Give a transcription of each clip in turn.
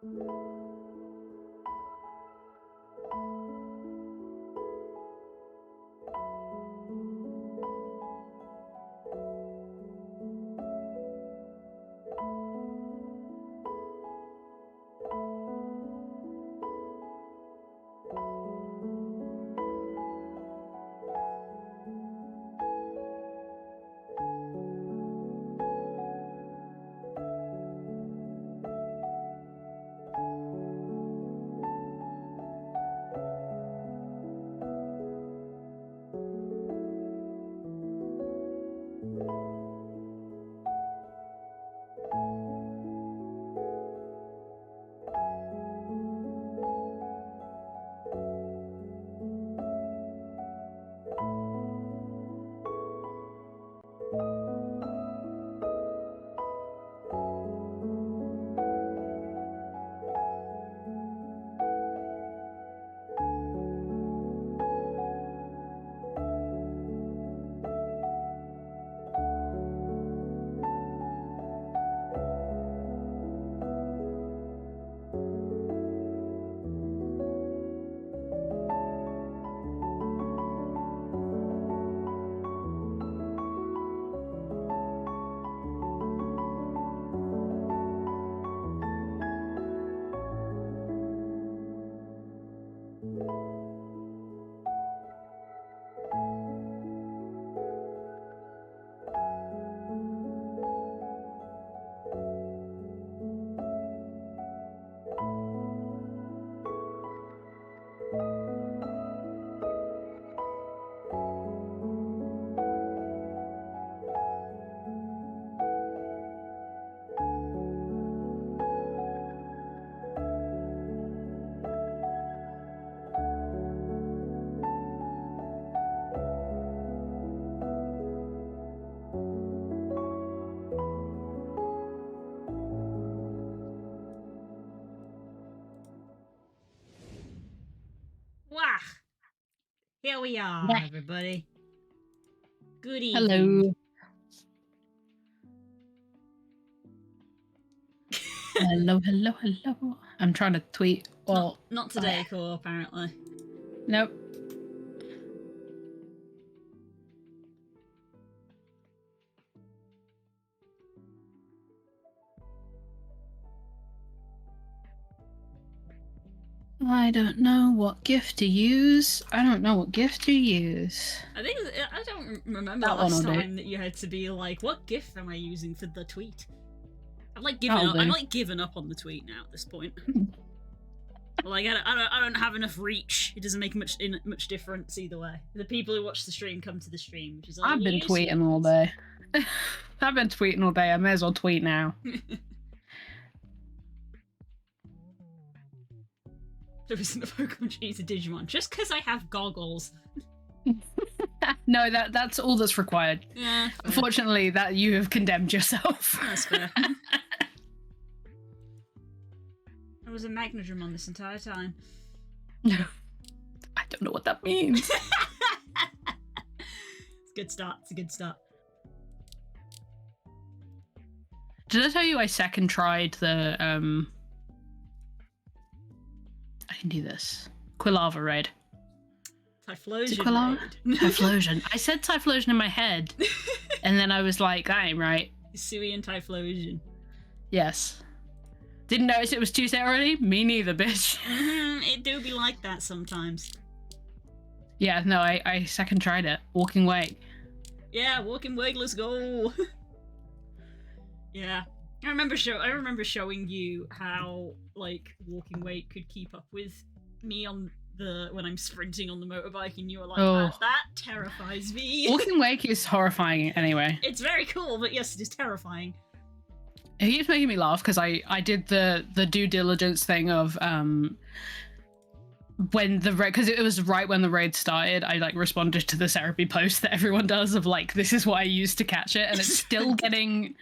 Wah! Here we are, Yeah. everybody. Good evening. Hello. Hello. I'm trying to tweet. Well, not today, Core, apparently. Nope. I don't know what GIF to use. I don't remember the last time that you had to be like, what GIF am I using for the tweet? I've like given up on the tweet now at this point. Like I don't have enough reach. It doesn't make much difference either way. The people who watch the stream come to the stream, which is I've been tweeting all day. I've been tweeting all day. I may as well tweet now. There isn't a Pokemon G's a Digimon just because I have goggles. No, that's all that's required. Yeah. Unfortunately, that you have condemned yourself. That's fair. I was a Magnadramon this entire time. I don't know what that means. It's a good start. It's a good start. Did I tell you I second tried the I can do this. Quilava raid. Typhlosion raid. Typhlosion. I said Typhlosion in my head. And then I was like, that ain't right. Sui and Typhlosion. Yes. Didn't notice it was Tuesday already? Me neither, bitch. It do be like that sometimes. Yeah, no, I second tried it. Walking Wake. Yeah, Walking Wake, let's go. Yeah. I remember showing you how like Walking Wake could keep up with me on when I'm sprinting on the motorbike, and you were like, that terrifies me. Walking Wake is horrifying anyway. It's very cool, but yes, it is terrifying. It keeps making me laugh because I did the due diligence thing of when the raid, because it was right when the raid started, I like responded to the therapy post that everyone does of like, this is what I used to catch it, and it's still getting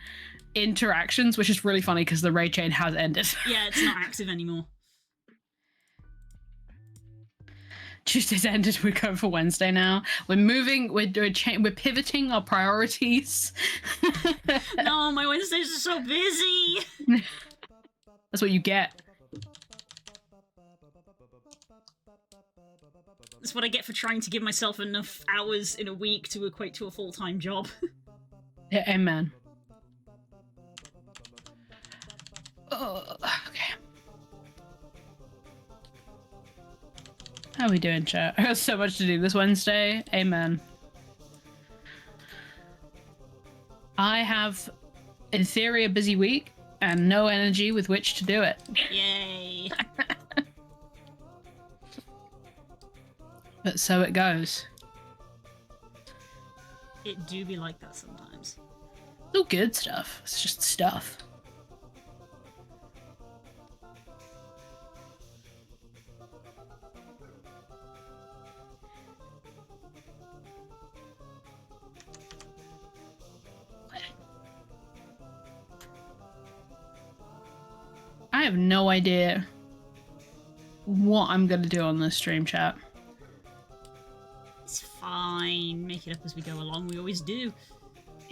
interactions, which is really funny because the raid chain has ended. Yeah, it's not active anymore. Tuesday's ended. We're going for Wednesday now. We're moving. We're pivoting our priorities. No, my Wednesdays are so busy. That's what you get. That's what I get for trying to give myself enough hours in a week to equate to a full-time job. Yeah, amen. Oh, okay. How are we doing, chat? I got so much to do this Wednesday. Amen. I have, in theory, a busy week and no energy with which to do it. Yay. But so it goes. It do be like that sometimes. It's all good stuff. It's just stuff. I have no idea what I'm going to do on this stream, chat. It's fine. Make it up as we go along. We always do.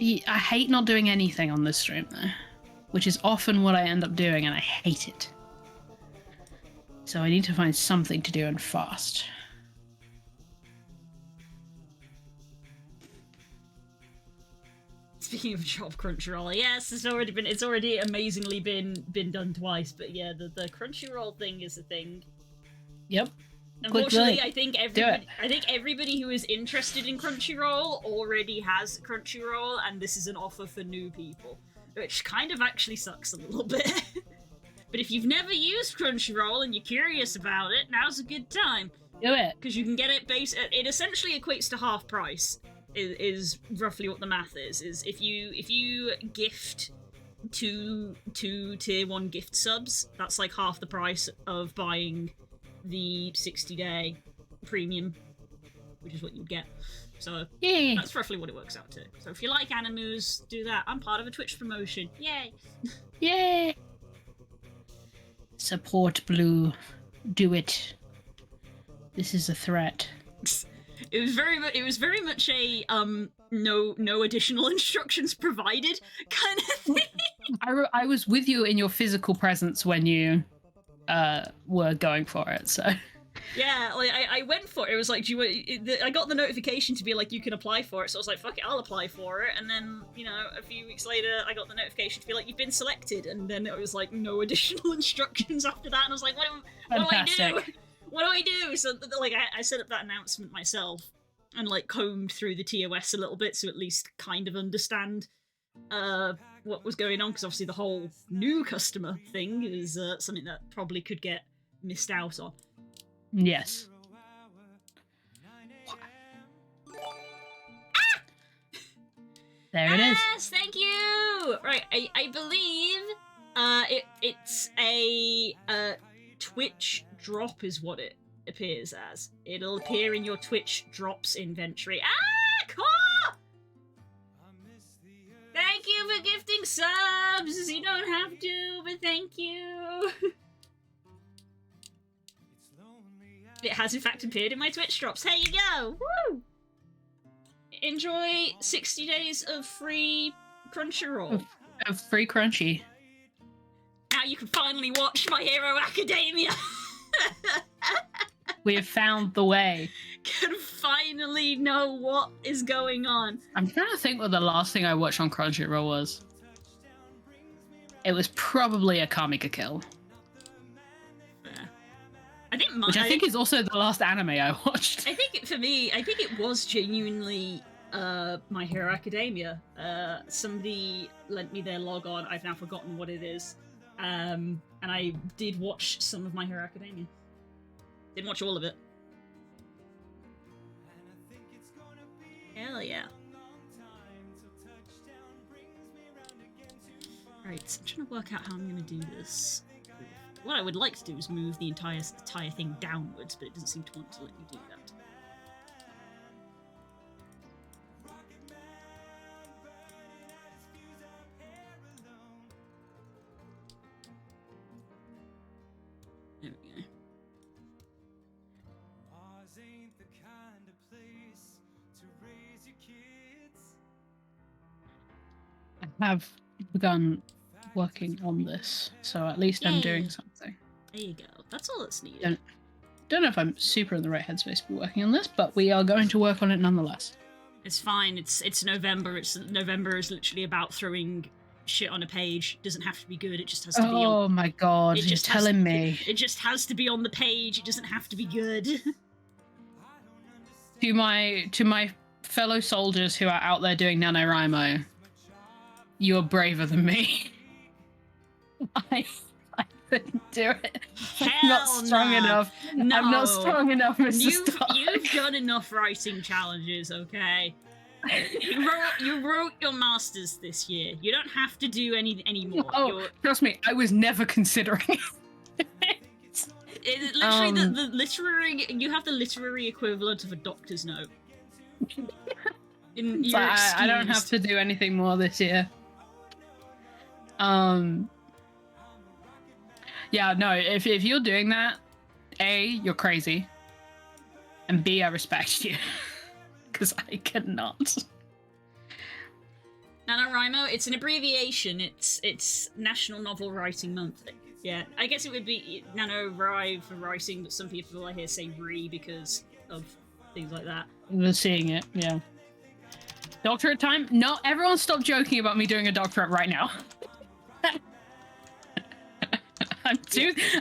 I hate not doing anything on this stream, though, which is often what I end up doing, and I hate it. So I need to find something to do and fast. Speaking of job Crunchyroll, yes, it's already amazingly been done twice. But yeah, the Crunchyroll thing is a thing. Yep. Unfortunately, I think everybody who is interested in Crunchyroll already has Crunchyroll, and this is an offer for new people, which kind of actually sucks a little bit. But if you've never used Crunchyroll and you're curious about it, now's a good time. Do it. Because you can get it it essentially equates to half price. Is roughly what the math is if you gift two tier 1 gift subs, that's like half the price of buying the 60-day premium, which is what you get. So yay. That's roughly what it works out to. So if you like animus, do that. I'm part of a Twitch promotion. Yay. Yay. Support Blue. Do it. This is a threat. It was very much a no additional instructions provided kind of thing. I was with you in your physical presence when you were going for it, so yeah, like I went for it. It was like, I got the notification to be like, you can apply for it, so I was like, fuck it, I'll apply for it. And then, you know, a few weeks later I got the notification to be like, you've been selected, and then it was like no additional instructions after that, and I was like, what do I do? What do I do? So, like, I set up that announcement myself and, like, combed through the TOS a little bit to at least kind of understand what was going on, because obviously the whole new customer thing is something that probably could get missed out on. Yes. Ah! There it is. Yes, thank you! Right, I believe it's a Twitch drop is what it appears as. It'll appear in your Twitch drops inventory. Ah, cool! Thank you for gifting subs! You don't have to, but thank you! It has in fact appeared in my Twitch drops. Here you go! Woo! Enjoy 60 days of free Crunchyroll. Of free Crunchy. Now you can finally watch My Hero Academia! We have found the way. Can finally know what is going on. I'm trying to think what the last thing I watched on Crunchyroll was. It was probably a Kamika Kill. Fair. I think is also the last anime I watched. I think it was genuinely My Hero Academia. Somebody lent me their log on. I've now forgotten what it is. And I did watch some of My Hero Academia. Didn't watch all of it. Hell yeah. Right, I'm trying to work out how I'm going to do this. What I would like to do is move the entire thing downwards, but it doesn't seem to want to let me do that. There we go. I have begun working on this, so at least I'm doing something. There you go. That's all that's needed. don't know if I'm super in the right headspace to be working on this, but we are going to work on it nonetheless. It's fine. It's November. November is literally about throwing shit on a page. It doesn't have to be good. It just has to be. Oh my god! You're telling me. It just has to be on the page. It doesn't have to be good. To my fellow soldiers who are out there doing NaNoWriMo, you are braver than me. I couldn't do it. I'm not strong enough. No. I'm not strong enough, Mr. Stark. You've done enough writing challenges, okay? You wrote your masters this year. You don't have to do any more. Oh, trust me, I was never considering it. It literally, the literary. You have the literary equivalent of a doctor's note. I don't have to do anything more this year. Yeah, no. If you're doing that, A, you're crazy, and B, I respect you, because I cannot. NaNoWriMo, it's an abbreviation. It's National Novel Writing Month. Yeah, I guess it would be NaNoWri for writing, but some people I hear say "re" because of things like that. We're seeing it, yeah. Doctorate time? No, everyone stop joking about me doing a doctorate right now.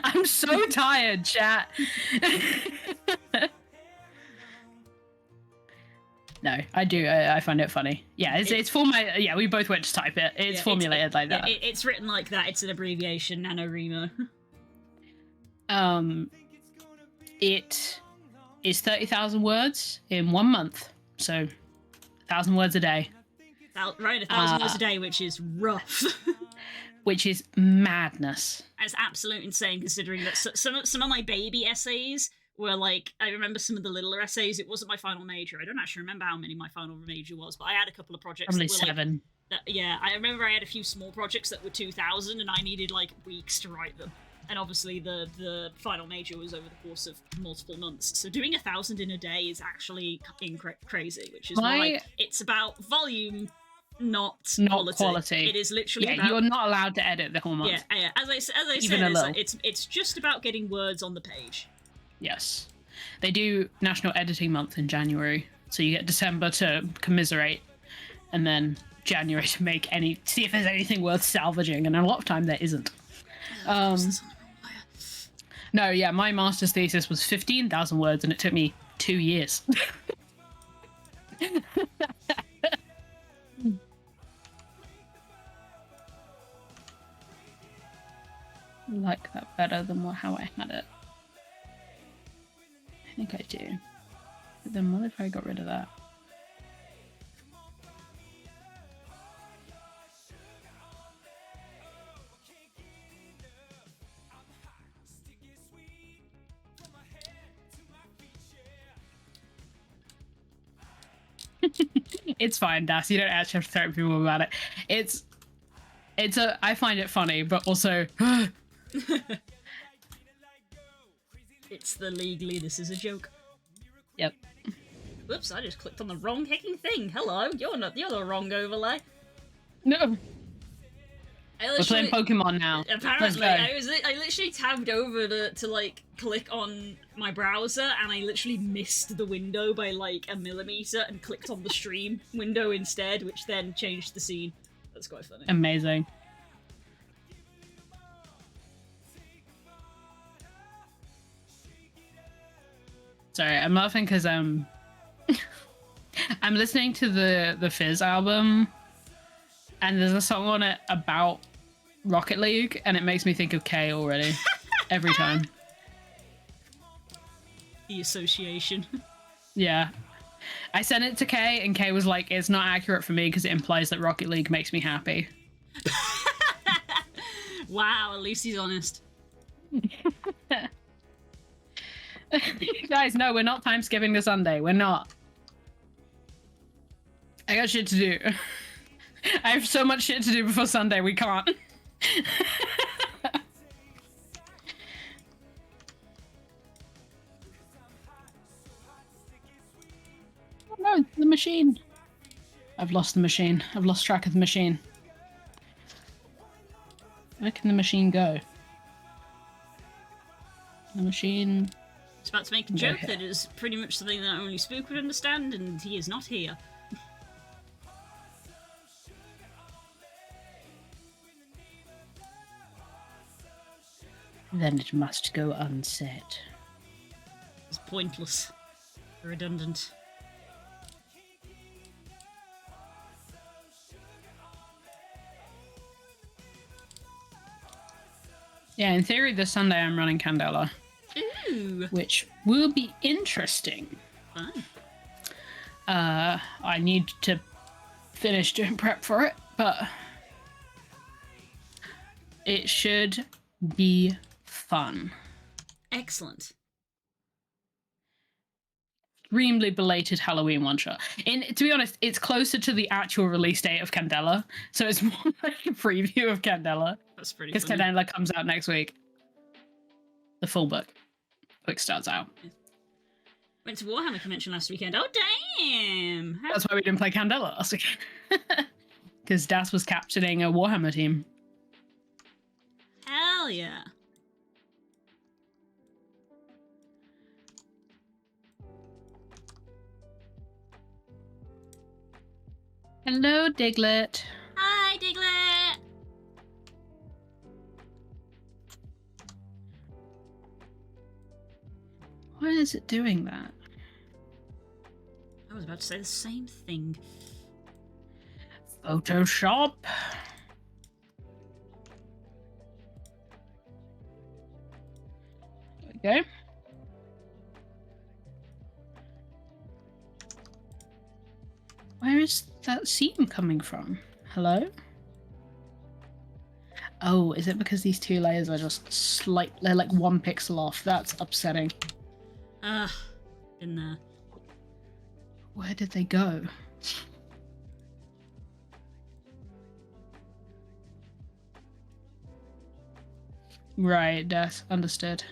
I'm so tired, chat. No, I do. I find it funny. Yeah, it's for my. Yeah, we both went to type it. It's formulated like that. It's written like that. It's an abbreviation, NaNoWriMo. It is 30,000 words in 1 month. So, 1,000 words a day. Right, 1,000 words a day, which is rough. Which is madness. It's absolute insane, considering that some of my baby essays were like, I remember some of the littler essays. It wasn't my final major. I don't actually remember how many my final major was, but I had a couple of projects. Probably that were 7. Like, yeah, I remember I had a few small projects that were 2,000, and I needed like weeks to write them. And obviously, the final major was over the course of multiple months. So doing 1,000 in a day is actually crazy, which is why it's about volume. Not quality. It is literally about... you're not allowed to edit the whole month. Yeah. As I said, it's just about getting words on the page. Yes, they do National Editing Month in January, so you get December to commiserate, and then January to see if there's anything worth salvaging, and a lot of time there isn't. No, yeah, my master's thesis was 15,000 words, and it took me 2 years. I like that better than how I had it. I think I do. But then what if I got rid of that? It's fine, Das. You don't actually have to threaten people about it. I find it funny, but also... It's the legally this is a joke. Yep. Whoops, I just clicked on the wrong hacking thing. Hello, you're the wrong overlay. No. We're playing Pokemon now. Apparently, I literally tabbed over to like click on my browser, and I literally missed the window by like a millimeter and clicked on the stream window instead, which then changed the scene. That's quite funny. Amazing. Sorry, I'm laughing because I'm listening to the Fizz album, and there's a song on it about Rocket League, and it makes me think of Kay already. Every time. The association. Yeah. I sent it to Kay, and Kay was like, it's not accurate for me because it implies that Rocket League makes me happy. Wow, at least he's honest. Guys, no, we're not time skipping the Sunday. We're not. I got shit to do. I have so much shit to do before Sunday, we can't. Oh no, the machine. I've lost the machine. I've lost track of the machine. Where can the machine go? The machine was about to make a joke that is pretty much something that only Spook would understand, and he is not here. Then it must go unsaid. It's pointless. Redundant. Yeah, in theory, this Sunday I'm running Candela. Ooh. Which will be interesting. Fun. I need to finish doing prep for it, but it should be fun. Excellent. Extremely belated Halloween one shot. To be honest, it's closer to the actual release date of Candela, so it's more like a preview of Candela. That's pretty funny. Because Candela comes out next week. The full book starts out. Went to Warhammer convention last weekend. Oh, damn! That's why we didn't play Candela last week. Because Das was captaining a Warhammer team. Hell yeah. Hello, Diglett. Hi, Diglett! Why is it doing that? I was about to say the same thing. Photoshop. Okay. Where is that seam coming from? Hello? Oh, is it because these two layers are just they're like 1 pixel off? That's upsetting. In there. Where did they go? Right, that's understood.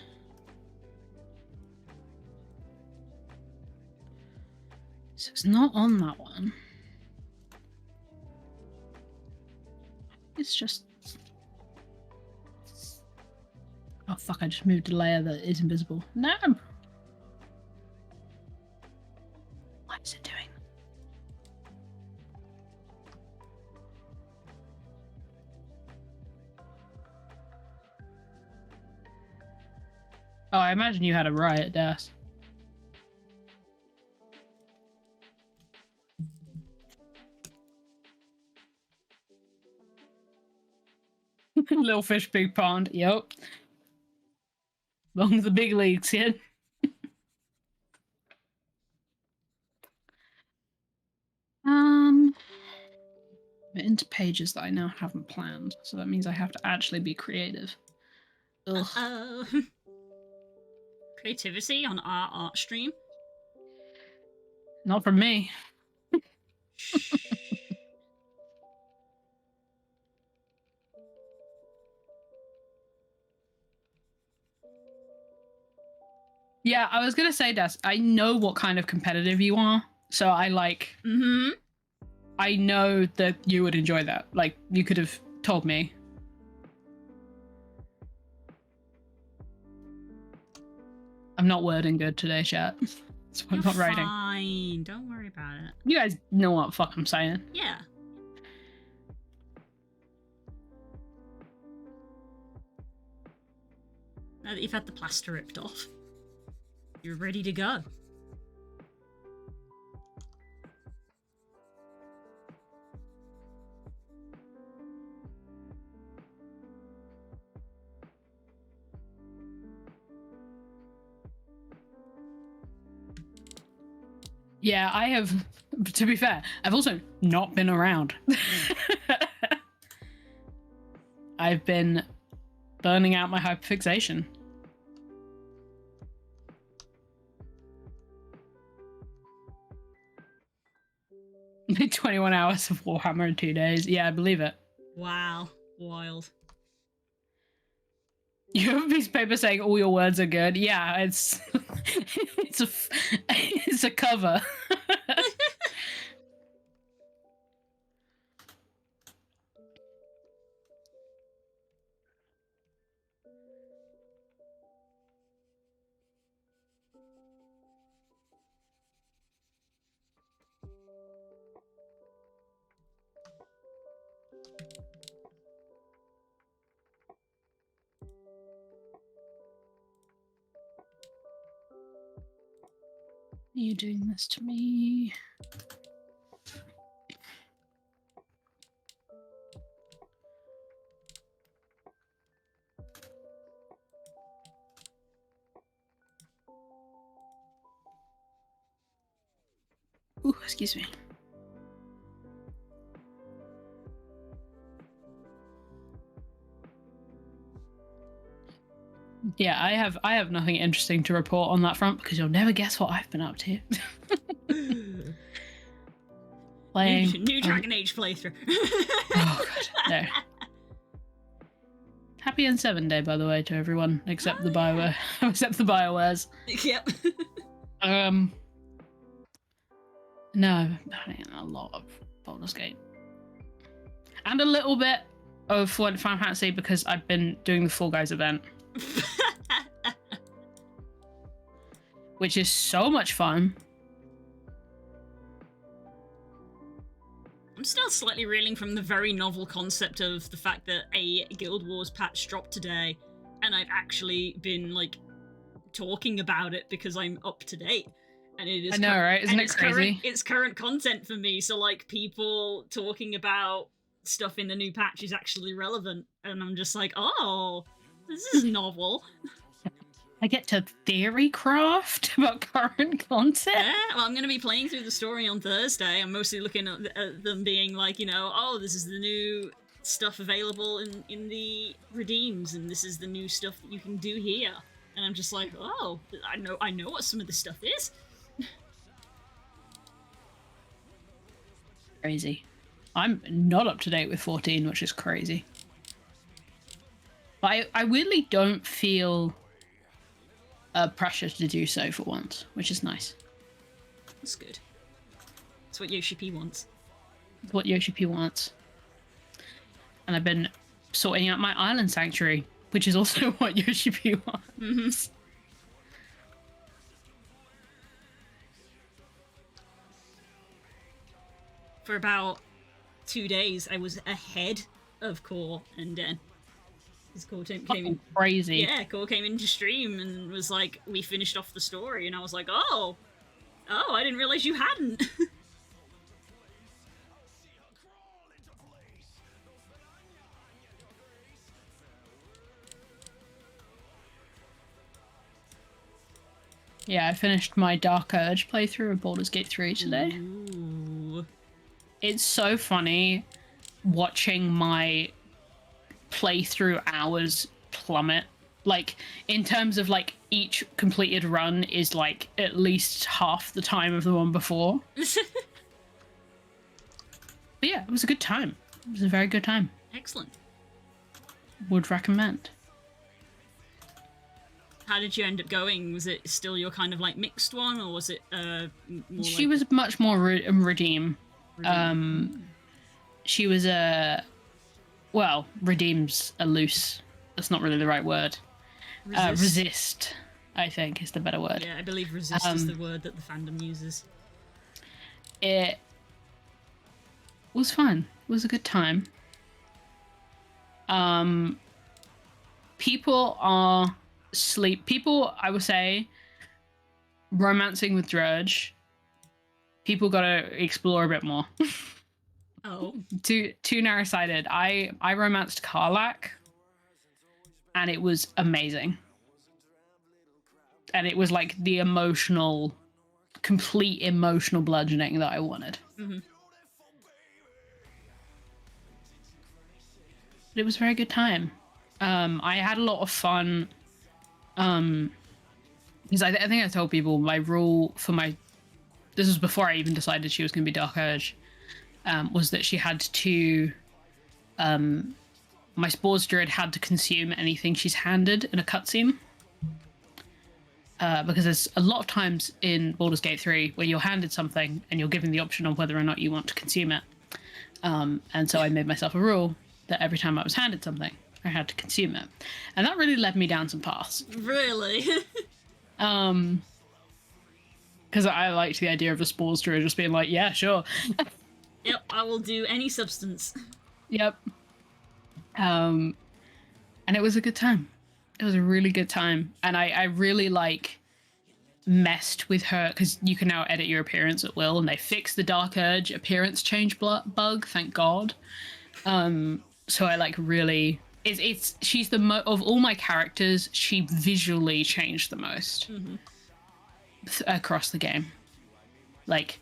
So it's not on that one. It's just... Oh fuck, I just moved a layer that is invisible. No! What is it doing? Oh, I imagine you had a riot, Das. Little fish, big pond. Yep. Belong to the big leagues, kid. Into pages that I now haven't planned, so that means I have to actually be creative. Ugh. Creativity on our art stream? Not from me. Yeah, I was gonna say, Des, I know what kind of competitive you are, so I like... I know that you would enjoy that. Like, you could have told me. I'm not wording good today, chat. So I'm not writing. Fine, don't worry about it. You guys know what the fuck I'm saying. Yeah. Now that you've had the plaster ripped off, you're ready to go. Yeah, I have, to be fair, I've also not been around. I've been burning out my hyperfixation. 21 hours of Warhammer in 2 days. Yeah, I believe it. Wow. Wild. You have a piece of paper saying all your words are good. Yeah, it's it's a cover. you doing this to me? Ooh, excuse me. Yeah, I have nothing interesting to report on that front because you'll never guess what I've been up to. Playing new Dragon Age playthrough. Oh god, no. Happy N7 Day, by the way, to everyone except the Bioware, except the Biowares. Yep. No, I've been playing a lot of Baldur's Gate, and a little bit of Final Fantasy because I've been doing the Fall Guys event. Which is so much fun. I'm still slightly reeling from the very novel concept of the fact that a Guild Wars patch dropped today, and I've actually been, like, talking about it because I'm up to date. And it is I know, right? Isn't it crazy? It's current content for me, so, like, people talking about stuff in the new patch is actually relevant, and I'm just like, oh, this is novel. I get to theory craft about current content. Yeah, well, I'm going to be playing through the story on Thursday. I'm mostly looking at them being like, you know, oh, this is the new stuff available in the redeems, and this is the new stuff that you can do here. And I'm just like, oh, I know what some of this stuff is. Crazy. I'm not up to date with 14, which is crazy. But I weirdly don't feel pressure to do so for once, which is nice. That's good. That's what Yoshi P wants. It's what Yoshi P wants. And I've been sorting out my island sanctuary, which is also what Yoshi P wants. Mm-hmm. For about 2 days, I was ahead of Core and Den. His Core came in crazy. Yeah, Core came into stream and was like, we finished off the story, and I was like, oh, I didn't realize you hadn't. Yeah, I finished my Dark Urge playthrough of Baldur's Gate 3 today. Ooh. It's so funny watching my playthrough hours plummet. Like, in terms of, like, each completed run is, like, at least half the time of the one before. But yeah, it was a good time. It was a very good time. Excellent. Would recommend. How did you end up going? Was it still your kind of, like, mixed one, or was it more She was much more redeem. She was well, redeem's a loose. That's not really the right word. Resist, I think, is the better word. Yeah, I believe resist is the word that the fandom uses. It was fun. It was a good time. People, I would say, romancing with Drudge, people gotta explore a bit more. Oh. Too narrow-sided. I romanced Karlach, and it was amazing. And it was like the complete emotional bludgeoning that I wanted. Mm-hmm. But it was a very good time. I had a lot of fun. Because I think I told people my rule for this was before I even decided she was going to be Dark Urge, was that she had to, my Spores Druid had to consume anything she's handed in a cutscene. Because there's a lot of times in Baldur's Gate 3 where you're handed something and you're given the option of whether or not you want to consume it. And so I made myself a rule that every time I was handed something, I had to consume it. And that really led me down some paths. Really? Because I liked the idea of the Spores Druid just being like, yeah, sure. Yep, I will do any substance. Yep. And it was a good time. It was a really good time. And I really like messed with her, because you can now edit your appearance at will, and they fixed the Dark Urge appearance change bug, thank God. So I like really, she's the of all my characters, she visually changed the most across the game. Like,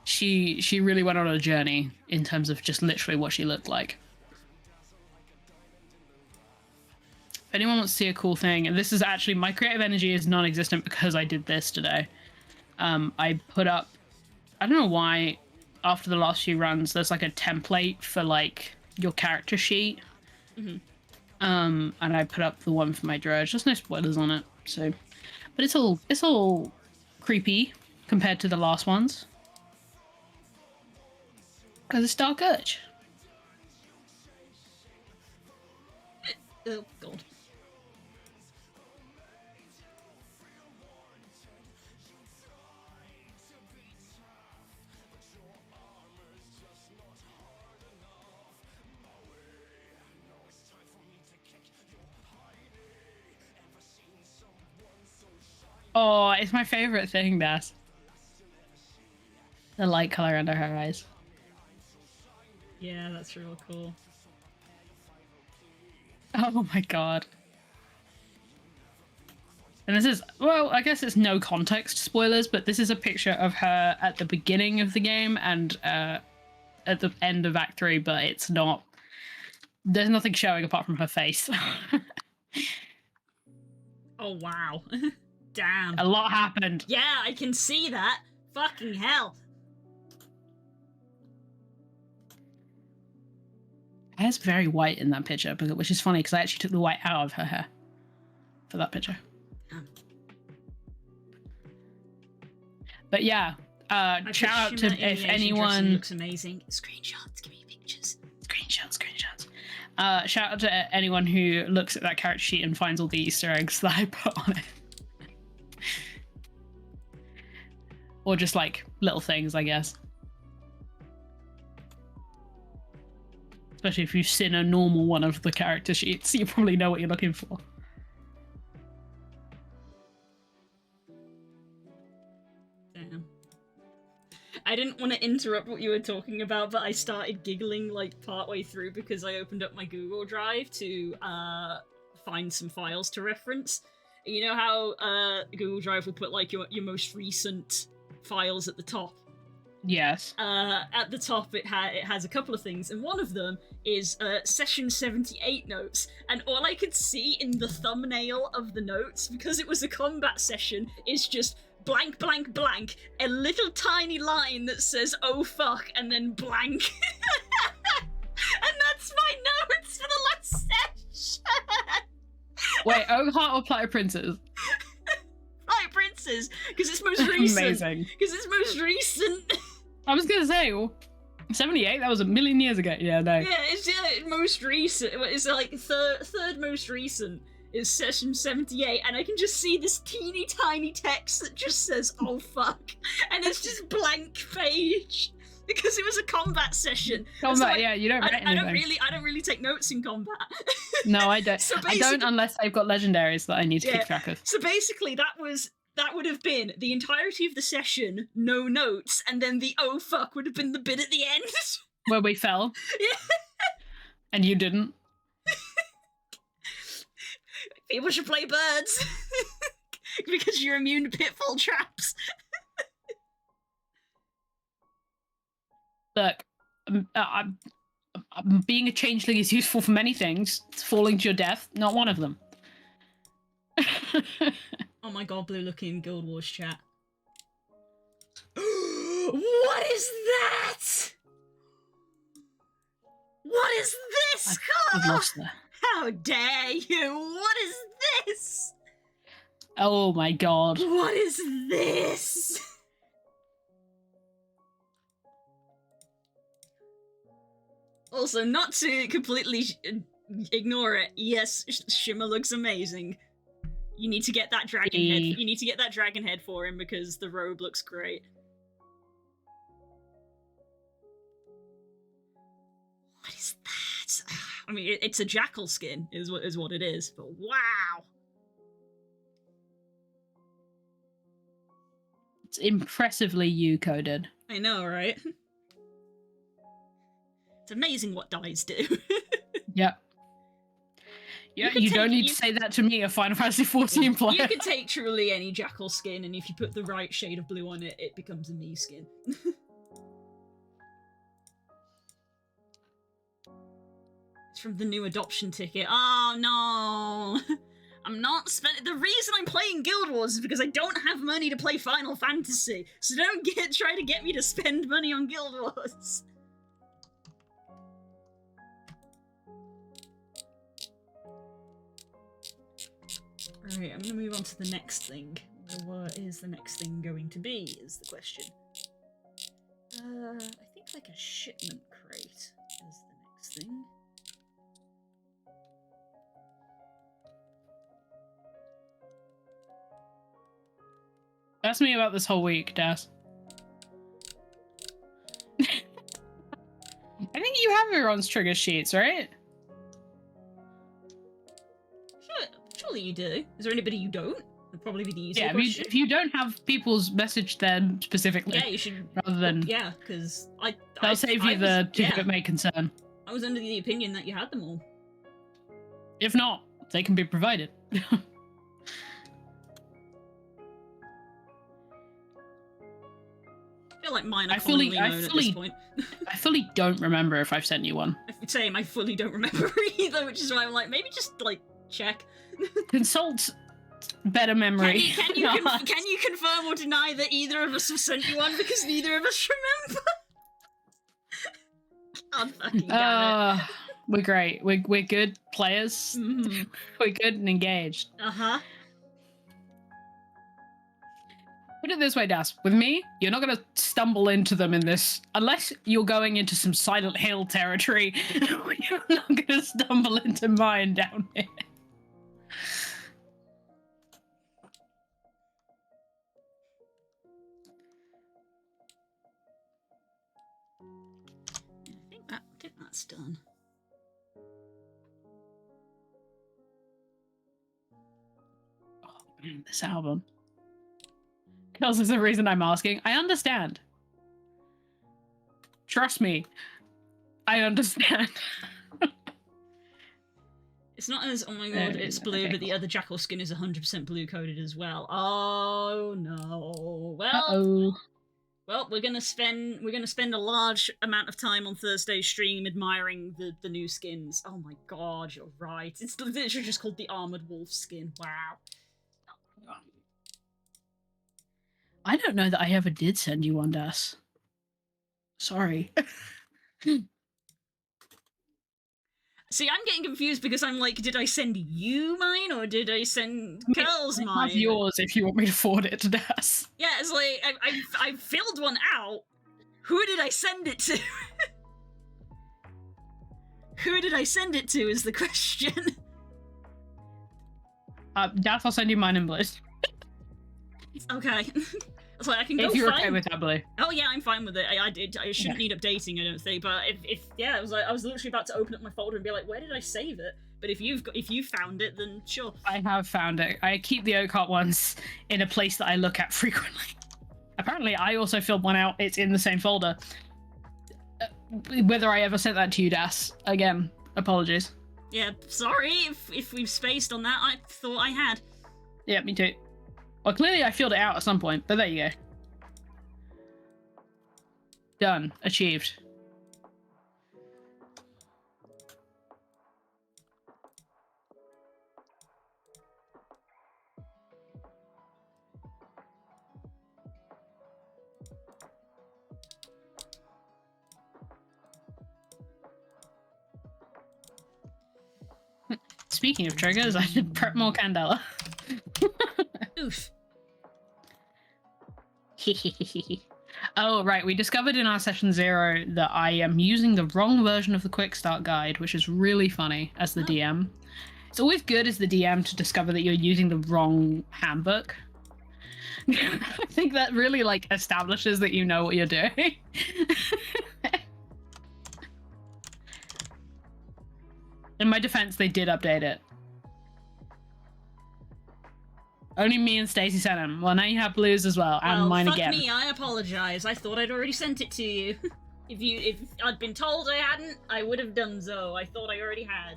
she really went on a journey in terms of just literally what she looked like. If anyone wants to see a cool thing, and this is actually, my creative energy is non-existent because I did this today. I put up, I don't know why, after the last few runs, there's like a template for like your character sheet. And I put up the one for my Dredge. There's no spoilers on it, so, but it's all creepy compared to the last ones. Because it's Dark Urge. Oh, God. Oh, it's my favorite thing, Bass. The light color under her eyes. Yeah, that's real cool. Oh my God. And this is, well, I guess it's no context spoilers, but this is a picture of her at the beginning of the game and at the end of Act 3, but it's not, there's nothing showing apart from her face. Oh, wow. Damn. A lot happened. Yeah, I can see that. Fucking hell. Her hair's very white in that picture, which is funny because I actually took the white out of her hair for that picture. But yeah, shout out to if anyone looks amazing. Screenshots, give me pictures. Screenshots. Shout out to anyone who looks at that character sheet and finds all the Easter eggs that I put on it. Or just like little things, I guess. Especially if you've seen a normal one of the character sheets, you probably know what you're looking for. Damn. I didn't want to interrupt what you were talking about, but I started giggling like partway through because I opened up my Google Drive to find some files to reference. You know how Google Drive will put like your most recent files at the top? Yes. At the top, it has a couple of things, and one of them is session 78 notes. And all I could see in the thumbnail of the notes, because it was a combat session, is just blank, blank, blank, a little tiny line that says "oh fuck" and then blank. And that's my notes for the last session. Wait, Oak Heart or Platter Princess? Platter Princess, because it's most recent. Amazing. Because it's most recent. I was gonna say, 78? That was a million years ago. Yeah, no. Yeah, it's most recent. It's like third most recent is session 78, and I can just see this teeny tiny text that just says "oh fuck," and it's just blank page because it was a combat session. Combat, so yeah, you don't write anything. I don't really take notes in combat. No, I don't. So I don't unless I've got legendaries that I need to keep track of. So basically, that would have been the entirety of the session, no notes, and then the "oh fuck" would have been the bit at the end. Where we fell. Yeah. And you didn't. People should play birds. Because you're immune to pitfall traps. Look, being a changeling is useful for many things. Falling to your death, not one of them. Oh my god, blue looking Guild Wars chat. What is that? What is this? I've lost that. How dare you? What is this? Oh my god. What is this? Also, not to completely ignore it, yes, Shimmer looks amazing. You need to get that dragon head. You need to get that dragon head for him because the robe looks great. What is that? I mean, it's a jackal skin, is what it is. But wow. It's impressively U-coded. I know, right? It's amazing what dies do. Yep. Yeah, you don't need to say that to me, a Final Fantasy XIV player. You could take truly any Jackal skin, and if you put the right shade of blue on it, it becomes a me skin. It's from the new adoption ticket. Oh no! I'm not spending. The reason I'm playing Guild Wars is because I don't have money to play Final Fantasy, so don't try to get me to spend money on Guild Wars. Alright, I'm gonna move on to the next thing. What is the next thing going to be, is the question. I think like a shipment crate is the next thing. Ask me about this whole week, Das. I think you have everyone's trigger sheets, right? Surely you do. Is there anybody you don't? That'd probably be the easier Yeah, question. if you don't have people's message them specifically, yeah, you should. Rather than yeah, because that'll save you the yeah. it may concern. I was under the opinion that you had them all. If not, they can be provided. I feel like mine are commonly known at this point. I fully don't remember if I've sent you one. Same, I fully don't remember either, which is why I'm like, maybe just like check. Consult better memory. Can you confirm or deny that either of us have sent you one, because neither of us remember? God fucking damn it. We're great. We're good players. Mm-hmm. We're good and engaged. Uh-huh. Put it this way, Das. With me, you're not going to stumble into them in this. Unless you're going into some Silent Hill territory, you're not going to stumble into mine down here. I think that's done. Oh, this album. Kills is the reason I'm asking. I understand. Trust me. I understand. It's not as, oh my god, it's blue, okay. But the other Jackal skin is 100% blue coded as well. Oh no. Well, well, we're gonna spend a large amount of time on Thursday's stream admiring the new skins. Oh my god, you're right. It's literally just called the Armored Wolf skin. Wow. I don't know that I ever did send you one, Das. Sorry. See, I'm getting confused because I'm like, did I send you mine or did I send girls mine? I have yours if you want me to forward it to Das. Yeah, it's like, I filled one out. Who did I send it to? Who did I send it to is the question. Das, I'll send you mine in Bliss. Okay. It's like I can go if you're find... okay with that, Blue. Oh yeah, I'm fine with it. I shouldn't need updating, I don't think. But if yeah, it was like I was literally about to open up my folder and be like, where did I save it? But if you found it, then sure. I have found it. I keep the Oak ones in a place that I look at frequently. Apparently, I also filled one out. It's in the same folder. Whether I ever sent that to you, Das, again, apologies. Yeah, sorry if we've spaced on that. I thought I had. Yeah, me too. Well, clearly I filled it out at some point, but there you go. Done. Achieved. Speaking of triggers, I should prep more Candela. Oof. Oh, right. We discovered in our session 0 that I am using the wrong version of the quick start guide, which is really funny as the DM. It's always good as the DM to discover that you're using the wrong handbook. I think that really like establishes that you know what you're doing. In my defense, they did update it. Only me and Stacey sent them. Well, now you have Blue's as well, and mine again. Fuck me, I apologize. I thought I'd already sent it to you. If I'd been told I hadn't, I would have done so. I thought I already had.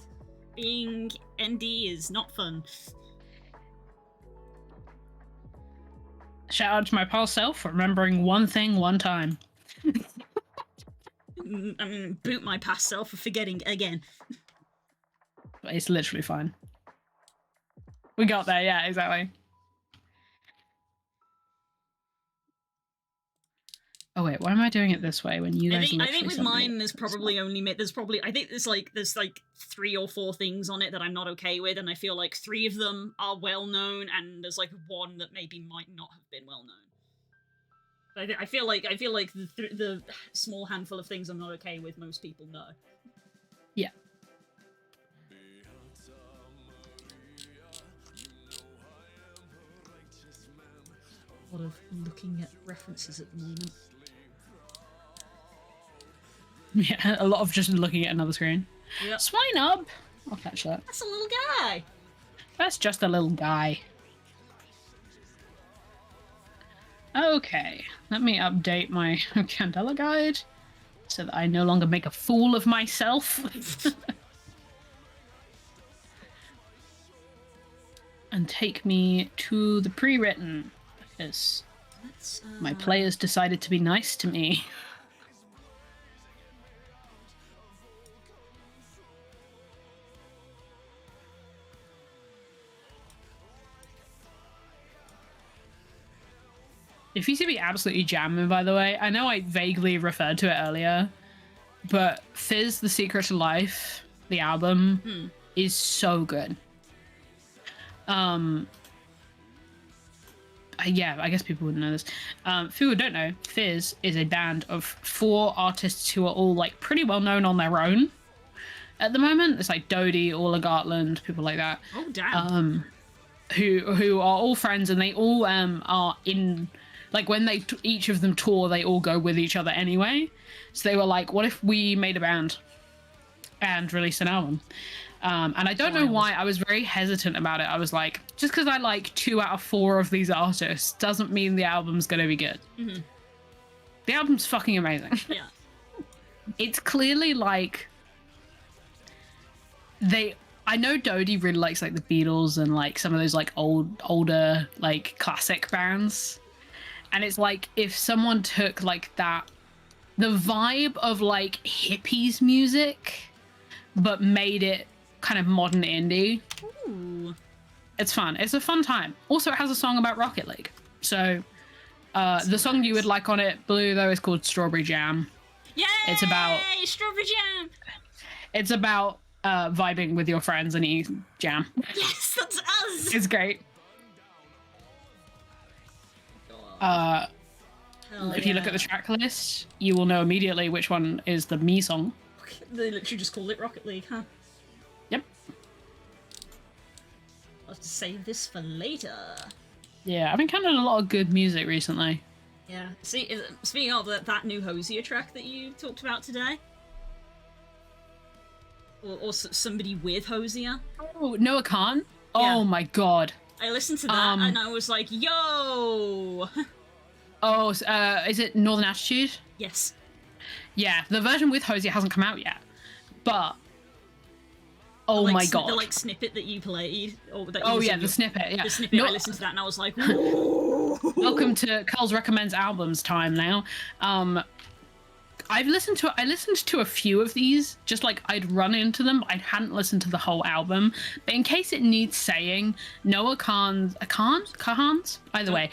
Being ND is not fun. Shout out to my past self for remembering one thing one time. I'm gonna boot my past self for forgetting again. It's literally fine. We got there, yeah, exactly. Oh wait, why am I doing it this way when you guys? I think with mine there's probably I think there's like 3 or 4 things on it that I'm not okay with, and I feel like 3 of them are well known, and there's like 1 that maybe might not have been well known. I feel like the small handful of things I'm not okay with, most people know. Yeah. A lot of looking at references at the moment. Yeah, a lot of just looking at another screen. Yep. Swine up! I'll catch that. That's a little guy! That's just a little guy. Okay, let me update my Candela guide so that I no longer make a fool of myself. And take me to the pre-written, because my players decided to be nice to me. If you see me absolutely jamming, by the way, I know I vaguely referred to it earlier, but Fizz, The Secret to Life, the album, is so good. Yeah, I guess people wouldn't know this. For people who don't know, Fizz is a band of 4 artists who are all like pretty well known on their own at the moment. It's like Dodie, Orla Gartland, people like that. Oh damn. Who are all friends, and they all are in, like, when they each of them tour, they all go with each other anyway. So they were like, what if we made a band and released an album? And I don't know why I was very hesitant about it. I was like, just because I like 2 out of 4 of these artists doesn't mean the album's gonna be good. Mm-hmm. The album's fucking amazing. Yeah. It's clearly like I know Dodie really likes like the Beatles and like some of those like older like classic bands, and it's like if someone took like the vibe of like hippies music but made it kind of modern indie. Ooh. It's fun. It's a fun time. Also, it has a song about Rocket League. So the song you would like on it, Blue, though, is called Strawberry Jam. Yay! It's about Strawberry Jam. It's about vibing with your friends and eating jam. Yes, that's us. It's great. If you look at the track list, you will know immediately which one is the me song. They literally just called it Rocket League, huh? Yep. I'll have to save this for later. Yeah, I've encountered a lot of good music recently. Yeah. See, speaking of that new Hosier track that you talked about today, or somebody with Hosier. Oh, Noah Khan? Yeah. Oh my god. I listened to that and I was like, yo! Oh, is it Northern Attitude? Yes. Yeah, the version with Hosier hasn't come out yet, but oh my god, the like snippet that you played, or that the snippet, yeah, the snippet. I listened to that and I was like, whoa. Welcome to Carl's recommends albums time now. I listened to a few of these, just like I'd run into them. I hadn't listened to the whole album, but in case it needs saying, Noah Kahan's, either way,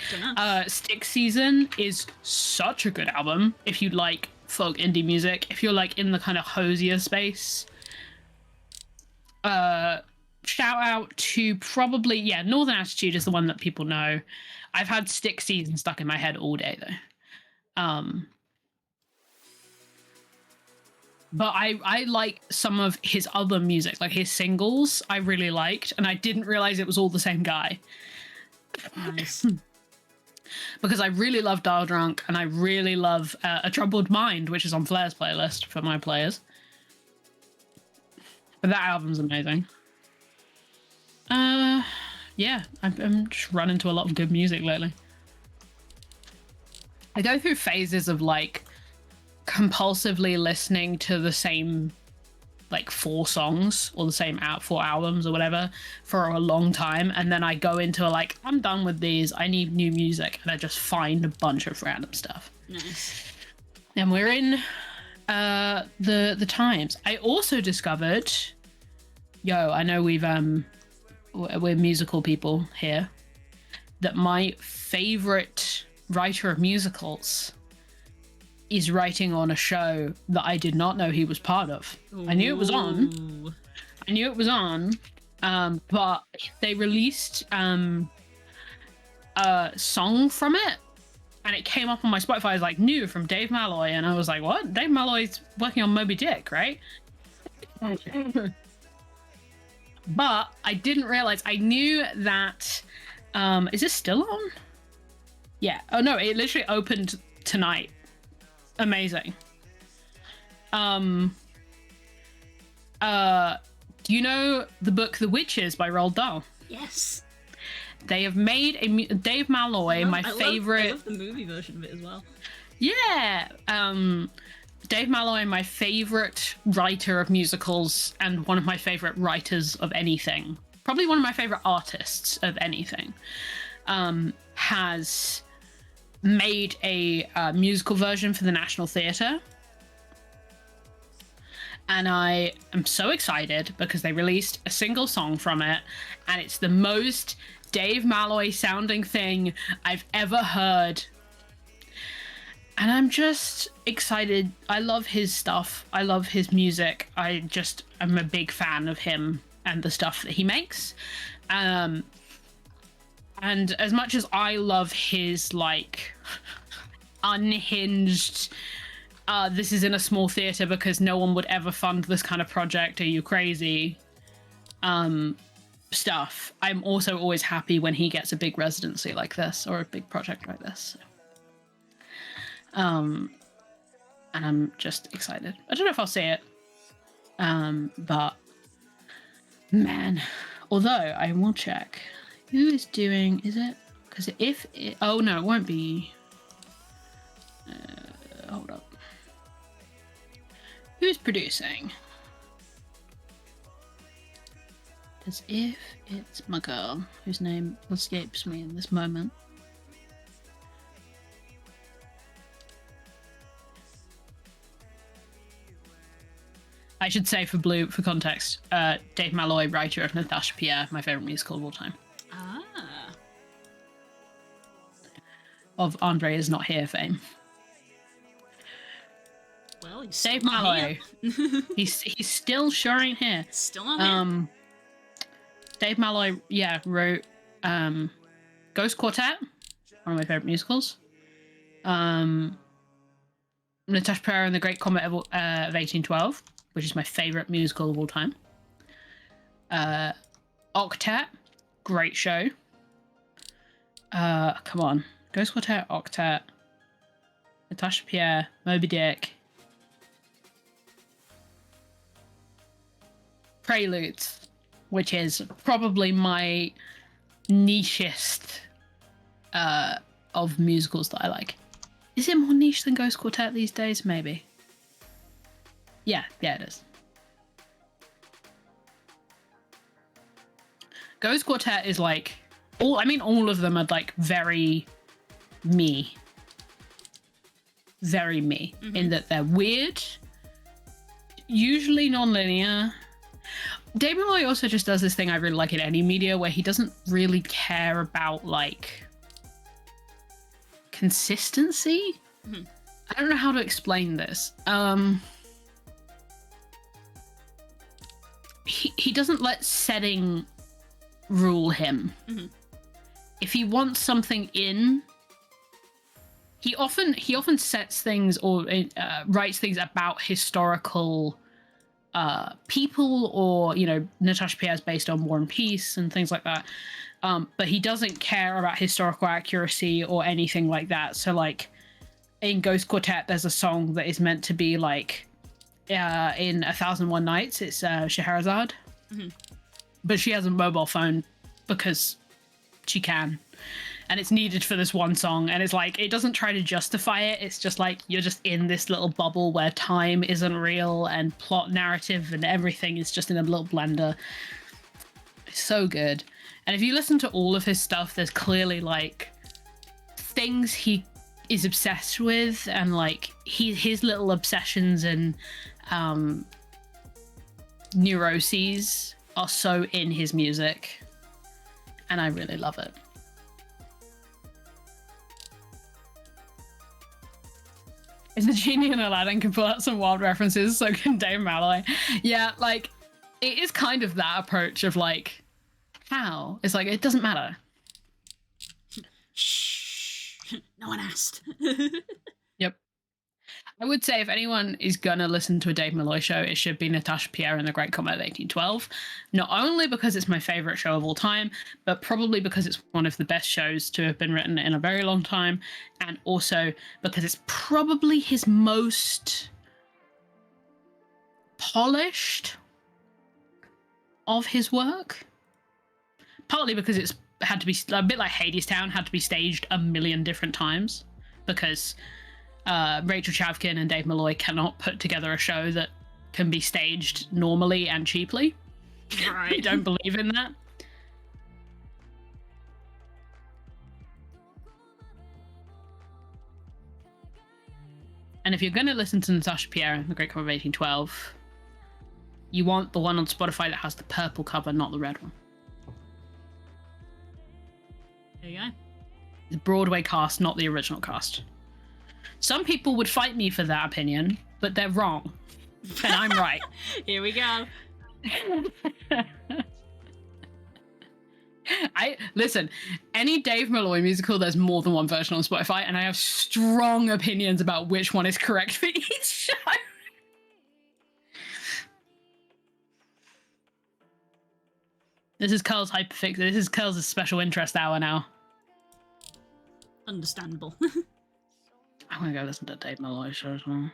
Stick Season is such a good album if you like folk indie music, if you're like in the kind of Hosier space. Shout out to probably, Northern Attitude is the one that people know. I've had Stick Season stuck in my head all day though. But I like some of his other music, like his singles I really liked, and I didn't realize it was all the same guy. Nice. Because I really love Dial Drunk, and I really love A Troubled Mind, which is on Flair's playlist for my players. But that album's amazing. yeah, I'm just running to a lot of good music lately. I go through phases of like compulsively listening to the same like 4 songs or the same 4 albums or whatever for a long time, and then I go into like, I'm done with these, I need new music, and I just find a bunch of random stuff. Nice. And we're in the times. I also discovered, I know we're musical people here, that my favorite writer of musicals is writing on a show that I did not know he was part of. Ooh. I knew it was on, but they released a song from it, and it came up on my Spotify as like new from Dave Malloy, and I was like, what? Dave Malloy's working on Moby Dick, right? But I didn't realize. I knew that. Is this still on? Yeah. Oh no, it literally opened tonight. Amazing. Do you know the book The Witches by Roald Dahl? Yes. They have made Dave Malloy, my favorite. I love the movie version of it as well. Yeah. Dave Malloy, my favorite writer of musicals and one of my favorite writers of anything. Probably one of my favorite artists of anything. Has made a musical version for the National Theatre. And I am so excited because they released a single song from it, and it's the most Dave Malloy sounding thing I've ever heard. And I'm just excited. I love his stuff. I love his music. I'm a big fan of him and the stuff that he makes. And as much as I love his like unhinged, this is in a small theater because no one would ever fund this kind of project, are you crazy, stuff, I'm also always happy when he gets a big residency like this or a big project like this. And I'm just excited. I don't know if I'll see it, but man, although I will check who is doing, is it, because oh no, it won't be, hold up, who's producing? Because if it's my girl, whose name escapes me in this moment. I should say for context, Dave Malloy, writer of Natasha Pierre, my favorite musical of all time. Ah. Of Andre Is Not Here fame. Well, he's Dave Malloy. he's still sure ain't here. Still not here. Dave Malloy, wrote Ghost Quartet, one of my favorite musicals. Natasha Pierre and the Great Comet of 1812, which is my favorite musical of all time. Octet, great show. Come on. Ghost Quartet, Octet, Natasha Pierre, Moby Dick. Preludes, which is probably my nichest of musicals that I like. Is it more niche than Ghost Quartet these days? Maybe. Yeah, it is. Ghost Quartet is like all of them are like very me. Very me, in that they're weird, usually non-linear. Dave Malloy also just does this thing I really like in any media where he doesn't really care about like consistency. I don't know how to explain this. He doesn't let setting rule him. If he wants something in, he often sets things or writes things about historical people, or Natasha Pierre is based on War and Peace and things like that. But he doesn't care about historical accuracy or anything like that. So like in Ghost Quartet, there's a song that is meant to be like in 1001 Nights, it's Scheherazade, but she has a mobile phone because she can. And it's needed for this one song. And it's like, it doesn't try to justify it. It's just like, you're just in this little bubble where time isn't real and plot narrative and everything is just in a little blender. It's so good. And if you listen to all of his stuff, there's clearly like things he is obsessed with, and like his little obsessions and neuroses are so in his music. And I really love it. If the genie in Aladdin can pull out some wild references, so can Dave Malloy. Yeah, like, it is kind of that approach of like, how? It's like, it doesn't matter. Shh. No one asked. Yep. I would say if anyone is gonna listen to a Dave Malloy show, it should be Natasha Pierre and the Great Comet of 1812. Not only because it's my favorite show of all time, but probably because it's one of the best shows to have been written in a very long time, and also because it's probably his most polished of his work. Partly because it's had to be a bit like Hadestown, had to be staged a million different times because Rachel Chavkin and Dave Malloy cannot put together a show that can be staged normally and cheaply. Right. I don't believe in that. And if you're going to listen to Natasha Pierre and the Great Comet of 1812, you want the one on Spotify that has the purple cover, not the red one. There you go. The Broadway cast, not the original cast. Some people would fight me for that opinion, but they're wrong. And I'm right. Here we go. Listen, any Dave Malloy musical, there's more than one version on Spotify, and I have strong opinions about which one is correct for each show. This is Carl's Hyperfix. This is Carl's special interest hour now. Understandable. I'm gonna go listen to Dave Malloy show as well.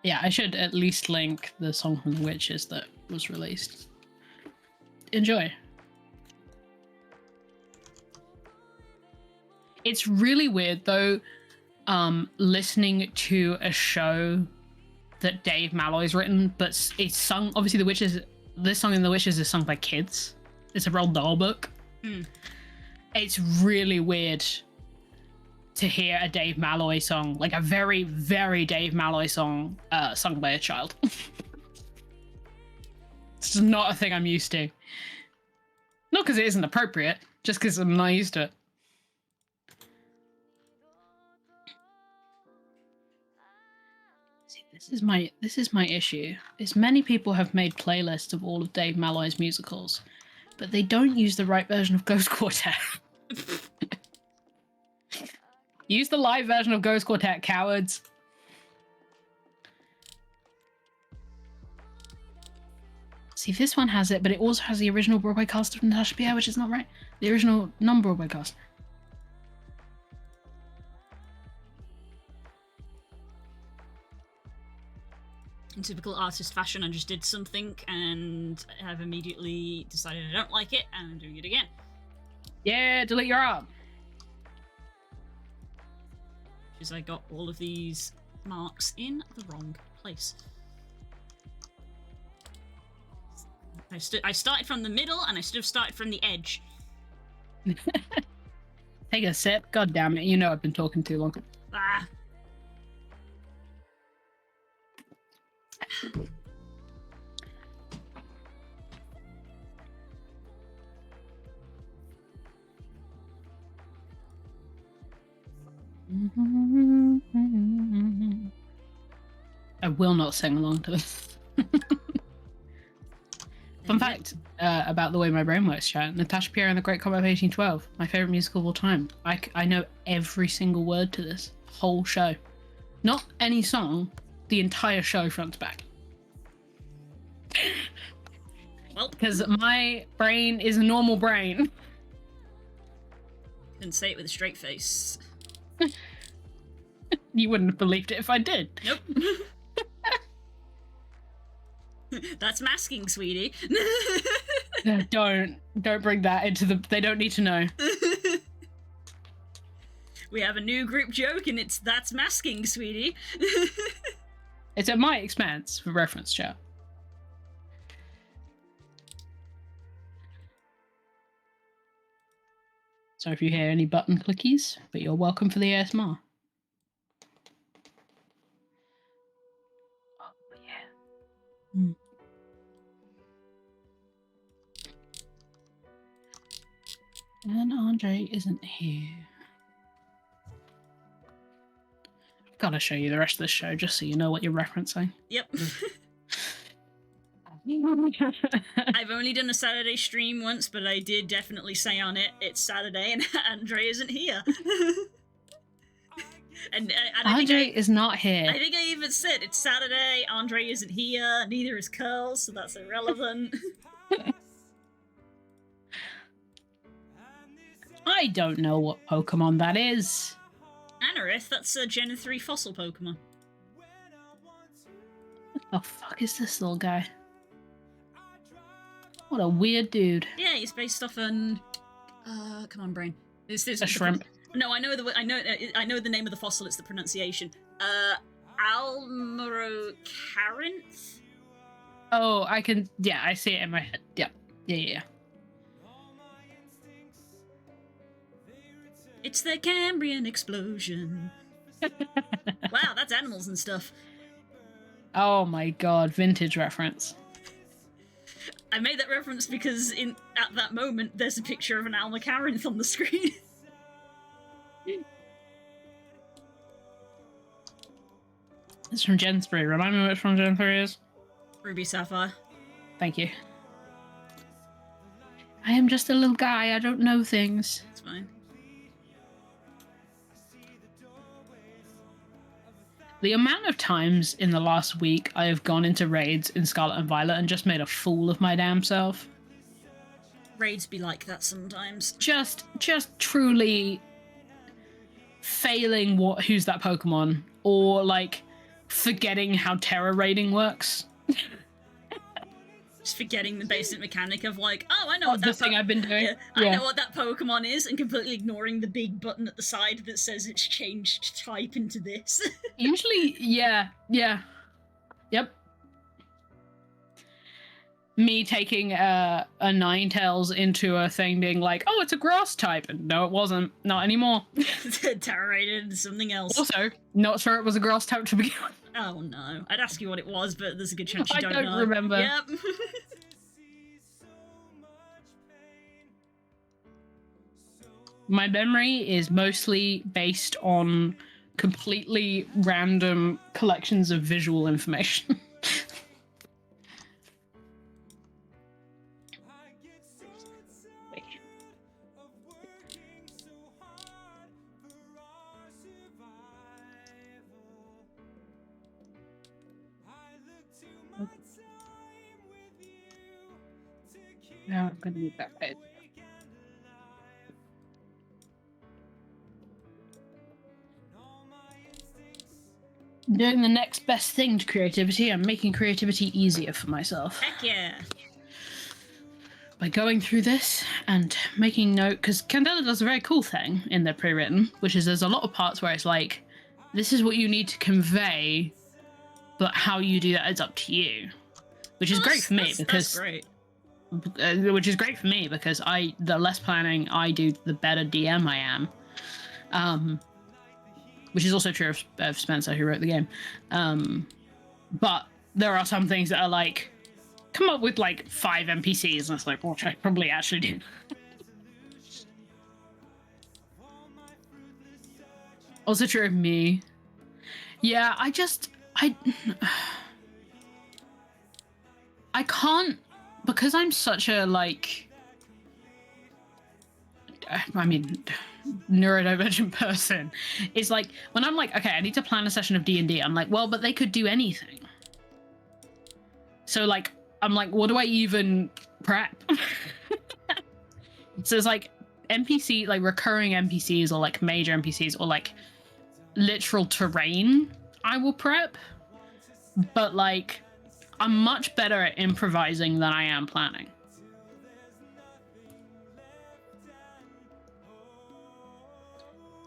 Yeah, I should at least link the song from The Witches that was released. Enjoy. It's really weird though, listening to a show that Dave Malloy's written, but it's sung, obviously The Witches, this song in The Witches is sung by kids. It's a Roald Dahl book. Mm. It's really weird to hear a Dave Malloy song, like a very, very Dave Malloy song, sung by a child. It's just not a thing I'm used to. Not because it isn't appropriate, just because I'm not used to it. See, this is my issue. Is many people have made playlists of all of Dave Malloy's musicals, but they don't use the right version of Ghost Quartet. Use the live version of Ghost Quartet, cowards. See, this one has it, but it also has the original Broadway cast of Natasha Pierre, which is not right. The original non-Broadway cast. In typical artist fashion, I just did something and have immediately decided I don't like it and I'm doing it again. Yeah, delete your art. Because I got all of these marks in the wrong place. I started from the middle and I should have started from the edge. Take a sip. God damn it. You know I've been talking too long. Ah. I will not sing along to this. Fun fact about the way my brain works, chat. Natasha Pierre and the Great Comet of 1812, my favourite musical of all time. I know every single word to this whole show. Not any song, the entire show front to back. Well, because my brain is a normal brain. Couldn't say it with a straight face. You wouldn't have believed it if I did. Nope. That's masking, sweetie. Don't bring that into the. They don't need to know. We have a new group joke, and that's masking, sweetie. It's at my expense for reference, chat. So if you hear any button clickies, but you're welcome for the ASMR. Oh yeah. Mm. And Andre isn't here. I've got to show you the rest of the show just so you know what you're referencing. Yep. I've only done a Saturday stream once, but I did definitely say on it, it's Saturday and Andre isn't here. and Andre is not here. I think I even said it's Saturday, Andre isn't here, neither is Curl, so that's irrelevant. I don't know what Pokemon that is. Anorith, that's a Gen 3 fossil Pokemon. What the fuck is this little guy? What a weird dude. Yeah, he's based off an... come on, brain. This a shrimp. No, I know the name of the fossil, it's the pronunciation. Almerocarinth? Oh, I can... Yeah, I see it in my head. Yeah. Yeah. It's the Cambrian explosion. Wow, that's animals and stuff. Oh my god, vintage reference. I made that reference because at that moment there's a picture of an Almacarinth on the screen. It's from Gen 3. Remind me which from Gen 3 is? Ruby Sapphire. Thank you. I am just a little guy, I don't know things. It's fine. The amount of times in the last week I have gone into raids in Scarlet and Violet and just made a fool of my damn self. Raids be like that sometimes. Just truly failing who's that Pokemon, or like forgetting how Terra raiding works. Just forgetting the basic mechanic of like, oh, I know what that thing I've been doing. Yeah, I know what that Pokemon is, and completely ignoring the big button at the side that says it's changed type into this. Usually, yeah. Yep. Me taking a Ninetales into a thing being like, oh, it's a grass type. And no, it wasn't. Not anymore. Terra raided into something else. Also, not sure it was a grass type to begin with. Oh no. I'd ask you what it was, but there's a good chance you don't know. I don't remember. Yep. My memory is mostly based on completely random collections of visual information. Yeah, I'm gonna need that page. I'm doing the next best thing to creativity. I'm making creativity easier for myself. Heck yeah. By going through this and making note, because Candela does a very cool thing in their pre-written, which is there's a lot of parts where it's like, this is what you need to convey, but how you do that is up to you. Which is great for me because... That's great. Which is great for me because the less planning I do, the better DM I am. Which is also true of Spencer, who wrote the game. But there are some things that are like, come up with like 5 NPCs, and it's like, what I probably actually do. Also true of me. Yeah, I can't, because I'm such a, like, I mean, neurodivergent person, it's like, when I'm like, okay, I need to plan a session of D&D, I'm like, well, but they could do anything. So, like, I'm like, what do I even prep? So it's like NPC, like recurring NPCs or like major NPCs or like literal terrain I will prep, but like I'm much better at improvising than I am planning.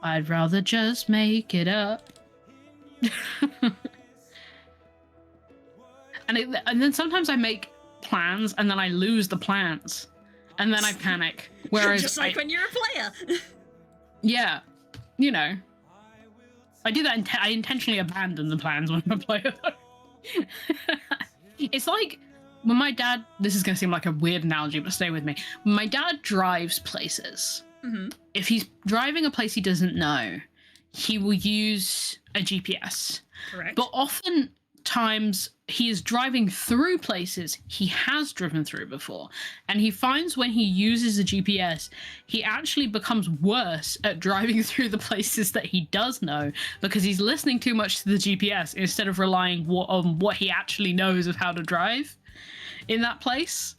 I'd rather just make it up. And then sometimes I make plans and then I lose the plans and then I panic. Whereas just like when you're a player. Yeah, you know, I do that. I intentionally abandon the plans when I'm a player. It's like when my dad. This is going to seem like a weird analogy, but stay with me. When my dad drives places, if he's driving a place he doesn't know, he will use a GPS. Correct. But oftentimes he is driving through places he has driven through before, and he finds when he uses a GPS, he actually becomes worse at driving through the places that he does know because he's listening too much to the GPS instead of relying on what he actually knows of how to drive in that place.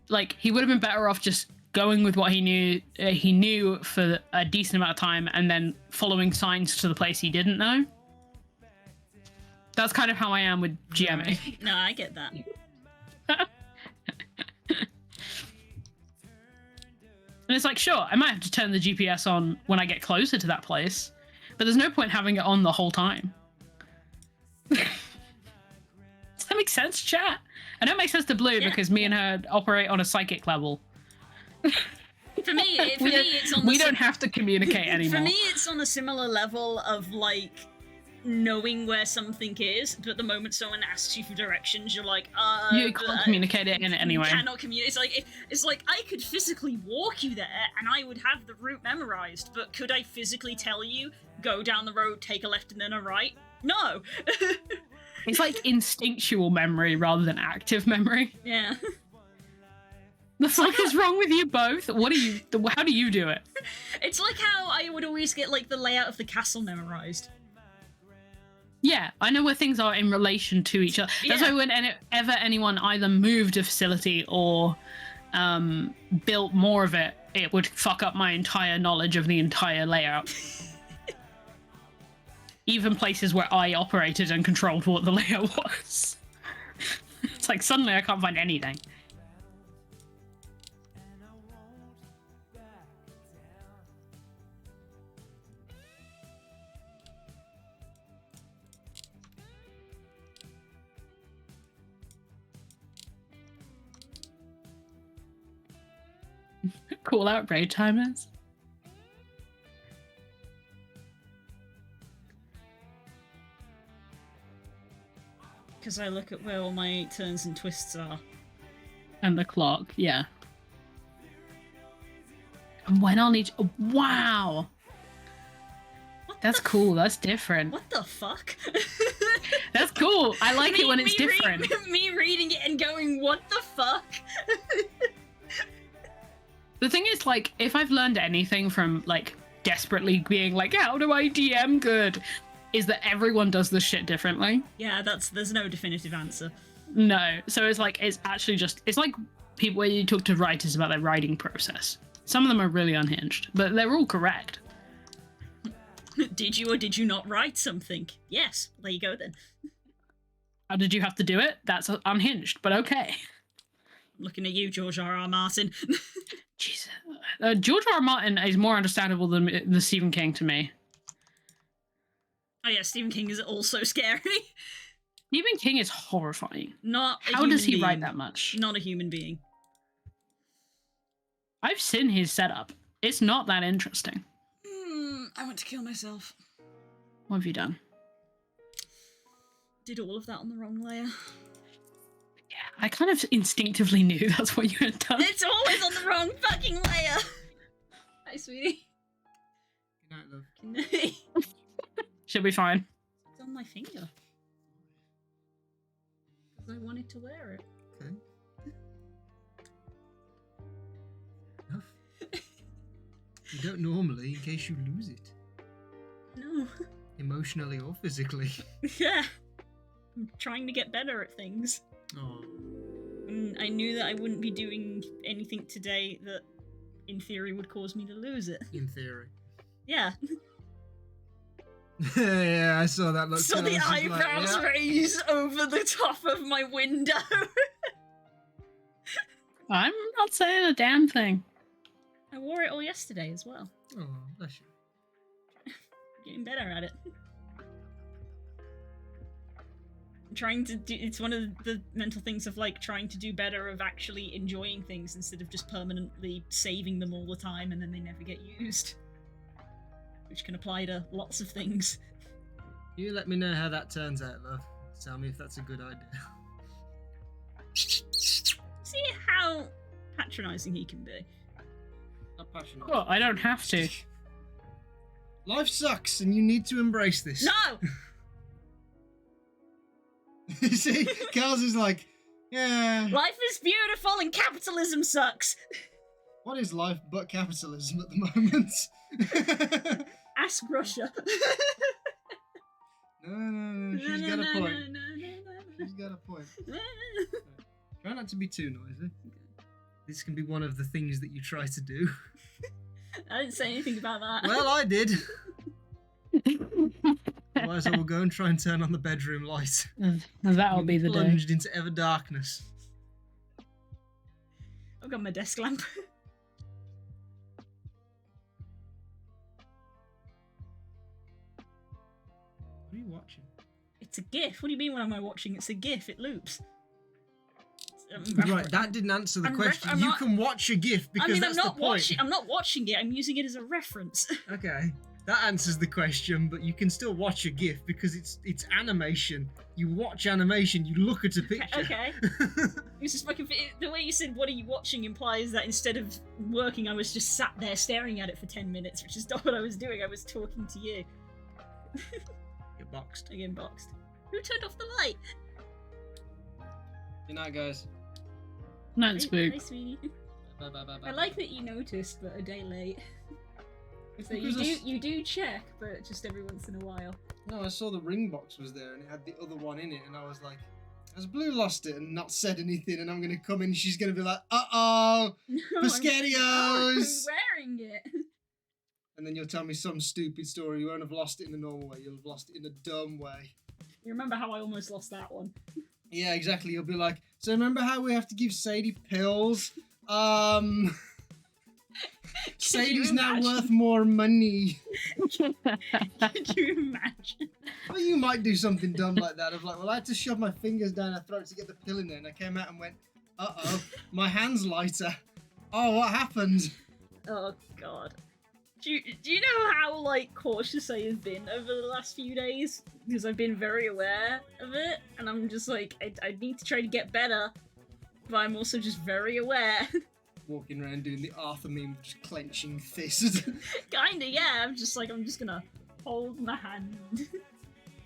Like, he would have been better off just going with what he knew for a decent amount of time and then following signs to the place he didn't know. That's kind of how I am with GMing. No, I get that. And it's like, sure, I might have to turn the GPS on when I get closer to that place, but there's no point having it on the whole time. Does that make sense, chat? I know it makes sense to Blue because me and her operate on a psychic level. For me, it's on. We don't have to communicate anymore. For me, it's on a similar level of like knowing where something is, but the moment someone asks you for directions, you're like, you can't communicate it in anyway. You cannot communicate. It's like I could physically walk you there, and I would have the route memorized. But could I physically tell you, go down the road, take a left and then a right? No. It's like instinctual memory rather than active memory. Yeah. The fuck is wrong with you both? How do you do it? It's like how I would always get like the layout of the castle memorized. Yeah, I know where things are in relation to each other. That's why whenever anyone either moved a facility or built more of it, it would fuck up my entire knowledge of the entire layout. Even places where I operated and controlled what the layout was. It's like suddenly I can't find anything. Call out raid timers. Because I look at where all my turns and twists are. And the clock, yeah. And when I'll need... Oh, wow! That's cool, that's different. What the fuck? That's cool, I like it when it's different. Me reading it and going, what the fuck? The thing is, like, if I've learned anything from, like, desperately being like, how do I DM good? Is that everyone does this shit differently. Yeah, there's no definitive answer. No, so it's like, it's actually just, it's like people when you talk to writers about their writing process. Some of them are really unhinged, but they're all correct. Did you or did you not write something? Yes, there you go then. How did you have to do it? That's unhinged, but okay. I'm looking at you, George R.R. Martin. Jesus. George R.R. Martin is more understandable than Stephen King to me. Oh yeah, Stephen King is also scary. Stephen King is horrifying. How does he write that much? Not a human being. I've seen his setup. It's not that interesting. I want to kill myself. What have you done? Did all of that on the wrong layer. Yeah, I kind of instinctively knew that's what you had done. It's always on the wrong fucking layer. Hi, sweetie. Good night, love. Good night. She'll be fine. It's on my finger. Because I wanted to wear it. Okay. Enough. You don't normally, in case you lose it. No. Emotionally or physically. Yeah. I'm trying to get better at things. Oh. And I knew that I wouldn't be doing anything today that, in theory, would cause me to lose it. In theory. Yeah. Yeah, I saw that look. So the eyebrows raise over the top of my window. I'm not saying a damn thing. I wore it all yesterday as well. Oh, bless you. Getting better at it. Trying to do, it's one of the mental things of like trying to do better of actually enjoying things instead of just permanently saving them all the time and then they never get used. Which can apply to lots of things. You let me know how that turns out, love. Tell me if that's a good idea. See how patronizing he can be. Not passionate. Well, I don't have to. Life sucks and you need to embrace this. No! You see, Carl's is like, yeah. Life is beautiful and capitalism sucks. What is life but capitalism at the moment? Ask Russia. No, she's got a point. She's got a point. Try not to be too noisy. This can be one of the things that you try to do. I didn't say anything about that. Well, I did. Otherwise, I will go and try and turn on the bedroom light. That'll be the day. Plunged into ever darkness. I've got my desk lamp. What are you watching? It's a GIF. What do you mean? What am I watching? It's a GIF. It loops. Right, that didn't answer the question. You can watch a GIF because that's the point. I'm not watching it. I'm using it as a reference. Okay, that answers the question. But you can still watch a GIF because it's animation. You watch animation. You look at a picture. Okay. It's just fucking. The way you said "What are you watching?" implies that instead of working, I was just sat there staring at it for 10 minutes, which is not what I was doing. I was talking to you. Get boxed. I get boxed. Who turned off the light? Good night, guys. Night, Spook. Hi, sweetie. Bye. I like that you noticed, but a day late. So you do check, but just every once in a while. No, I saw the ring box was there and it had the other one in it, and I was like, has Blue lost it and not said anything? And I'm gonna come in and she's gonna be like, uh-oh, Pescadios! I'm wearing it. And then you'll tell me some stupid story. You won't have lost it in the normal way. You'll have lost it in a dumb way. You remember how I almost lost that one? Yeah, exactly. You'll be like, so remember how we have to give Sadie pills? Sadie's now worth more money. Could you imagine? Well, you might do something dumb like that. Of like, well, I had to shove my fingers down her throat to get the pill in there, and I came out and went, uh-oh, my hand's lighter. Oh, what happened? Oh, God. Do you know how, like, cautious I have been over the last few days? Because I've been very aware of it, and I'm just like, I need to try to get better, but I'm also just very aware. Walking around doing the Arthur meme, just clenching fists. Kinda, yeah. I'm just gonna hold my hand.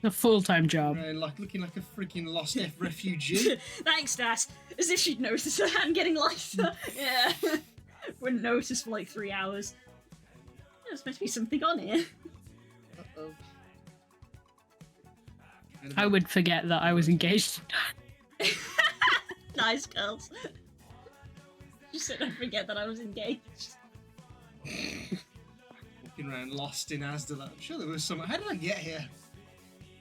A full-time job. And like looking like a freaking lost F refugee. Thanks, Das. As if she'd notice her hand getting lighter. Yeah. Wouldn't notice for like 3 hours. There's meant to be something on here. Uh-oh. I would forget that I was engaged. Nice, girls. Just said I'd forget that I was engaged. Walking around lost in Asda. I'm sure there was something. How did I get here?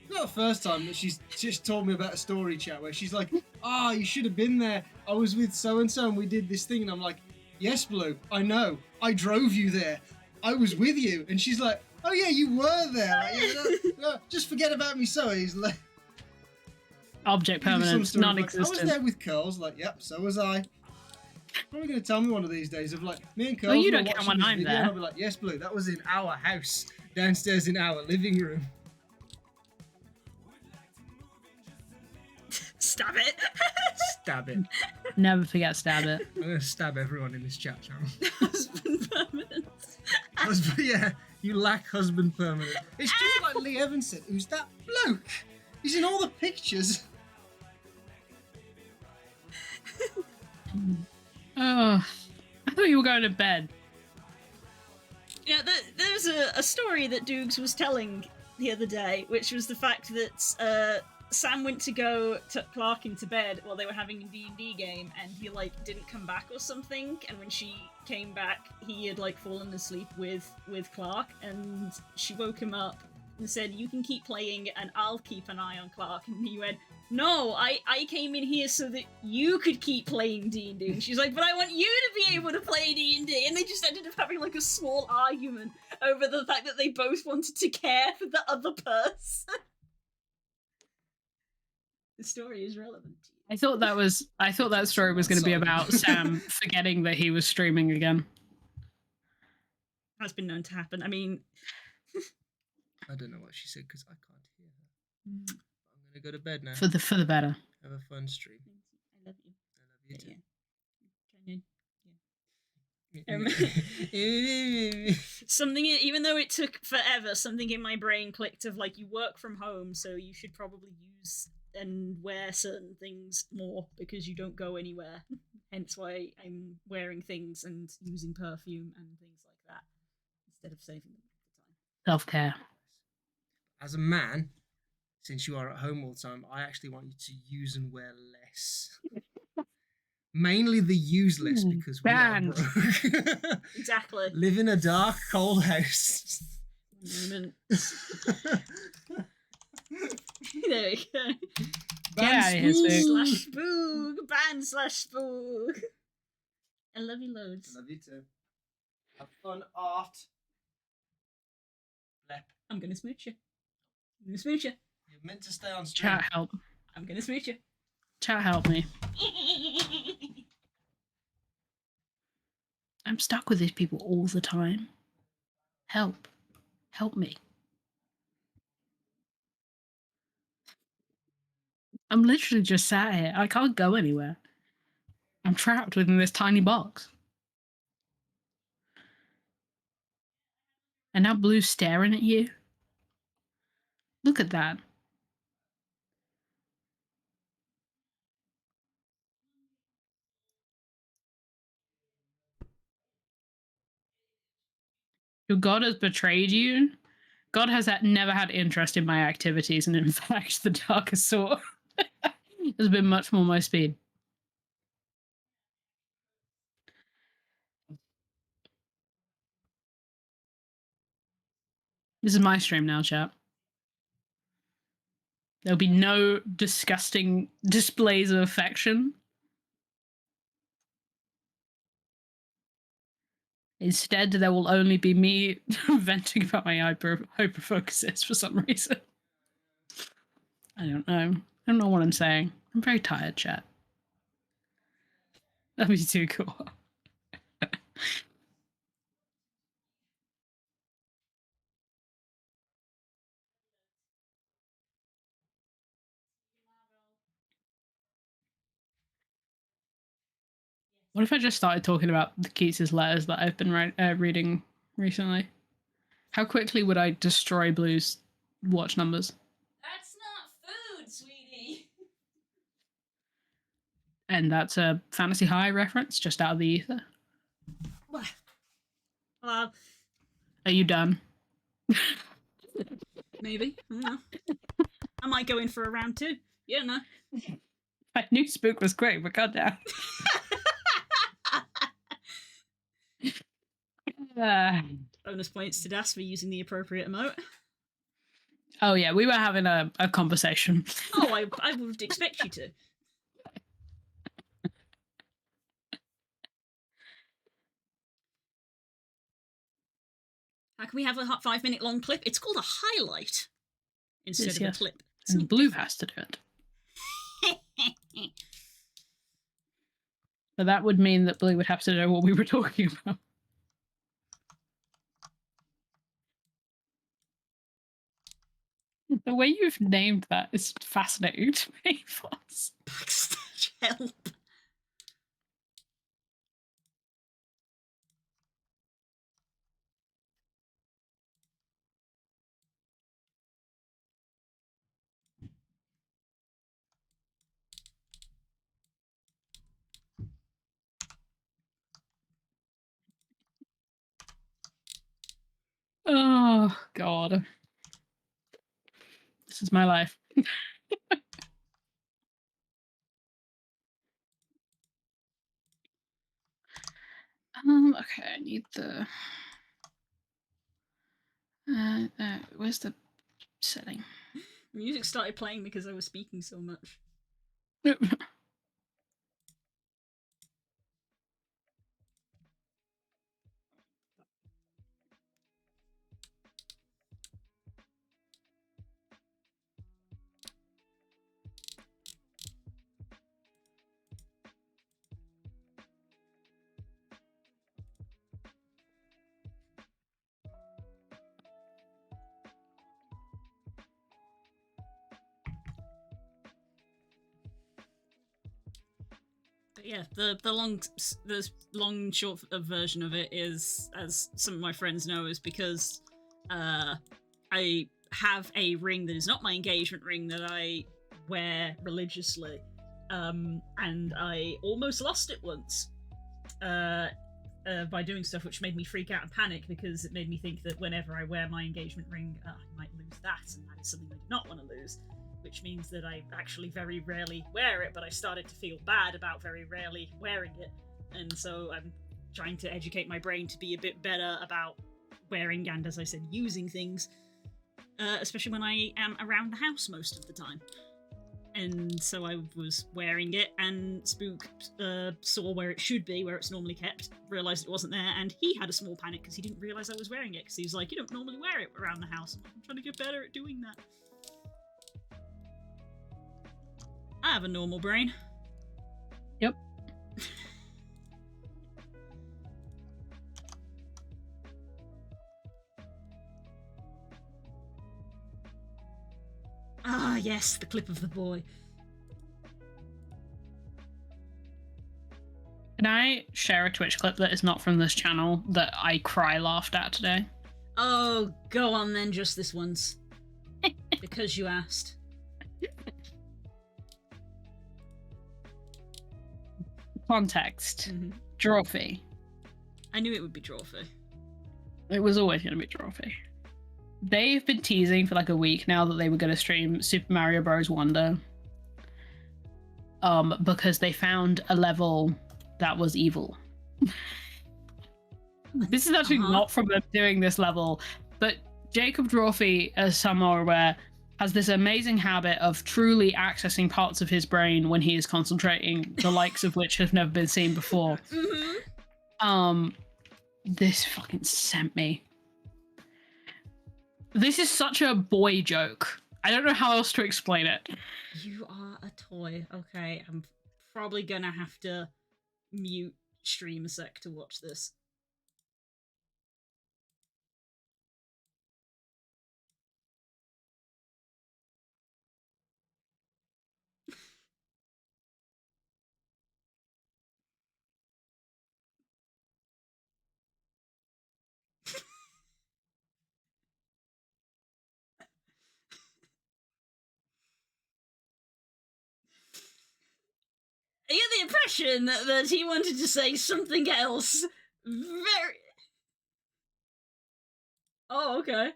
It's not the first time that she's just told me about a story chat where she's like, you should have been there. I was with so-and-so and we did this thing. And I'm like, yes, Blue, I know. I drove you there. I was with you. And she's like, oh yeah, you were there. Like, no, just forget about me. So he's like, object permanence, non-existent. Like, I was there with Curls. Like, yep, so was I. Probably going to tell me one of these days of like, me and Curls. Oh, you don't count when I'm there. I'll be like, yes, Blue, that was in our house, downstairs in our living room. Stab it. Stab it. Never forget stab it. I'm going to stab everyone in this chat channel. Husband permanence. Yeah, you lack husband permanence. It's just like Lee Evans said, who's that bloke? He's in all the pictures. Oh, I thought you were going to bed. Yeah, there's a story that Doogs was telling the other day, which was the fact that Sam went to go Clark into bed while they were having a D&D game, and he like didn't come back or something. And when she came back, he had like fallen asleep with Clark, and she woke him up and said, you can keep playing and I'll keep an eye on Clark. And he went, no, I came in here so that you could keep playing D&D. And she's like, but I want you to be able to play D&D. And they just ended up having like a small argument over the fact that they both wanted to care for the other person. The story is relevant. I thought that story was going to be about Sam forgetting that he was streaming again. Has been known to happen. I mean, I don't know what she said because I can't hear her. I'm gonna go to bed now. For the better. Have a fun stream. I love you. I love you too. Something, even though it took forever, something in my brain clicked of like, you work from home, so you should probably use and wear certain things more because you don't go anywhere. Hence why I'm wearing things and using perfume and things like that instead of saving them all the time. Self-care. As a man, since you are at home all the time, I actually want you to use and wear less. Mainly the useless because we are broke. Exactly. Live in a dark, cold house. There we go. Spook. Ban/spook. I love you loads. I love you too. Have fun, art. Blep. I'm gonna smooch you. I'm gonna smooch you. You're meant to stay on stream. Chat help. I'm gonna smooch you. Chat help me. I'm stuck with these people all the time. Help. Help me. I'm literally just sat here. I can't go anywhere. I'm trapped within this tiny box. And now Blue's staring at you. Look at that. Your God has betrayed you. God has never had interest in my activities, and in fact, the darkest sort has been much more my speed. This is my stream now, chat. There'll be no disgusting displays of affection. Instead, there will only be me venting about my hyperfocuses for some reason. I don't know. I don't know what I'm saying. I'm very tired, chat. That'd be too cool. What if I just started talking about the Keats' letters that I've been reading recently? How quickly would I destroy Blue's watch numbers? That's not food, sweetie. And that's a Fantasy High reference, just out of the ether. Well, are you done? Maybe. I don't know. I might go in for a round 2. You don't know. I knew Spook was great, but goddamn. Bonus points to Das for using the appropriate emote. Oh yeah, we were having a conversation. Oh, I would expect you to. How can we have a 5-minute long clip? It's called a highlight instead of a clip. And Blue has to do it. So that would mean that Blue would have to know what we were talking about. The way you've named that is fascinating to me, Foss. Backstage help. Oh, God. This is my life. Okay, I need the... where's the Upsetting. Music started playing because I was speaking so much. Yeah, the long short version of it is, as some of my friends know, is because I have a ring that is not my engagement ring that I wear religiously, and I almost lost it once by doing stuff which made me freak out and panic, because it made me think that whenever I wear my engagement ring, I might lose that, and that is something I do not want to lose. Which means that I actually very rarely wear it, but I started to feel bad about very rarely wearing it. And so I'm trying to educate my brain to be a bit better about wearing and, as I said, using things, especially when I am around the house most of the time. And so I was wearing it, and Spook saw where it should be, where it's normally kept, realised it wasn't there, and he had a small panic because he didn't realise I was wearing it, because he was like, you don't normally wear it around the house. I'm trying to get better at doing that. I have a normal brain. Yep. Ah, yes, the clip of the boy. Can I share a Twitch clip that is not from this channel that I laughed at today? Oh, go on then, just this once. Because you asked. Context. Drawfee. I knew it would be Drawfee. It was always going to be Drawfee. They've been teasing for like a week now that they were going to stream Super Mario Bros. Wonder. Because they found a level that was evil. This is actually not from them doing this level, but Jacob Drawfee, as some are aware, has this amazing habit of truly accessing parts of his brain when he is concentrating, the likes of which have never been seen before. This fucking sent me. This is such a boy joke. I don't know how else to explain it. You are a toy. Okay, I'm probably gonna have to mute stream a sec to watch this. I get the impression that he wanted to say something else. Very. Oh, okay.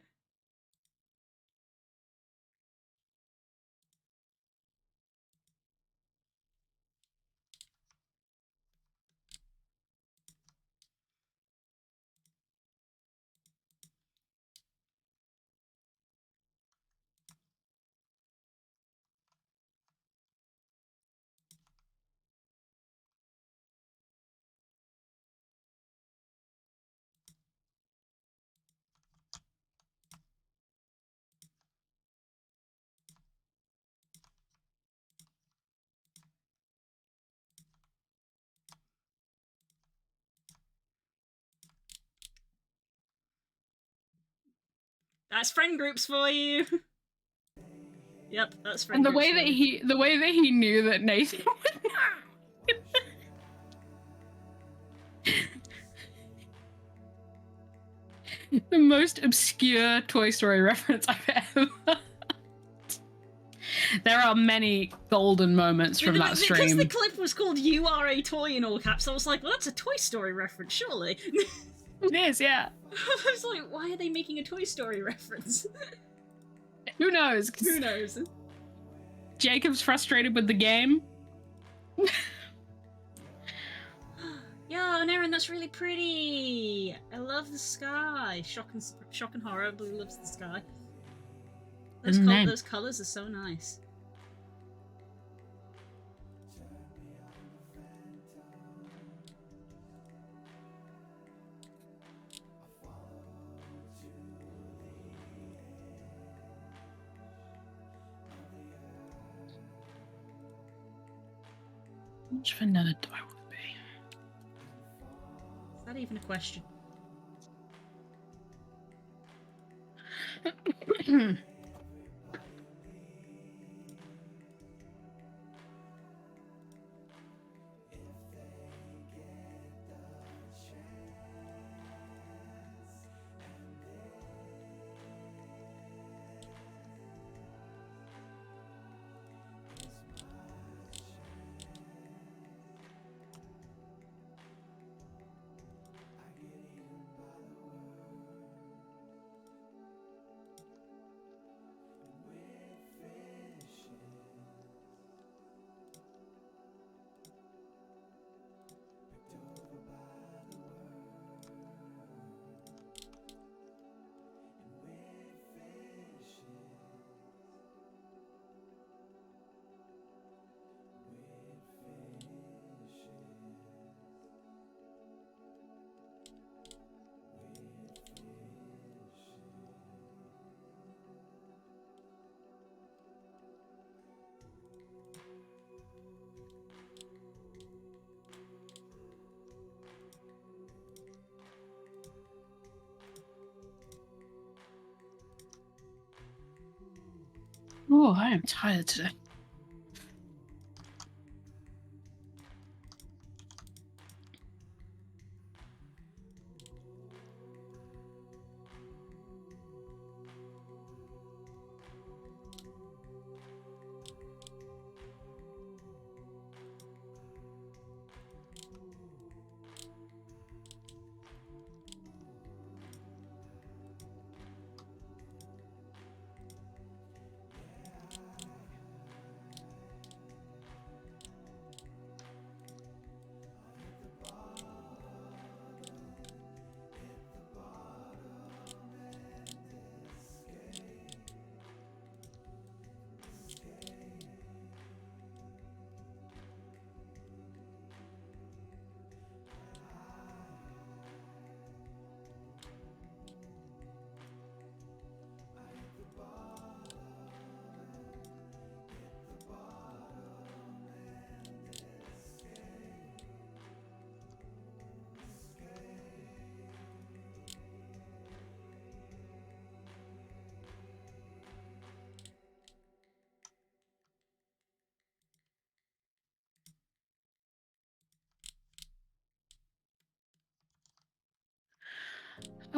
That's friend groups for you. Yep, that's friend And the groups way that he knew that Nathan would the most obscure Toy Story reference I've ever heard. There are many golden moments from that stream. Because the clip was called "You Are a Toy" in all caps, I was like, well, that's a Toy Story reference, surely. It is, yeah. I was like, why are they making a Toy Story reference? Who knows? Who knows? Jacob's frustrated with the game. Yo, Naren, that's really pretty. I love the sky. Shock and horror. Blue loves the sky. Those colors are so nice. How much vanilla do I want to be? Is that even a question? Oh, I am tired today.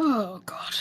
Oh, God.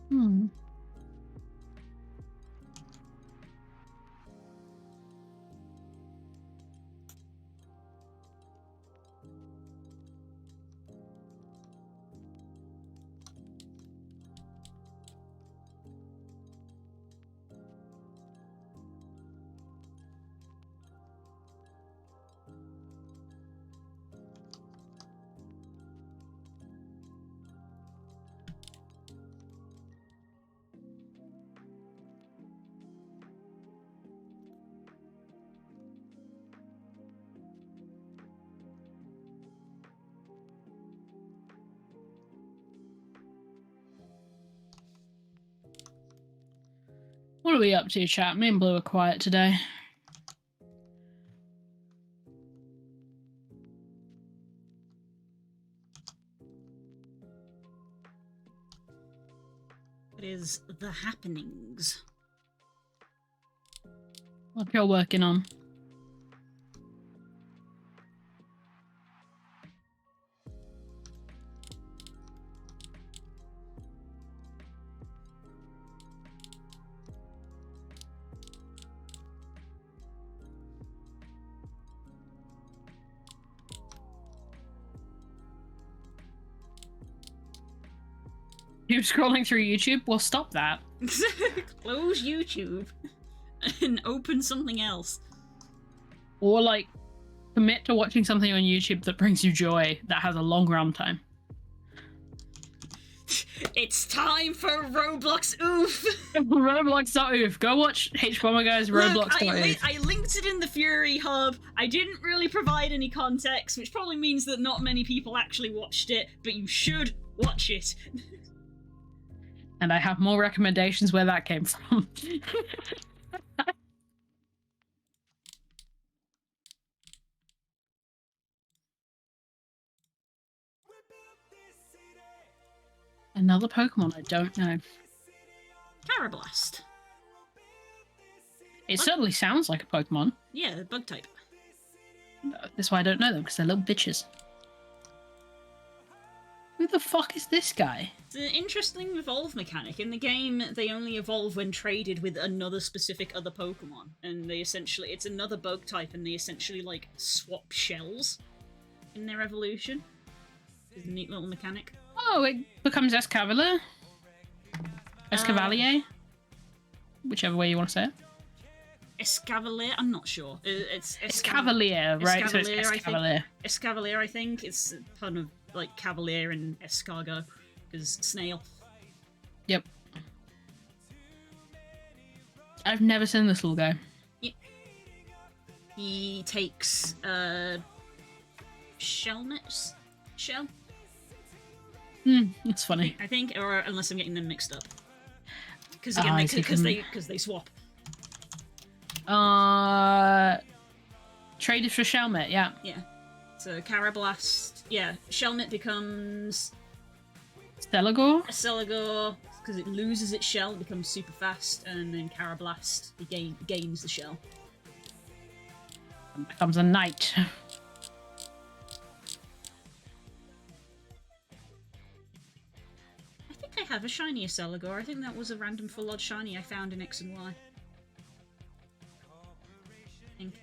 Hmm. What are we up to, chat? Me and Blue are quiet today. It is is the happenings? What you're working on? Keep scrolling through YouTube? Well, stop that. Close YouTube and open something else. Or, like, commit to watching something on YouTube that brings you joy, that has a long runtime. It's time for Roblox Oof! Roblox.oof. Go watch H-Bomber Guy's Roblox.oof. I linked it in the Fury Hub. I didn't really provide any context, which probably means that not many people actually watched it, but you should watch it. And I have more recommendations where that came from. Another Pokemon I don't know. Carablast. It certainly sounds like a Pokemon. Yeah, bug type. That's why I don't know them, because they're little bitches. Who the fuck is this guy? It's an interesting evolve mechanic. In the game, they only evolve when traded with another specific other Pokemon. And they essentially, it's another bug type, and they essentially, like, swap shells in their evolution. It's a neat little mechanic. Oh, it becomes Escavalier? Escavalier? Whichever way you want to say it. Escavalier? I'm not sure. It's Escavalier, right? Escavalier, So it's Escavalier. Escavalier, I think. It's a pun of, like, cavalier and escargot, because snail. Yep. I've never seen this little guy. Yep. He takes, Shelmet's shell? That's funny. I think, or unless I'm getting them mixed up. Because again, because they swap. Traded for Shelmet, yeah. Yeah. So Carablast, yeah, Shelmet becomes Steligor? a Celigor because it loses its shell, it becomes super fast, and then Carablast gains the shell. And becomes a knight. I think I have a shiny Celigor. I think that was a random full odd shiny I found in X and Y. I think.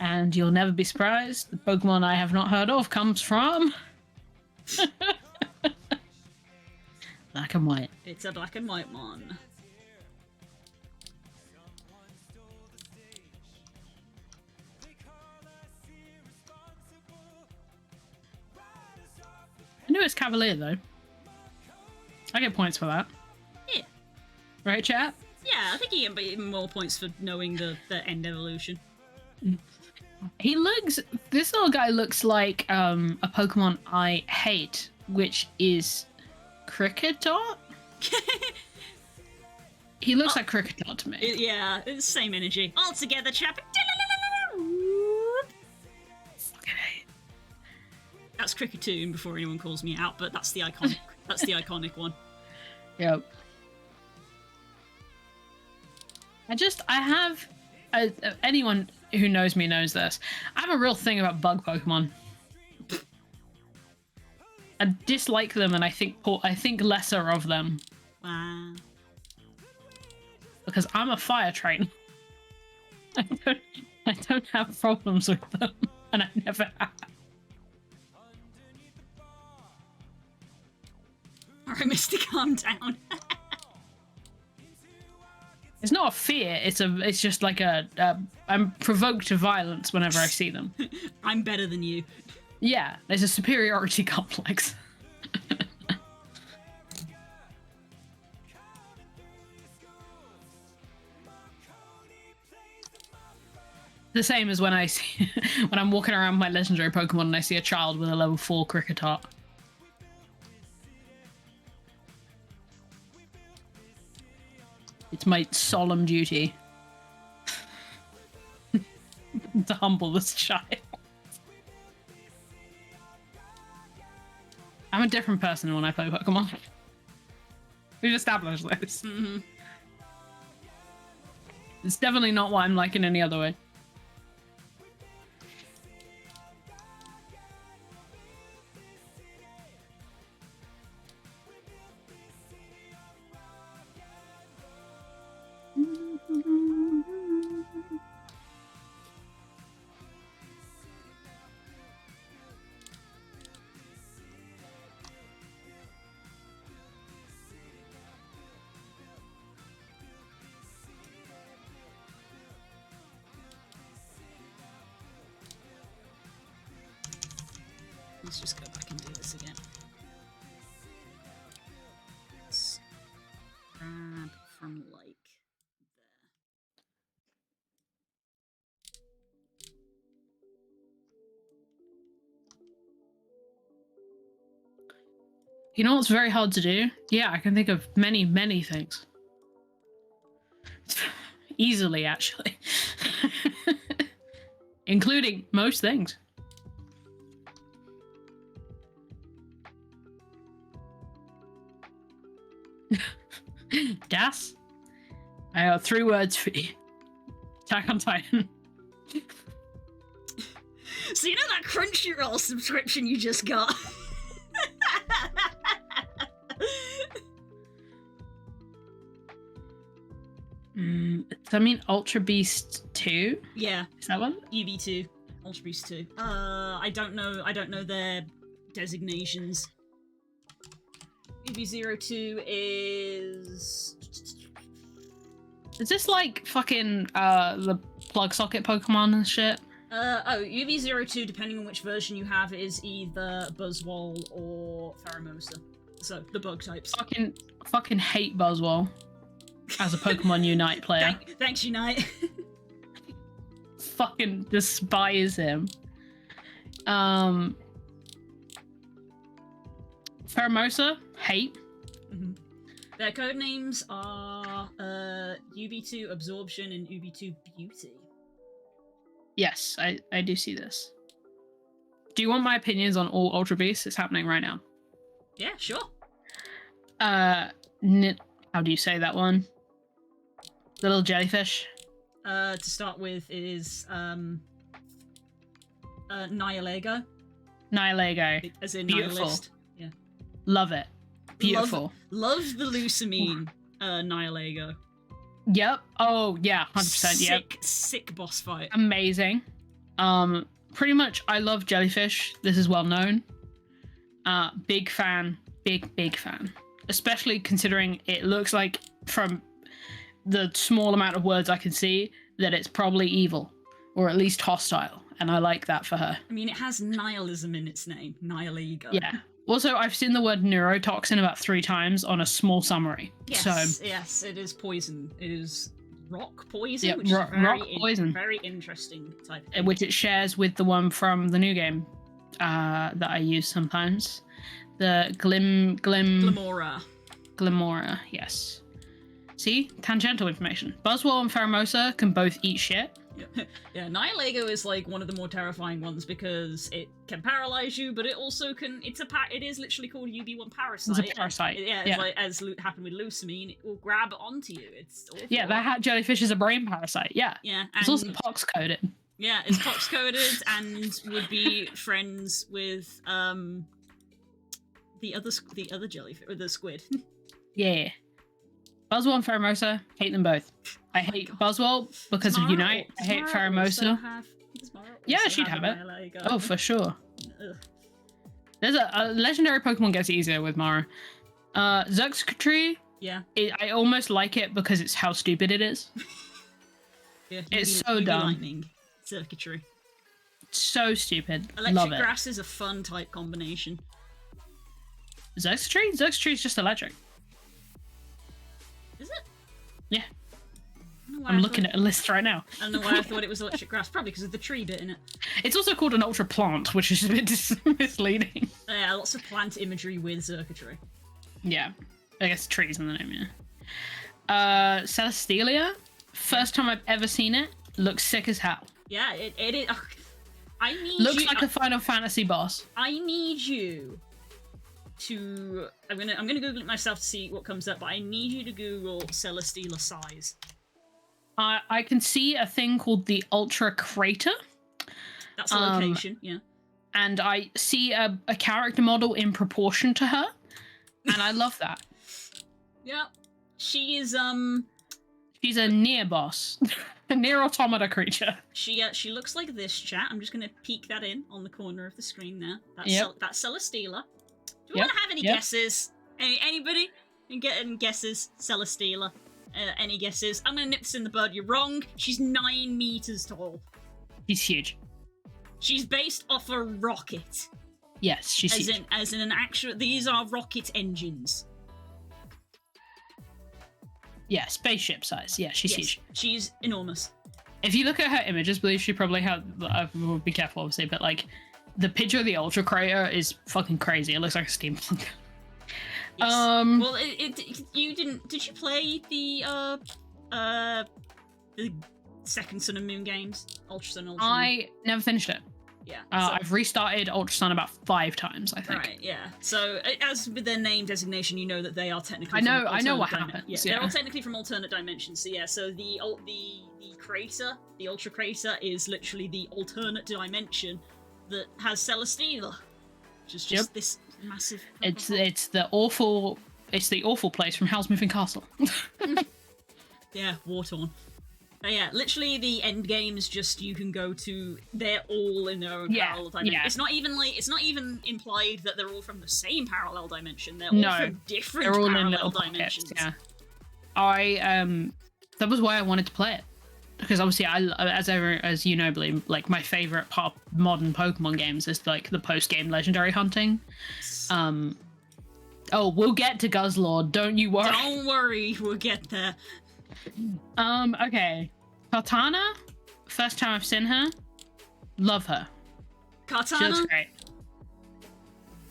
And you'll never be surprised, the Pokemon I have not heard of comes from... Black and white. It's a black and white one. I knew it's Cavalier, though. I get points for that. Yeah. Right, chat? Yeah, I think you get more points for knowing the end evolution. He looks... This little guy looks like a Pokemon I hate, which is Kricketot? He looks like Kricketot to me. Yeah, it's the same energy. All together, chap. Okay. That's Cricketoon before anyone calls me out, but that's the iconic. That's the iconic one. Yep. I have... anyone who knows me knows this. I have a real thing about bug Pokemon. I dislike them, and I think lesser of them. Wow. Because I'm a fire train. I don't have problems with them, and I never have. Alright, Misty, calm down. It's not a fear. It's just like I'm provoked to violence whenever I see them. I'm better than you. Yeah, there's a superiority complex. The same as when when I'm walking around my legendary Pokemon and I see a child with a level 4 Kricketot. It's my solemn duty to humble this child. I'm a different person when I play Pokemon. We've established this. Mm-hmm. It's definitely not what I'm like in any other way. Let's just go back and do this again. Let's grab from like there. You know what's very hard to do? Yeah, I can think of many, many things. Easily, actually. Including most things. Gas? I have 3 words for you. Attack on Titan. So you know that Crunchyroll subscription you just got? Does that mean Ultra Beast 2? Yeah. Is that one? UB2. Ultra Beast 2. I don't know their designations. UB02 is... Is this like fucking the plug socket Pokemon and shit? UB02, depending on which version you have, is either Buzzwole or Pheromosa. So, the bug types. Fucking hate Buzzwole as a Pokemon Unite player. Thanks, Unite. Fucking despise him. Pheromosa, hate. Mm-hmm. Their codenames are UB2 Absorption and UB2 Beauty. Yes, I do see this. Do you want my opinions on all Ultra Beasts? It's happening right now. Yeah, sure. How do you say that one? The little jellyfish? To start with is Nihilego. Nihilego. As in Beautiful. nihilist. Yeah. Love it. Beautiful. Love the Lusamine Nihilego. Yep. Oh yeah, 100%. Yep. Sick boss fight. Amazing. Pretty much I love jellyfish. This is well known. Big fan. Big fan. Especially considering it looks like, from the small amount of words I can see, that it's probably evil. Or at least hostile. And I like that for her. I mean, it has nihilism in its name. Nihilego. Yeah. Also, I've seen the word neurotoxin about 3 times on a small summary. Yes, yes, it is poison. It is rock poison, Yep, which is rock poison. Very interesting type of thing. Which it shares with the one from the new game that I use sometimes. The Glimora, yes. See? Tangential information. Buzzwole and Pheromosa can both eat shit. Yeah, Nihilego is like one of the more terrifying ones because it can paralyze you, but it also can. It is literally called UB1 parasite. It's a parasite. It's like, as happened with Lusamine, it will grab onto you. It's awful. Yeah, that jellyfish is a brain parasite. Yeah. Yeah, and it's also pox coded. Yeah, it's pox coded and would be friends with the other jellyfish or the squid. Yeah. Buzzwole and Pheromosa, hate them both. I hate Buzzwole because of Unite. I hate Pheromosa. Yeah, she'd have it. Oh, for sure. Ugh. There's a legendary Pokemon gets easier with Mara. Xurkitree. Yeah. I almost like it because it's how stupid it is. Yeah, it's so dumb. Lightning. Circuitry. So stupid. Electric Love it. grass is a fun type combination. Xurkitree? Xurkitree is just electric. Is it? Yeah. I'm looking at a list right now. I don't know why I thought it was electric grass. Probably because of the tree bit in it. It's also called an ultra plant, which is a bit misleading. Yeah, lots of plant imagery with Xurkitree. Yeah. I guess trees in the name, yeah. Celestelia? First time I've ever seen it. Looks sick as hell. Yeah, it is. I need Looks like a Final Fantasy boss. I need you to... I'm gonna Google it myself to see what comes up, but I need you to Google Celesteela size. I can see a thing called the Ultra Crater. That's a location, yeah. And I see a character model in proportion to her, and I love that. Yeah. She is, She's a near boss. A near automata creature. She looks like this, chat. I'm just gonna peek that in on the corner of the screen there. That's Celesteela. Do we want to have any guesses? Anybody? Get any guesses? Celesteela. Any guesses? I'm gonna nip this in the bud. You're wrong. She's 9 meters tall. She's huge. She's based off a rocket. Yes, she's huge. As in an actual... These are rocket engines. Yeah, spaceship size. Yeah, she's huge. She's enormous. If you look at her images, believe she probably had... I will be careful, obviously, but, like, the picture of the Ultra Crater is fucking crazy. It looks like a steampunk. Yes. Well, you didn't... Did you play the second Sun and Moon games? Ultra Sun, Ultra Moon? I never finished it. Yeah. I've restarted Ultra Sun about 5 times, I think. Right, yeah. So, as with their name designation, you know that they are technically I know what happens. Yeah, they're all technically from alternate dimensions. So, yeah, so the crater, the Ultra Crater, is literally the alternate dimension that has Celesteela. Which is just this massive... It's the awful place from Howl's Moving Castle. Yeah, war-torn. Yeah, literally the end games just you can go to. They're all in their own parallel dimension. Yeah. It's not even implied that they're all from the same parallel dimension. They're all from different parallel dimensions. Yeah. That was why I wanted to play it, because obviously as you know, believe, like, my favorite modern Pokemon games is like the post-game legendary hunting. We'll get to Guzzlord, don't you worry. Don't worry, we'll get there. Okay. Kartana, first time I've seen her, love her. Kartana? She looks great.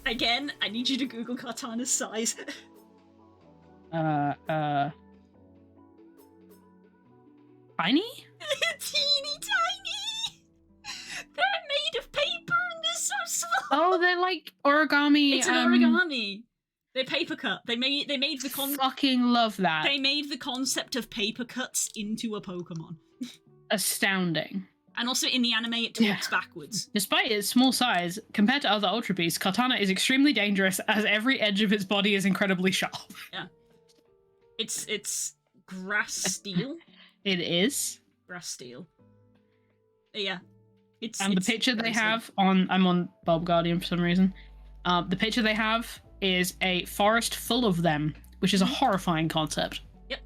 Again, I need you to Google Kartana's size. Tiny? Teeny tiny! They're made of paper and they're so small! Oh, they're like origami. It's an origami. They paper cut. They made the fucking love that. They made the concept of paper cuts into a Pokemon. Astounding. And also in the anime, it talks backwards. Despite its small size, compared to other Ultra Beasts, Kartana is extremely dangerous as every edge of its body is incredibly sharp. Yeah. It's grass steel. It is. Grass steel. Yeah. The picture they have I'm on Bulb Guardian for some reason. The picture they have is a forest full of them, which is a horrifying concept. Yep.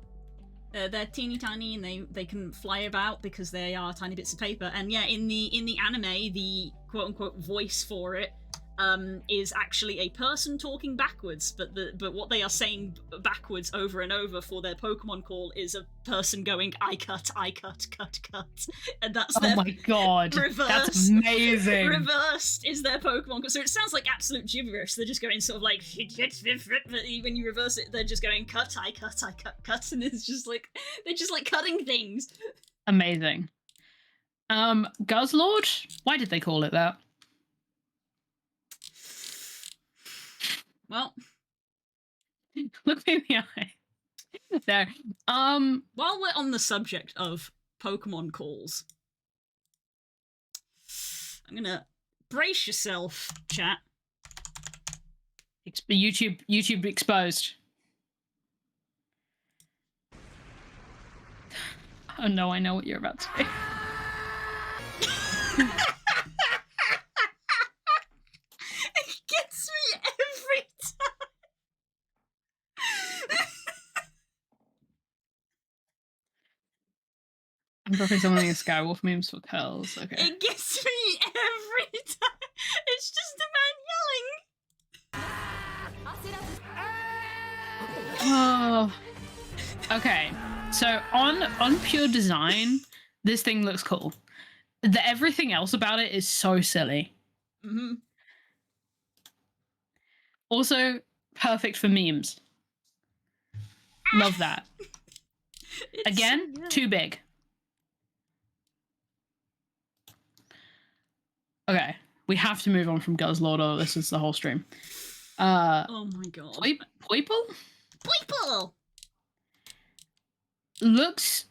They're teeny tiny and they can fly about because they are tiny bits of paper. And yeah, in the anime, the quote unquote voice for it is actually a person talking backwards, but what they are saying backwards over and over for their Pokemon call is a person going I cut, cut, cut, and that's their... Oh my god, that's amazing. Reversed is their Pokemon call, so it sounds like absolute gibberish. They're just going sort of like, but when you reverse it, they're just going cut, cut, and it's just like they're just like cutting things. Amazing. Guzzlord? Why did they call it that? Well, look me in the eye. There. While we're on the subject of Pokemon calls, I'm gonna brace yourself, chat. YouTube exposed. Oh no, I know what you're about to say. It gets me every time. I'm dropping something in Skywolf memes for curls. Okay. It gets me every time. It's just a man yelling. Oh. Okay. So on pure design, this thing looks cool. Everything else about it is so silly. Mm-hmm. Also, perfect for memes. Love that. Again, too big. Okay, we have to move on from Guzzlord, or this is the whole stream. Oh my god. Poiple? Poiple! Looks...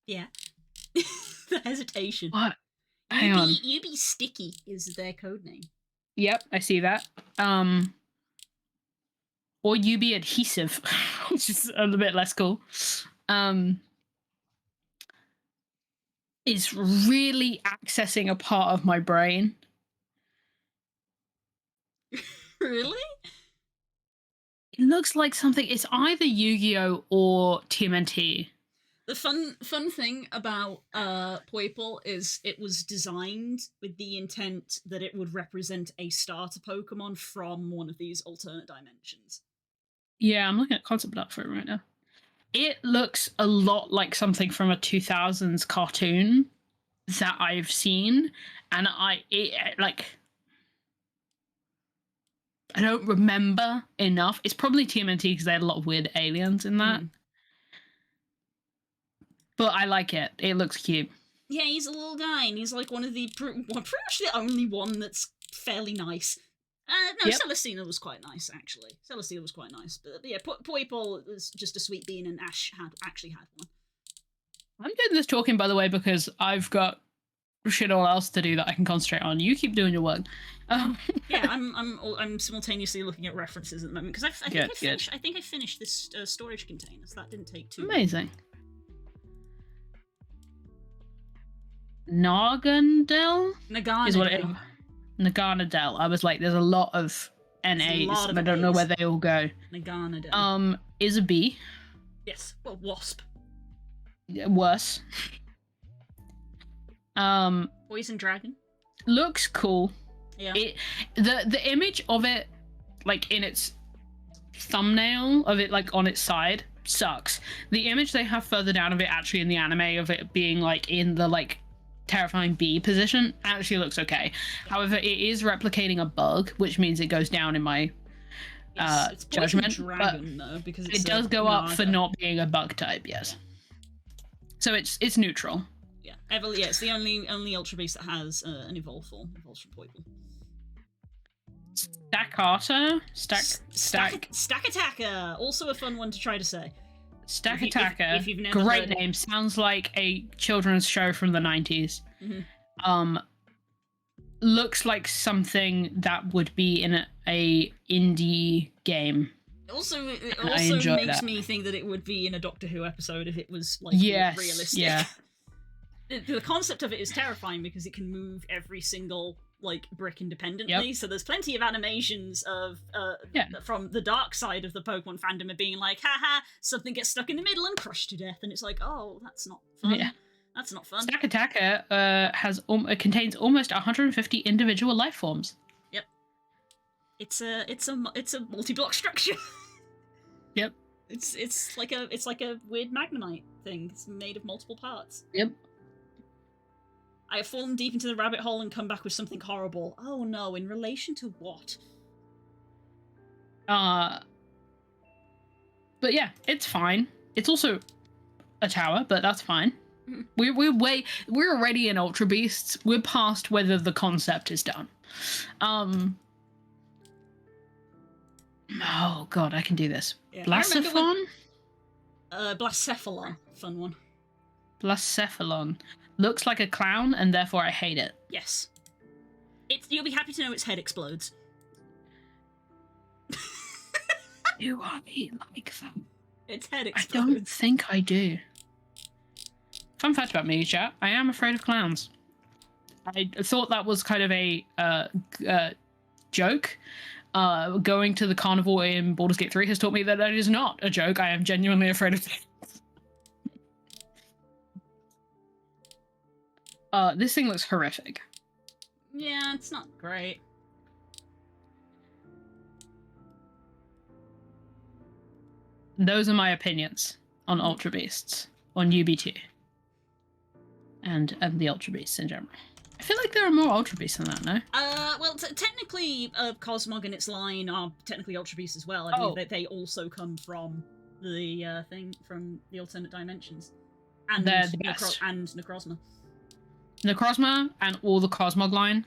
Yeah. The hesitation. What? Hang on. UB Sticky is their code name. Yep, I see that. Or UB Adhesive, which is a little bit less cool. Is really accessing a part of my brain. Really? It looks like something. It's either Yu-Gi-Oh or TMNT. The fun thing about Poiple is it was designed with the intent that it would represent a starter Pokemon from one of these alternate dimensions. Yeah, I'm looking at concept art for it right now. It looks a lot like something from a 2000s cartoon that I've seen, and I don't remember enough. It's probably TMNT because they had a lot of weird aliens in that. But I like it. It looks cute. Yeah, he's a little guy, and he's like one of the pretty much the only one that's fairly nice. No, yep. Celestina was quite nice, actually. Celestina was quite nice. But yeah, Poiple was just a sweet bean, and Ash actually had one. I'm doing this talking, by the way, because I've got shit all else to do that I can concentrate on. You keep doing your work. Yeah, I'm simultaneously looking at references at the moment, because I think I finished this storage container, so that didn't take too long. Amazing. Naganadel? Is what it is. Naganadel. I was like, there's a lot of NAs, and I don't know where they all go. Naganadel. Is a bee. Yes. Well, wasp. Yeah, worse. Poison dragon. Looks cool. Yeah. The image of it, like in its thumbnail of it, like on its side, sucks. The image they have further down of it, actually in the anime, of it being like in the like terrifying bee position, actually looks okay. However, it is replicating a bug, which means it goes down in my it's judgment. Dragon, though, because it does go up for not being a bug type. Yes. So it's neutral. Yeah, yeah, it's the only Ultra Beast that has an evolve form. Evolves from Poiple. Stack Attacker, also a fun one to try to say. Stack Attacker, if you've never great name. Sounds like a children's show from the 90s. Mm-hmm. Looks like something that would be in a indie game. It also makes me think that it would be in a Doctor Who episode if it was like realistic. Yeah. The concept of it is terrifying because it can move every single like brick independently. Yep. So there's plenty of animations of from the dark side of the Pokemon fandom of being like, haha, something gets stuck in the middle and crushed to death, and it's like, oh, that's not fun. Yeah. That's not fun. Stack Attacker contains almost 150 individual life forms. Yep. It's a multi-block structure. Yep. It's like a weird Magnemite thing. It's made of multiple parts. Yep. I have fallen deep into the rabbit hole and come back with something horrible. Oh no, in relation to what? But yeah, it's fine. It's also a tower, but that's fine. We're already in Ultra Beasts. We're past whether the concept is done. Oh god, I can do this. Yeah, Blacephalon? Blacephalon. Fun one. Blacephalon. Looks like a clown, and therefore I hate it. Yes. You'll be happy to know its head explodes. Do I like that? Its head explodes. I don't think I do. Fun fact about me, chat. I am afraid of clowns. I thought that was kind of a joke. Going to the carnival in Baldur's Gate 3 has taught me that that is not a joke. I am genuinely afraid of things. This thing looks horrific. Yeah, it's not great. Those are my opinions on Ultra Beasts, on UB2, and the Ultra Beasts in general. I feel like there are more Ultra Beasts than that, no? Well, technically, Cosmog and its line are technically Ultra Beasts as well. I believe they also come from the thing from the alternate dimensions, and they're the best. And Necrozma. Necrozma and all the Cosmog line,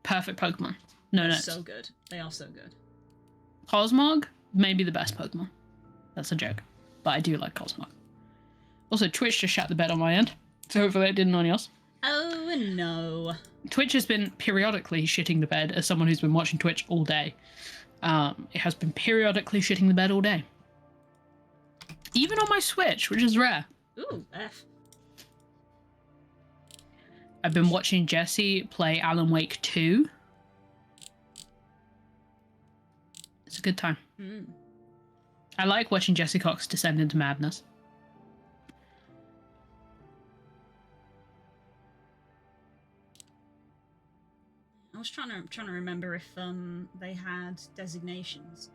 perfect Pokemon. No notes. So good. They are so good. Cosmog, maybe the best Pokemon. That's a joke. But I do like Cosmog. Also, Twitch just shat the bed on my end. So hopefully it didn't on yours. Oh, no. Twitch has been periodically shitting the bed as someone who's been watching Twitch all day. It has been periodically shitting the bed all day. Even on my Switch, which is rare. Ooh, F. I've been watching Jesse play Alan Wake 2. It's a good time. Mm. I like watching Jesse Cox descend into madness. I was trying to remember if they had designations.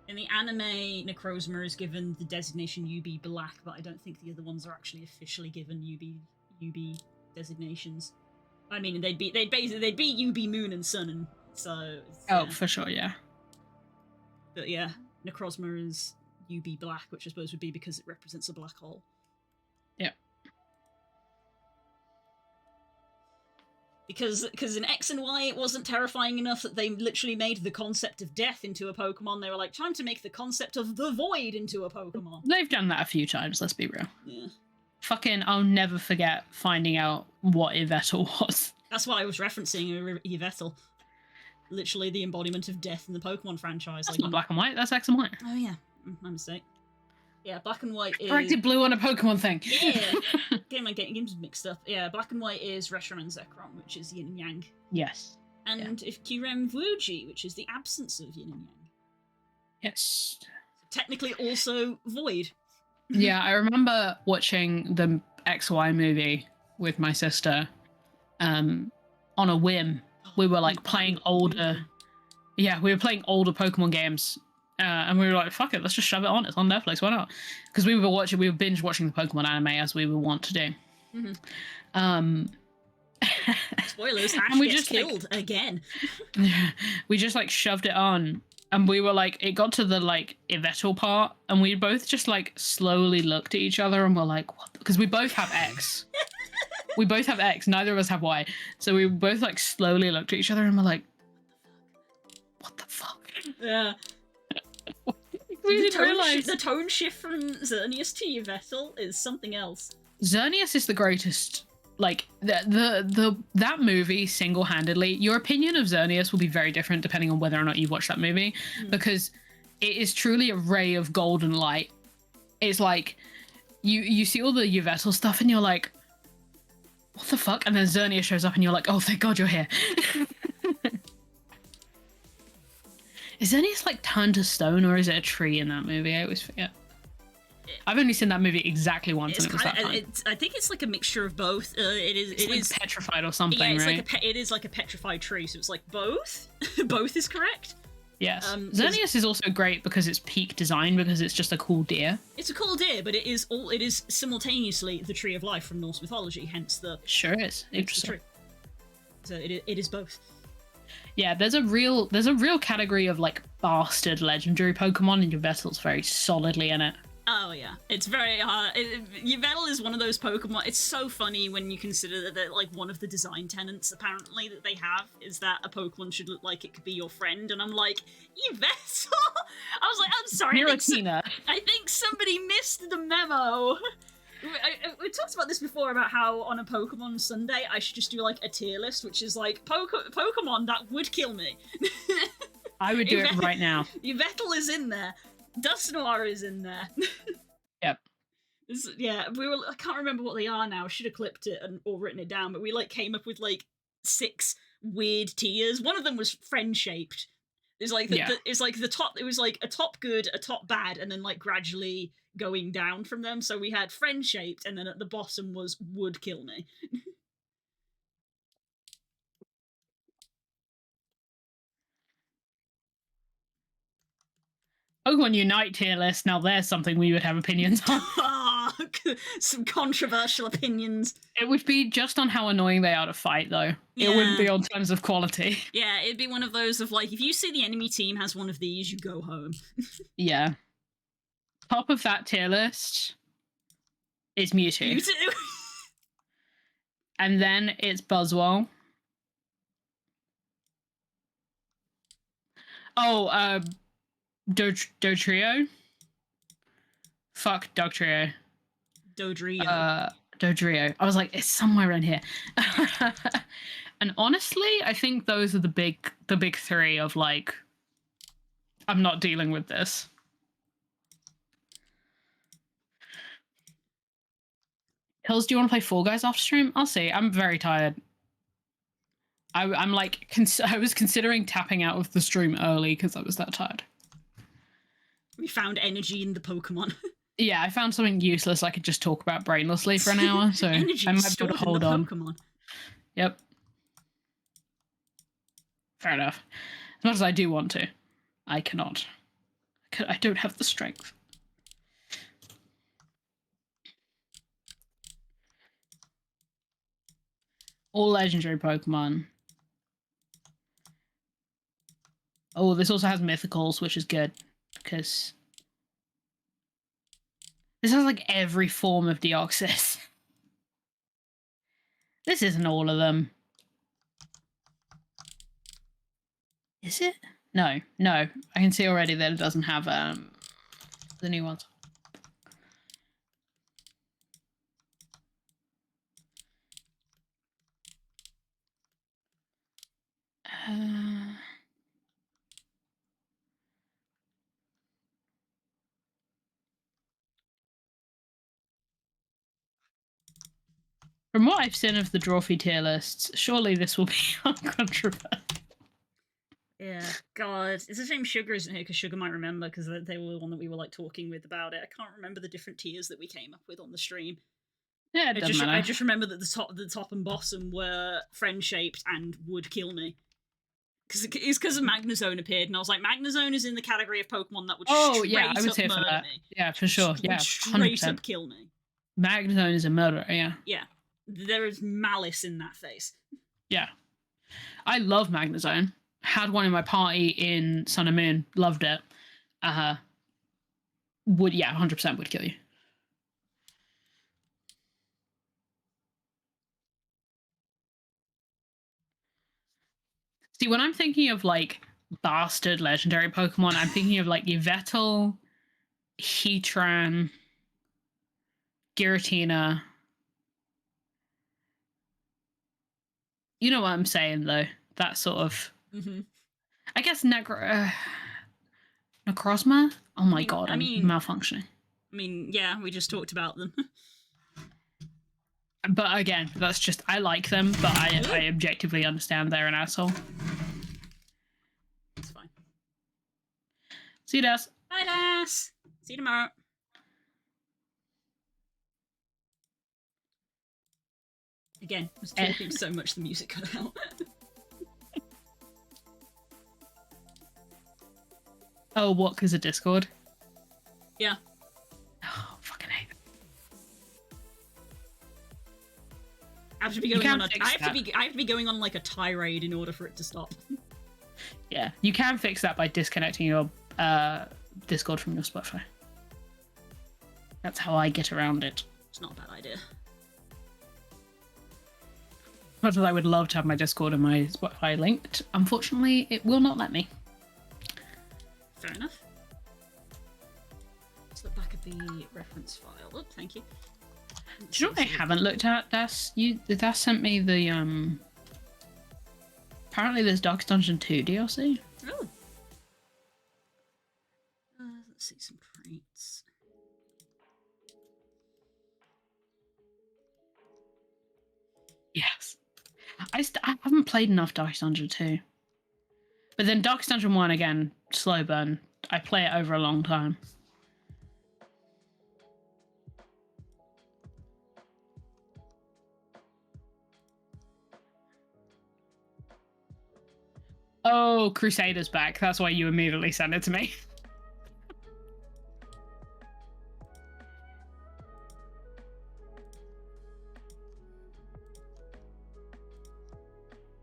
In the anime, Necrozma is given the designation UB Black, but I don't think the other ones are actually officially given UB designations. I mean, they'd be UB Moon and Sun, and so. Oh, for sure, yeah. But yeah, Necrozma is UB Black, which I suppose would be because it represents a black hole. Yeah. Because in X and Y it wasn't terrifying enough that they literally made the concept of death into a Pokemon. They were like, time to make the concept of the void into a Pokemon. They've done that a few times, let's be real. Yeah. Fucking, I'll never forget finding out what Yveltal was. That's why I was referencing Yveltal. Literally the embodiment of death in the Pokemon franchise. That's not black and white, that's X and Y. Oh yeah, my mistake. Yeah, black and white is... Corrected blue on a Pokemon thing. Yeah. Games mixed up. Yeah, black and white is Reshiram and Zekrom, which is yin and yang. Yes. And if Kyurem Wuji, which is the absence of yin and yang. Yes. Technically also void. Yeah, I remember watching the XY movie with my sister on a whim. We were like playing older... Yeah, we were playing older Pokemon games. And we were like, fuck it, let's just shove it on. It's on Netflix, why not? Because we were binge watching the Pokemon anime as we were wont to do. Mm-hmm. Spoilers, Ash gets killed again. We just like shoved it on, and we were like, it got to the like Yveltal part, and we both just like slowly looked at each other and were like, what? Because we both have X. We both have X, neither of us have Y. So we both like slowly looked at each other and were like, what the fuck? Yeah. We didn't realize the tone shift from Xerneas to Yveltal is something else. Xerneas is the greatest. Like that movie single-handedly, your opinion of Xerneas will be very different depending on whether or not you watch that movie, because it is truly a ray of golden light. It's like you see all the Yveltal stuff and you're like, what the fuck? And then Xerneas shows up and you're like, oh, thank God you're here. Is Xerneas like turned to stone, or is it a tree in that movie? I always forget. I've only seen that movie exactly once, and it was that time. I think it's like a mixture of both. It is petrified or something, yeah, it's right? Like it is like a petrified tree, so it's like both. Both is correct. Yes. Xerneas is also great because it's peak design, because it's just a cool deer. It's a cool deer, but it is simultaneously the tree of life from Norse mythology. Hence the sure is interesting. The tree. So it is both. Yeah, there's a real category of like bastard legendary Pokemon, and Yveltal's very solidly in it. Oh yeah, it's very Yveltal is one of those Pokemon. It's so funny when you consider that like one of the design tenets apparently that they have is that a Pokemon should look like it could be your friend, and I'm like, Yveltal? I was like, I'm sorry, I think somebody missed the memo. We talked about this before about how on a Pokemon Sunday I should just do like a tier list, which is like Pokemon that would kill me. I would do it right now. Yveltal is in there. Dusknoir is in there. Yep. Yeah, I can't remember what they are now. I should have clipped it or written it down, but we like came up with like 6 weird tiers. One of them was friend shaped. It's like it's like the top. It was like a top good, a top bad, and then like gradually going down from them. So we had friend shaped, and then at the bottom was would kill me. Pokemon Unite tier list. Now there's something we would have opinions on. Some controversial opinions. It would be just on how annoying they are to fight, though. Yeah. It wouldn't be on terms of quality. Yeah, it'd be one of those of like, if you see the enemy team has one of these, you go home. Yeah. Top of that tier list is Mewtwo. And then it's Buzzwole. Oh, Dodrio. Fuck Dugtrio. Dodrio. Dodrio. I was like, it's somewhere around here. And honestly, I think those are the big three of like, I'm not dealing with this. Hills, do you want to play Fall Guys off stream? I'll see. I'm very tired. I'm like, I was considering tapping out of the stream early because I was that tired. We found energy in the Pokemon. Yeah, I found something useless I could just talk about brainlessly for an hour, so I might be able to hold on. Pokemon. Yep. Fair enough. As much as I do want to, I cannot. I don't have the strength. All legendary Pokemon. Oh, this also has mythicals, which is good, because this has like every form of Deoxys. This isn't all of them. Is it? No. I can see already that it doesn't have the new ones. From what I've seen of the Drawfee tier lists, surely this will be uncontroversial. Yeah, God. It's a shame Sugar isn't here, because Sugar might remember, because they were the one that we were like talking with about it. I can't remember the different tiers that we came up with on the stream. Yeah, it doesn't matter. I just remember that the top and bottom were friend-shaped and would kill me. It's because of Magnezone appeared, and I was like, Magnezone is in the category of Pokemon that would I was here for that. Me. Yeah, for sure. Would yeah, straight up kill me. Magnezone is a murderer, yeah. Yeah. There is malice in that face. Yeah. I love Magnezone. Had one in my party in Sun and Moon. Loved it. 100% would kill you. See, when I'm thinking of like bastard legendary Pokemon, I'm thinking of like Yveltal, Heatran, Giratina. You know what I'm saying, though. That sort of. Mm-hmm. I guess Necrozma. Oh my god, I'm malfunctioning. I mean, yeah, we just talked about them. But again, that's just, I like them, but I objectively understand they're an asshole. It's fine. See you, Das. Bye, Das. See you tomorrow. Again, I was talking so much the music cut out. Oh, what? Because of Discord? Yeah. Oh, fucking hate it. I have to be going on like a tirade in order for it to stop. Yeah, you can fix that by disconnecting your Discord from your Spotify. That's how I get around it. It's not a bad idea. Much as I would love to have my Discord and my Spotify linked, unfortunately, it will not let me. Fair enough. Let's look back at the reference file. Oh, thank you. Do you know what I haven't looked at, Das? Das sent me the, apparently there's Darkest Dungeon 2 DLC. Oh. Let's see some crates. Yes. I haven't played enough Darkest Dungeon 2. But then Darkest Dungeon 1, again, slow burn. I play it over a long time. Oh, Crusader's back. That's why you immediately sent it to me.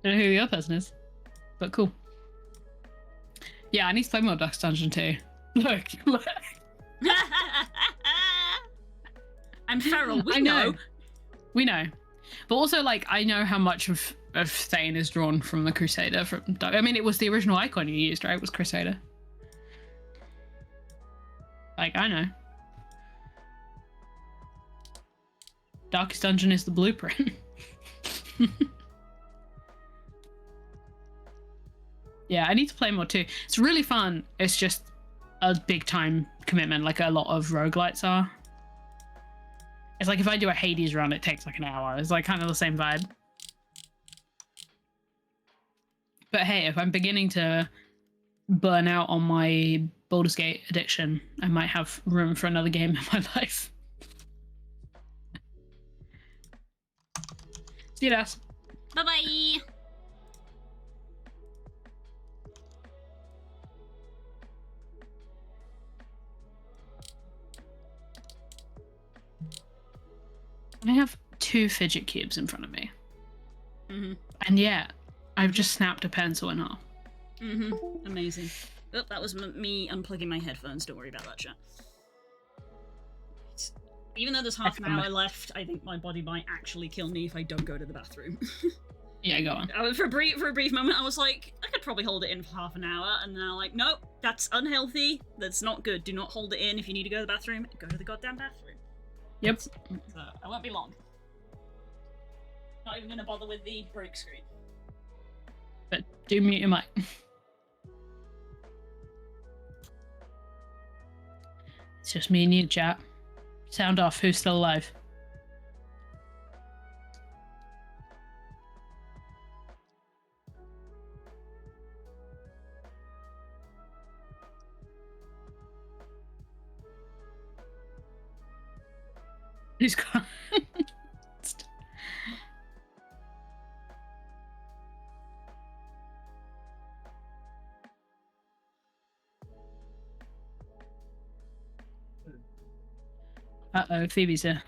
Don't know who the other person is, but cool. Yeah, I need to play more Darkest Dungeon 2. Look. I'm feral. We know. We know. But also, like, I know how much of Thane is drawn from the Crusader. I mean, it was the original icon you used, right? It was Crusader. Like, I know. Darkest Dungeon is the blueprint. Yeah, I need to play more too. It's really fun. It's just a big time commitment, like a lot of roguelites are. It's like if I do a Hades run, it takes like an hour. It's like kind of the same vibe. But hey, if I'm beginning to burn out on my Baldur's Gate addiction, I might have room for another game in my life. See you, Das. Bye-bye! I have 2 fidget cubes in front of me. Mm-hmm. And yet, I've just snapped a pencil in half. Mm-hmm. Amazing. Oh, that was me unplugging my headphones. Don't worry about that, chat. Even though there's half an hour left, I think my body might actually kill me if I don't go to the bathroom. Yeah, go on. For a brief moment, I was like, I could probably hold it in for half an hour, and now like, nope, that's unhealthy. That's not good. Do not hold it in. If you need to go to the bathroom, go to the goddamn bathroom. Yep. So I won't be long. Not even gonna bother with the break screen. But do mute your mic. It's just me and you, chat. Sound off. Who's still alive? Who's gone? Uh-oh, Phoebe's here.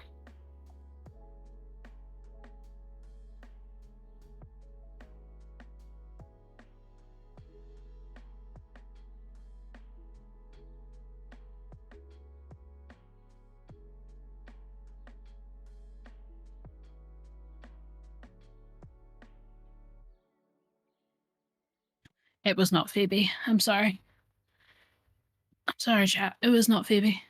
It was not Phoebe. I'm sorry. I'm sorry, chat. It was not Phoebe.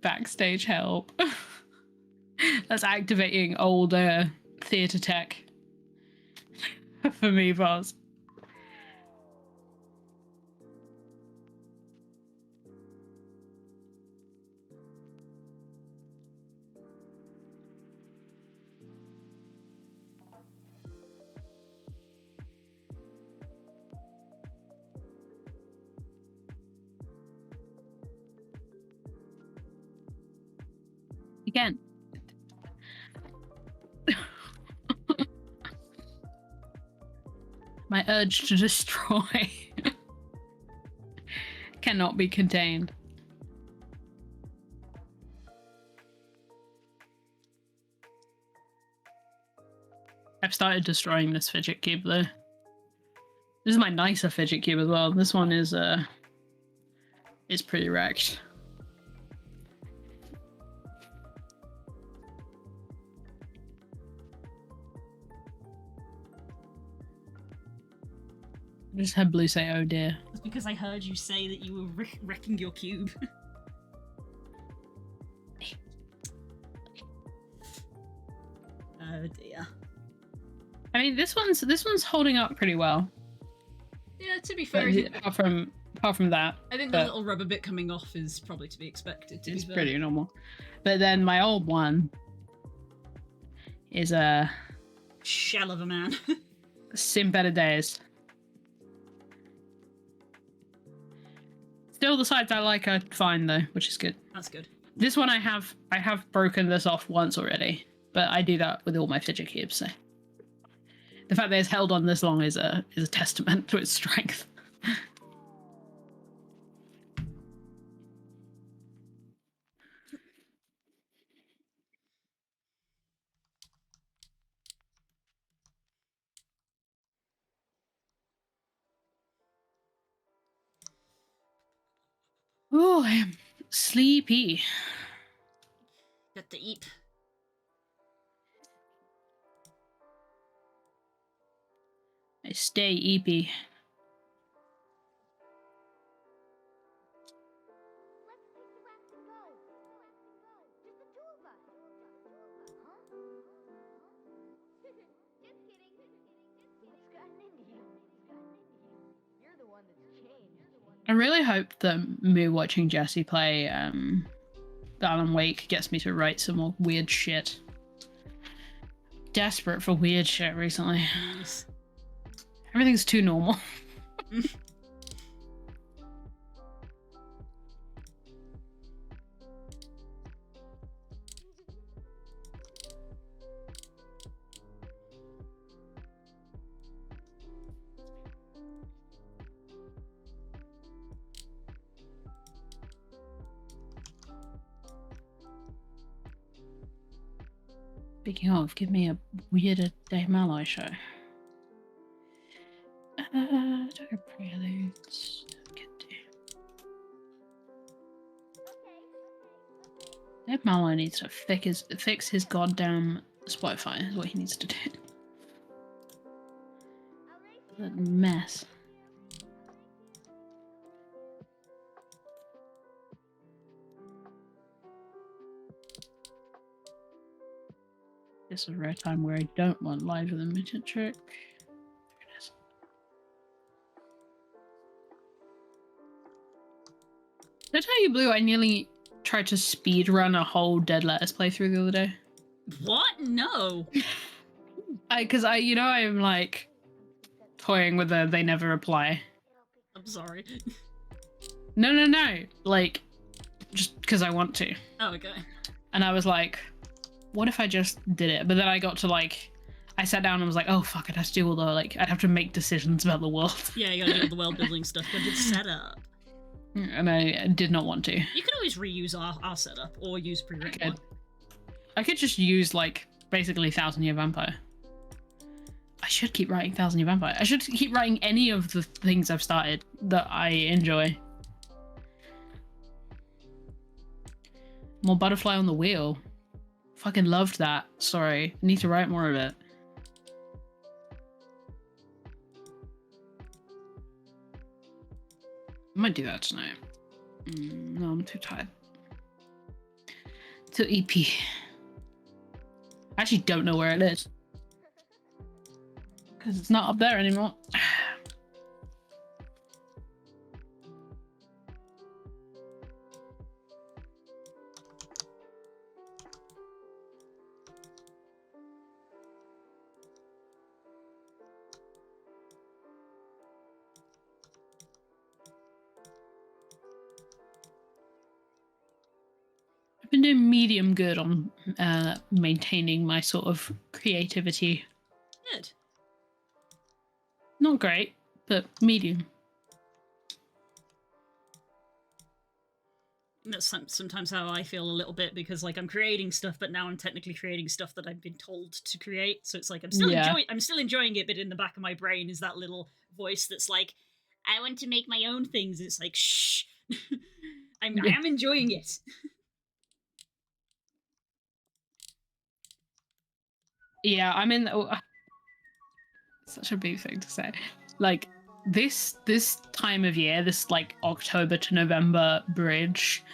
Backstage help. That's activating old theatre tech for me, boss. Again. My urge to destroy cannot be contained. I've started destroying this fidget cube though. This is my nicer fidget cube as well. This one is pretty wrecked. I just had Blue say, oh dear. It's because I heard you say that you were wrecking your cube. Oh dear. I mean, this one's holding up pretty well. Yeah, to be fair, apart from that, I think the little rubber bit coming off is probably to be expected. It's pretty normal. But then my old one is a shell of a man. Sim better days. Still, the sides I like are fine though, which is good. That's good. This one I have broken this off once already, but I do that with all my fidget cubes. So the fact that it's held on this long is a testament to its strength. Oh, I am sleepy. Got to eat. I stay eepy. I really hope that me watching Jesse play Alan Wake gets me to write some more weird shit. Desperate for weird shit recently. Nice. Everything's too normal. Speaking of, give me a weirder Dave Malloy show. Dark Preludes. Dave Malloy needs to fix his goddamn Spotify, is what he needs to do. That mess. This is a rare time where I don't want live with a midget trick. There it is. Did I tell you, Blue, I nearly tried to speed run a whole Dead Letters playthrough the other day? What? No. Because I'm like toying with the they never reply. I'm sorry. No. Like, just because I want to. Oh, okay. And I was like, what if I just did it? But then I got to like, I sat down and was like, oh fuck, I'd have to do all the like, I'd have to make decisions about the world. Yeah, you gotta do all the world building stuff. Gotta do the setup. And I did not want to. You can always reuse our setup or use pre-written one. I could just use like basically 1000 Year Vampire. I should keep writing 1000 Year Vampire. I should keep writing any of the things I've started that I enjoy. More Butterfly on the Wheel. Fucking loved that. Sorry. I need to write more of it. I might do that tonight. No, I'm too tired. Too EP. I actually don't know where it is. Because it's not up there anymore. I've been doing medium good on maintaining my sort of creativity. Good. Not great, but medium. That's sometimes how I feel a little bit, because like I'm creating stuff, but now I'm technically creating stuff that I've been told to create. So it's like I'm still enjoying it, but in the back of my brain is that little voice that's like, I want to make my own things. It's like, shh. I am enjoying it. Yeah, I mean, such a big thing to say. Like this time of year, this like October to November bridge,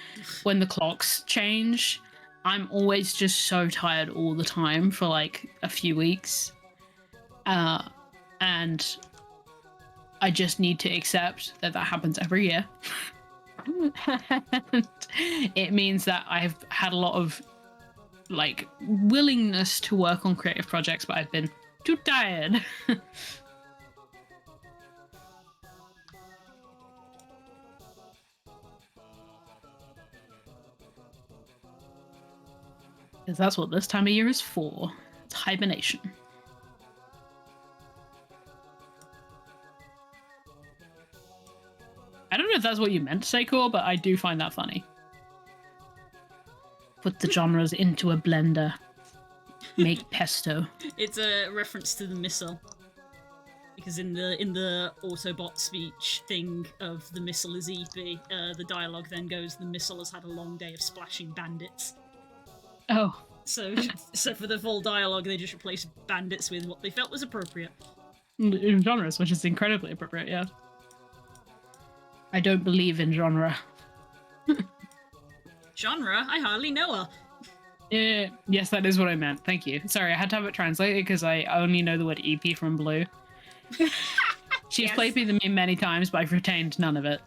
when the clocks change, I'm always just so tired all the time for like a few weeks, and I just need to accept that happens every year. And it means that I've had a lot of like willingness to work on creative projects, but I've been too tired. Because that's what this time of year is for. It's hibernation. I don't know if that's what you meant to say, Core, but I do find that funny. Put the genres into a blender. Make pesto. It's a reference to the missile. because in the Autobot speech thing of the missile is EP, the dialogue then goes, "The missile has had a long day of splashing bandits." Oh. So for the full dialogue, they just replaced bandits with what they felt was appropriate. In genres, which is incredibly appropriate, yeah. I don't believe in genre. Genre? I hardly know her. Yes, that is what I meant. Thank you. Sorry, I had to have it translated because I only know the word EP from Blue. She's played me the meme many times, but I've retained none of it.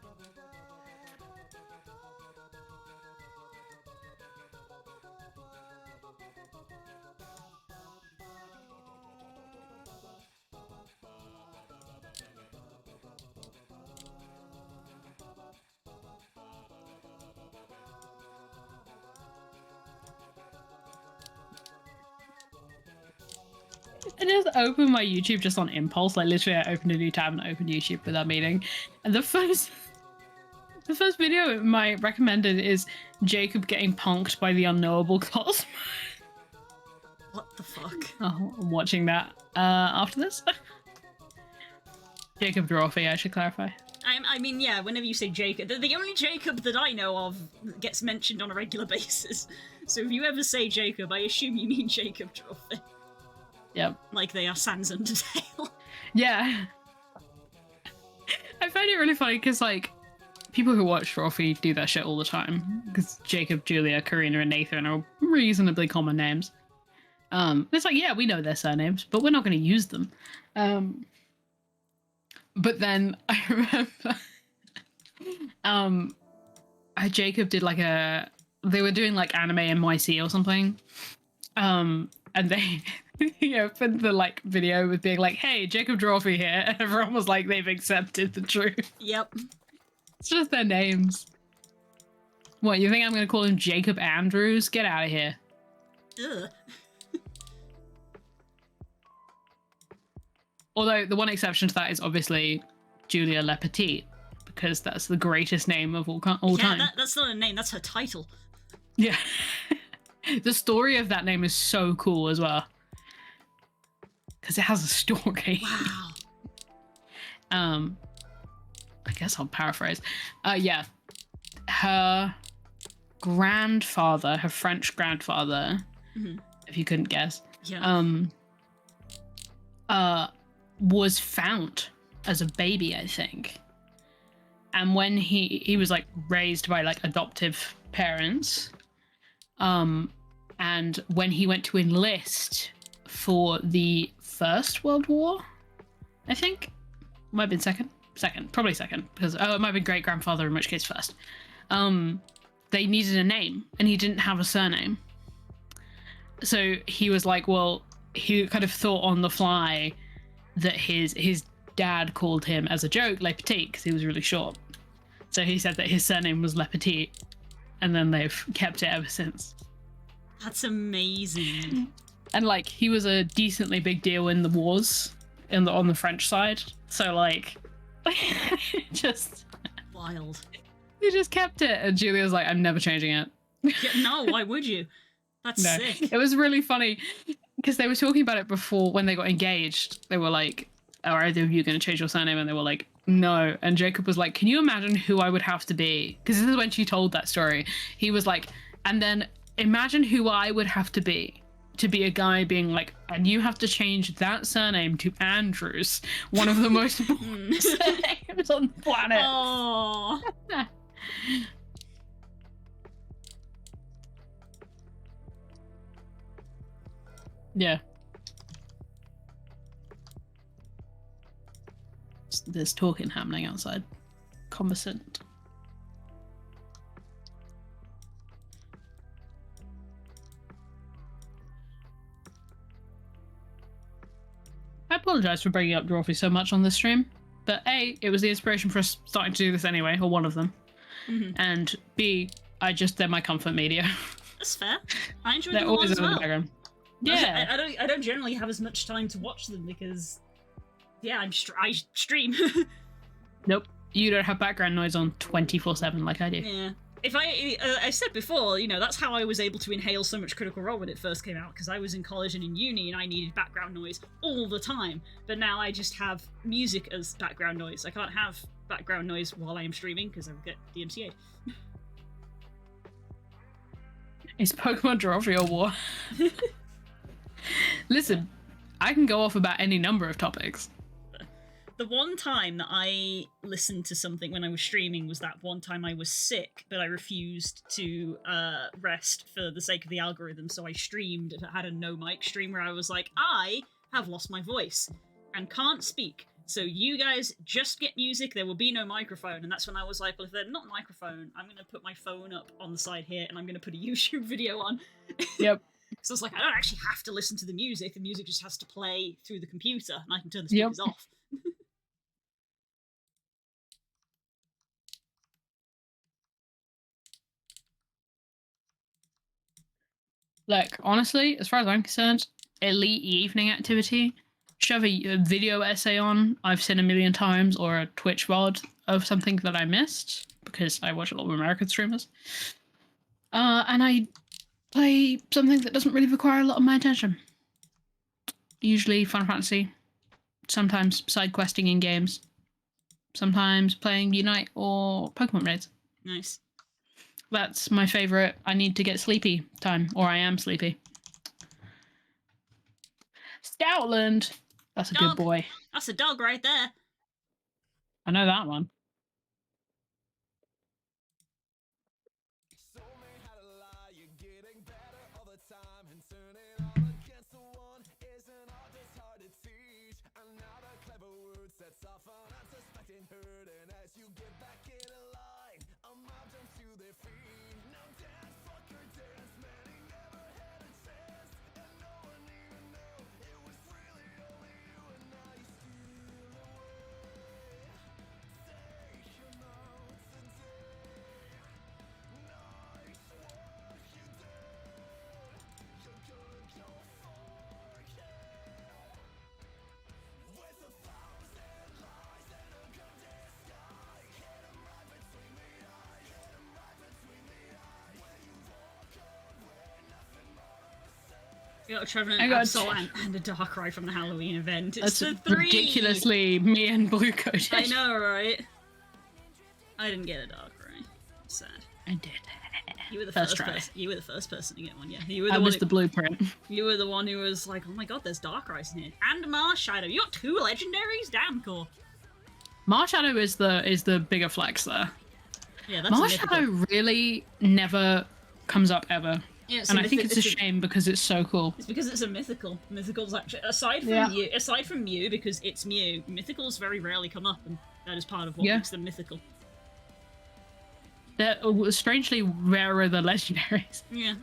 I just opened my YouTube just on impulse. Like literally, I opened a new tab and opened YouTube without meaning. And the first video my recommended is Jacob getting punked by the unknowable Cosmo. What the fuck? Oh, I'm watching that after this. Jacob Drawfee, I should clarify. I mean, yeah, whenever you say Jacob, the only Jacob that I know of gets mentioned on a regular basis. So if you ever say Jacob, I assume you mean Jacob Drawfee. Yep. Like they are Sans Undertale. Yeah. I find it really funny because, like, people who watch Trophy do that shit all the time. Because Jacob, Julia, Karina, and Nathan are reasonably common names. It's like, yeah, we know their surnames, but we're not going to use them. But then I remember Jacob did like they were doing like anime NYC or something. And they opened the like video with being like, "Hey, Jacob Drawfee here," and everyone was like, "They've accepted the truth." Yep. It's just their names. What, you think I'm gonna call him Jacob Andrews? Get out of here. Ugh. Although the one exception to that is obviously Julia Le Petite, because that's the greatest name of all time. That's not a name, that's her title. Yeah. The story of that name is so cool as well. Because it has a story. Wow. I guess I'll paraphrase. Yeah. Her grandfather, her French grandfather, if you couldn't guess, was found as a baby, I think. And when he was like raised by like adoptive parents, and when he went to enlist for the First World War, I think, might have been second, probably second, because it might have been great grandfather, in which case first. They needed a name, and he didn't have a surname, so he was like, well, he kind of thought on the fly that his dad called him as a joke Le Petit because he was really short, so he said that his surname was Le Petit, and then they've kept it ever since. That's amazing. And like, he was a decently big deal in the wars on the French side, so like just wild. He just kept it, and Julia's like, I'm never changing it. Yeah, no, why would you? That's sick. It was really funny because they were talking about it before when they got engaged. They were like, are either of you going to change your surname? And they were like, no. And Jacob was like, can you imagine who I would have to be? Because this is when she told that story. He was like, and then imagine who I would have to be a guy being like, and you have to change that surname to Andrews, one of the most important surnames on the planet. Oh. Yeah. There's talking happening outside. Conversant. I apologise for bringing up Drawfee so much on this stream, but A, it was the inspiration for us starting to do this anyway, or one of them. And B, they're my comfort media. That's fair. I enjoy them always as well. In the background. Yeah. I don't generally have as much time to watch them because, yeah, I stream. Nope. You don't have background noise on 24/7 like I do. Yeah. I said before, that's how I was able to inhale so much Critical Role when it first came out, because I was in college and in uni and I needed background noise all the time. But now I just have music as background noise. I can't have background noise while I am streaming because I would get DMCA'd. Is Pokemon Geography or War? Listen, I can go off about any number of topics. The one time that I listened to something when I was streaming was that one time I was sick, but I refused to rest for the sake of the algorithm, so I streamed. I had a no mic stream where I was like, I have lost my voice and can't speak, so you guys just get music, there will be no microphone. And that's when I was like, well, if there's not a microphone, I'm going to put my phone up on the side here and I'm going to put a YouTube video on. Yep. So it's like, I don't actually have to listen to the music just has to play through the computer and I can turn the speakers off. Look, honestly, as far as I'm concerned, elite evening activity, shove a video essay on I've seen a million times, or a Twitch VOD of something that I missed, because I watch a lot of American streamers. And I play something that doesn't really require a lot of my attention. Usually Final Fantasy, sometimes side questing in games, sometimes playing Unite or Pokemon raids. Nice. That's my favourite. I need to get sleepy time, or I am sleepy. Stoutland! That's a good boy. That's a dog right there. I know that one. You got Trevor and Absol and a Darkrai from the Halloween event. It's That's the 3! ridiculously me and Blue Coat. I know, right? I didn't get a Darkrai. I'm sad. I did. You were the first person. You were the first person to get one. Yeah, you were the one. The blueprint. You were the one who was like, "Oh my god, there's Darkrai's in here and Marshadow. You got 2 legendaries. Damn cool." Marshadow is the bigger flex there. Yeah, that's Marshadow really never comes up ever. Yeah, and I think it's a shame because it's so cool. It's because it's a mythical. Mythicals actually, aside from Mew, because it's Mew, mythicals very rarely come up, and that is part of what makes them mythical. They're strangely rarer than legendaries. Yeah.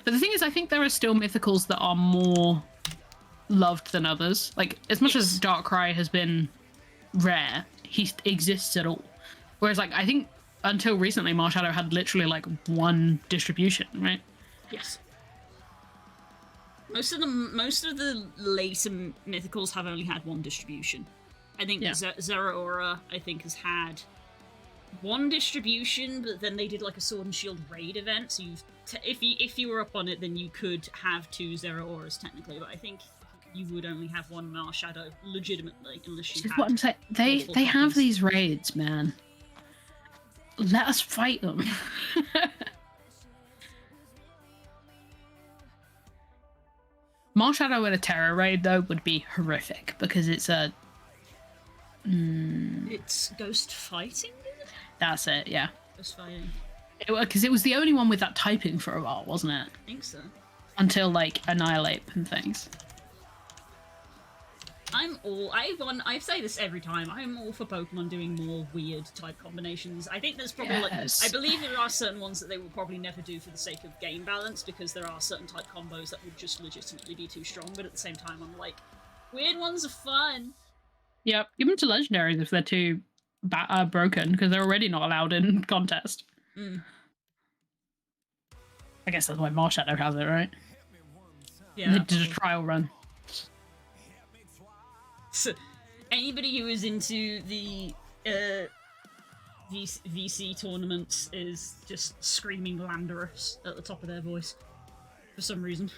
But the thing is, I think there are still mythicals that are more loved than others. Like, as much as Darkrai has been rare, he exists at all. Whereas, like, I think until recently, Marshadow had literally like 1 distribution, right? Yes. Most of the later mythicals have only had 1 distribution. I think Zeraora, I think, has had 1 distribution, but then they did like a Sword and Shield raid event. So if you were up on it, then you could have 2 Zeraoras technically. But I think you would only have 1 Marshadow legitimately, unless you had. What I'm saying, they have these raids, man. Let us fight them. Marshadow in a Terra raid, though, would be horrific because it's a... It's ghost fighting? That's it, yeah. Ghost fighting. Because it was the only one with that typing for a while, wasn't it? I think so. Until, like, Annihilate and things. I say this every time, I'm all for Pokemon doing more weird type combinations. I think there's probably I believe there are certain ones that they will probably never do for the sake of game balance, because there are certain type combos that would just legitimately be too strong, but at the same time I'm like, weird ones are fun. Yep, give them to legendaries if they're too broken, because they're already not allowed in contest. I guess that's why Marshadow has it, right? Yeah. They did a trial run. So, anybody who is into the VC tournaments is just screaming Landorus at the top of their voice for some reason.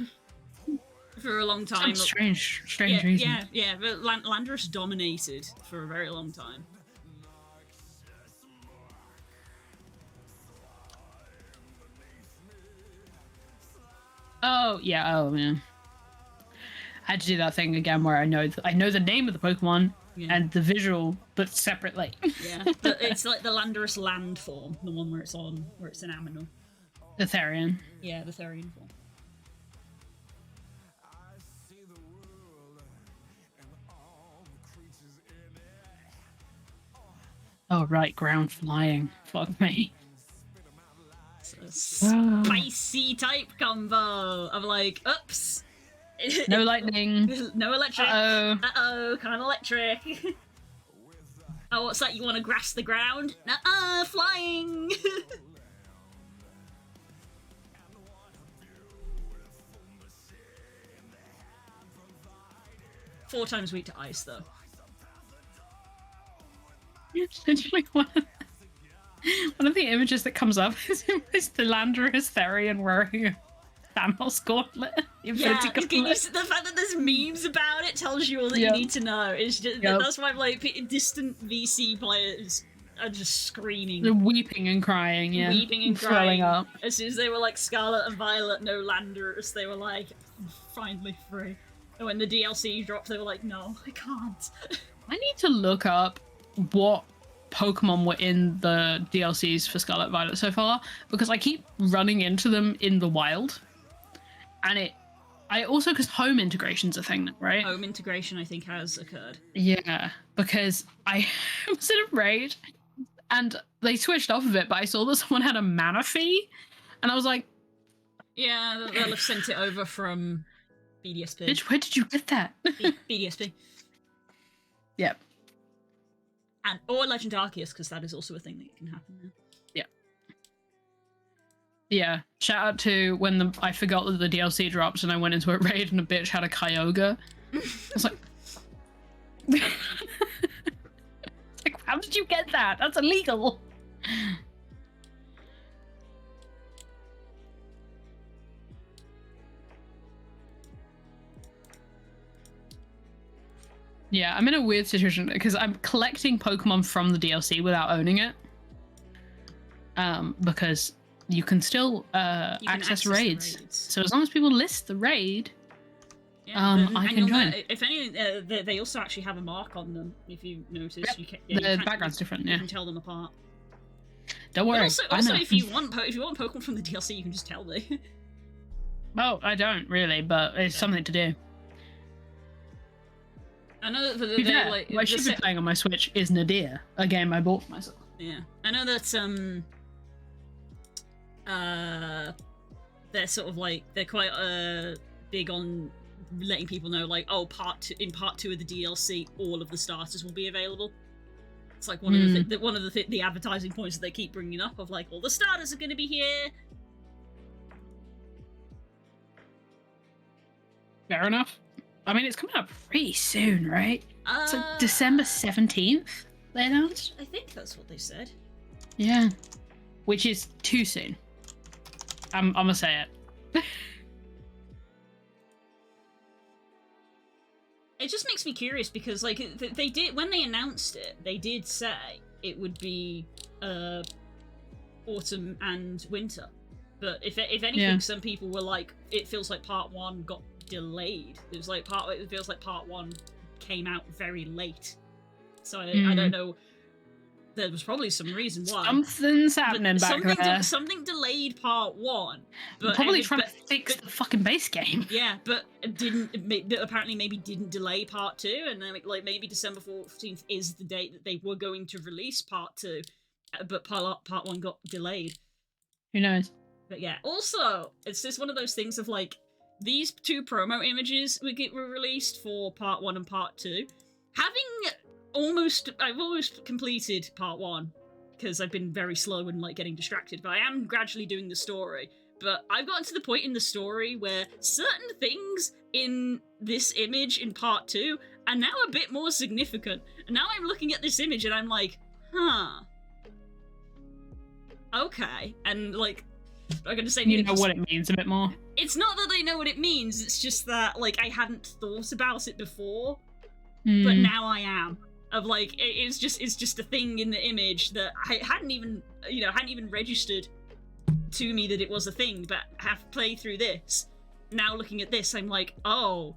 For a long time. Some strange reason. Yeah, but Landorus dominated for a very long time. Oh yeah, I had to do that thing again where I know the name of the Pokemon and the visual, but separately. Yeah, but it's like the Landorus land form, the one where it's an Aminal. The Therian. Yeah, the Therian form. Oh right, ground flying. Fuck me. It's a spicy type combo of like, oops. No lightning. No electric. Uh-oh, kind of electric. Oh, what's that? You want to grasp the ground? Nuh-uh, flying. 4 times weak to ice, though. Literally one of the images that comes up is the Landorus Therian wearing a Thanos gauntlet. Yeah, the fact that there's memes about it tells you all that you need to know. It's just that's why like distant VC players are just screaming. They're weeping and crying, yeah. Weeping and crying. Up. As soon as they were like Scarlet and Violet, no Landorus, they were like, I'm finally free. And when the DLC dropped, they were like, no, I can't. I need to look up what Pokemon were in the DLCs for Scarlet Violet so far, because I keep running into them in the wild. And I also, because home integration's a thing now, right? Home integration, I think, has occurred. Yeah, because I was in a raid and they switched off of it, but I saw that someone had a Manaphy, and I was like... Yeah, they'll have sent it over from BDSP. Where did you get that? BDSP. Yep. Or Legend Arceus, because that is also a thing that can happen now. Yeah. Yeah. Shout out to when I forgot that the DLC dropped and I went into a raid and a bitch had a Kyogre. I was like... like, how did you get that? That's illegal. Yeah, I'm in a weird situation because I'm collecting Pokemon from the DLC without owning it. Because you can still access raids. So as long as people list the raid, I can join. If any, they also actually have a mark on them. If you notice, yep. the background's different. Yeah, you can tell them apart. Don't worry. Also, if you want Pokemon from the DLC, you can just tell me. Well, I don't really, but it's something to do. I know that what I should be playing on my Switch is Nadir, a game I bought for myself. Yeah, I know that they're sort of like they're quite big on letting people know like, oh, in part 2 of the DLC, all of the starters will be available. It's like one of the advertising points that they keep bringing up of like all the starters are going to be here. Fair enough. I mean, it's coming up pretty soon, right? It's like December 17th, they announced. I think that's what they said. Yeah. Which is too soon. I'm gonna say it. It just makes me curious because, like, they did, when they announced it, they did say it would be autumn and winter. But if anything, some people were like, it feels like part 1 got delayed. It feels like part 1 came out very late. So I don't know. There was probably some reason why. Something's happening back there. Something delayed part 1. But probably trying to fix the fucking base game. Yeah, but apparently maybe didn't delay part 2, and then like maybe December 14th is the date that they were going to release part 2, but part 1 got delayed. Who knows? But yeah, also it's just one of those things of like, these 2 promo images were released for part 1 and part 2. I've almost completed part 1 because I've been very slow and like getting distracted, but I am gradually doing the story. But I've gotten to the point in the story where certain things in this image in part 2 are now a bit more significant. And now I'm looking at this image and I'm like, huh. okay, and like, I'm gonna say you know what it means a bit more. It's not that I know what it means. It's just that like I hadn't thought about it before, but now I am. Of like, it's just a thing in the image that I hadn't even registered to me that it was a thing. But have played through this, now looking at this, I'm like, oh,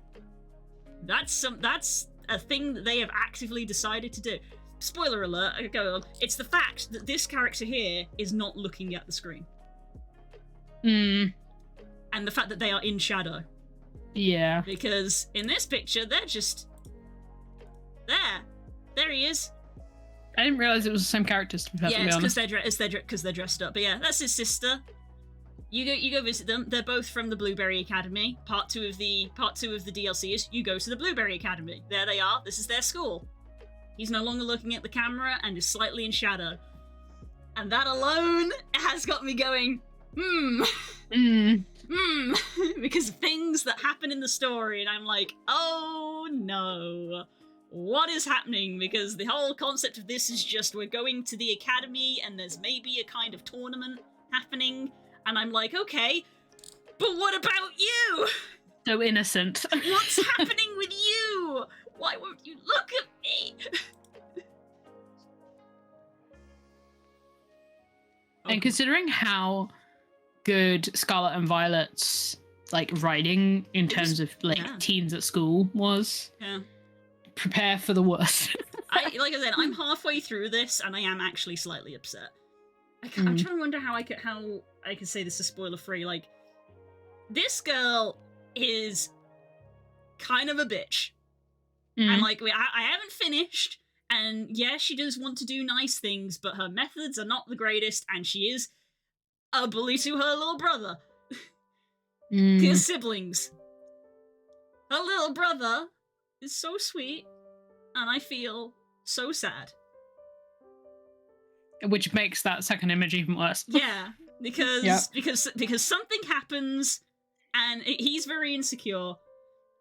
that's a thing that they have actively decided to do. Spoiler alert, go on. It's the fact that this character here is not looking at the screen. And the fact that they are in shadow. Yeah. Because in this picture, they're just there. There he is. I didn't realize it was the same characters, to be perfectly honest. because they're dressed up. But yeah, that's his sister. You go visit them. They're both from the Blueberry Academy. Part two of the DLC is you go to the Blueberry Academy. There they are. This is their school. He's no longer looking at the camera and is slightly in shadow. And that alone has got me going, because things that happen in the story, and I'm like, oh no, what is happening? Because the whole concept of this is just we're going to the academy and there's maybe a kind of tournament happening, and I'm like, okay, but what about you? So innocent. What's happening with you? Why won't you look at me? And considering how good Scarlet and Violet's like writing in terms of like teens at school was, prepare for the worst. Like I said, I'm halfway through this and I am actually slightly upset. I'm trying to wonder how I could say this is spoiler free. Like, this girl is kind of a bitch, and like I haven't finished. And yeah, she does want to do nice things, but her methods are not the greatest, and she is a bully to her little brother. His siblings. Her little brother is so sweet, and I feel so sad. Which makes that second image even worse. Yeah, because something happens, and he's very insecure.